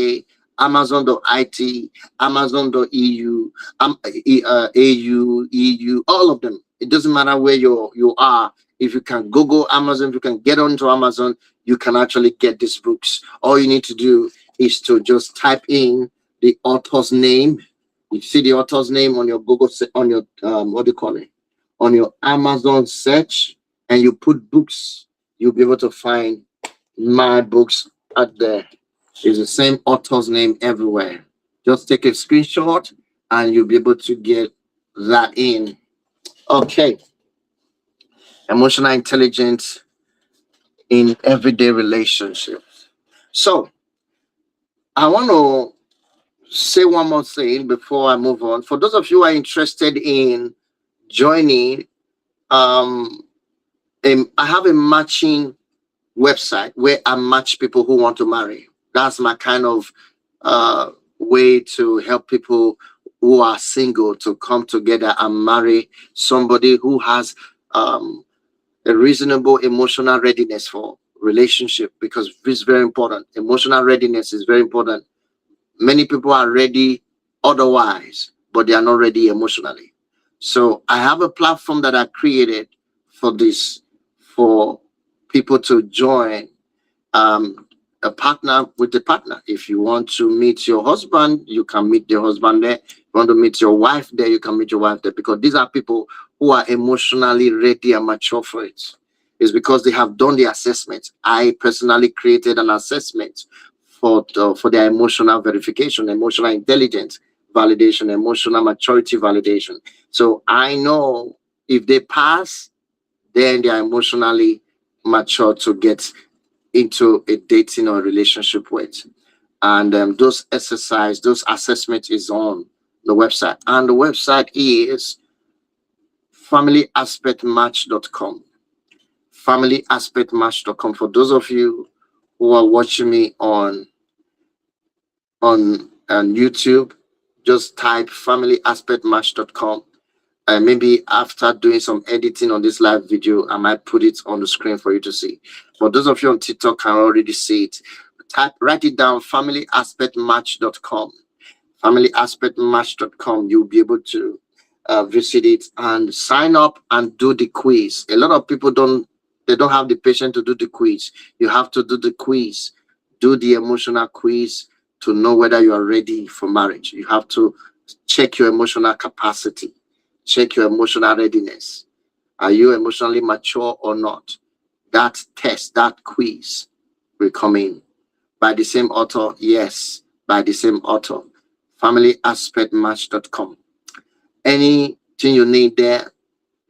Amazon.it, Amazon.eu, EU, all of them. It doesn't matter where you are. If you can Google Amazon, if you can get onto Amazon, you can actually get these books. All you need to do is to just type in the author's name. You see the author's name on your Google, on your what do you call it? On your Amazon search, and you put books, you'll be able to find my books out there. It's the same author's name everywhere. Just take a screenshot and you'll be able to get that in. Okay. Emotional intelligence in everyday relationships. So I want to say one more thing before I move on. For those of you who are interested in joining, I have a matching website where I match people who want to marry. That's my kind of way to help people who are single to come together and marry somebody who has a reasonable emotional readiness for relationship, because it's very important. Emotional readiness is very important. Many people are ready otherwise, but they are not ready emotionally. So I have a platform that I created for this, for people to join a partner with the partner. If you want to meet your husband, you can meet your husband there. If you want to meet your wife there, you can meet your wife there, because these are people who are emotionally ready and mature for it. It's because they have done the assessment. I personally created an assessment for their emotional verification, emotional intelligence validation, emotional maturity validation. So I know if they pass, then they are emotionally mature to get into a dating or relationship with. And those assessment is on the website. And the website is familyaspectmatch.com. Familyaspectmatch.com. For those of you who are watching me on YouTube, just type familyaspectmatch.com. And maybe after doing some editing on this live video, I might put it on the screen for you to see. But those of you on TikTok can already see it. Write it down, familyaspectmatch.com. Familyaspectmatch.com. You'll be able to visit it and sign up and do the quiz. A lot of people don't have the patience to do the quiz. You have to do the quiz, do the emotional quiz to know whether you are ready for marriage. You have to check your emotional capacity, check your emotional readiness. Are you emotionally mature or not? That test, that quiz will come in. By the same author, yes, by the same author. FamilyAspectMatch.com. Anything you need there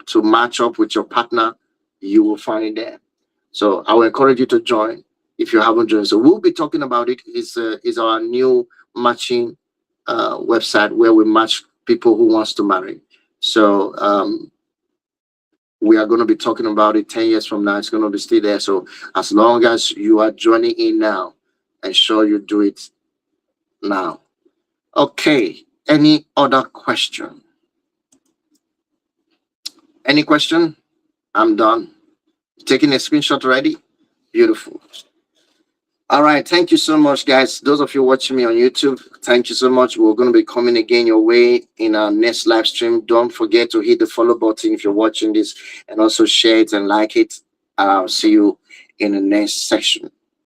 to match up with your partner, you will find it there. So I will encourage you to join if you haven't joined. So we'll be talking about it. Is our new matching website where we match people who wants to marry. So we are going to be talking about it 10 years from now. It's going to be still there. So as long as you are joining in now, ensure you do it now. Okay. Any other question? Any question? I'm done. Taking a screenshot already? Beautiful. All right. Thank you so much, guys. Those of you watching me on YouTube, thank you so much. We're going to be coming again your way in our next live stream. Don't forget to hit the follow button if you're watching this, and also share it and like it. And I'll see you in the next section.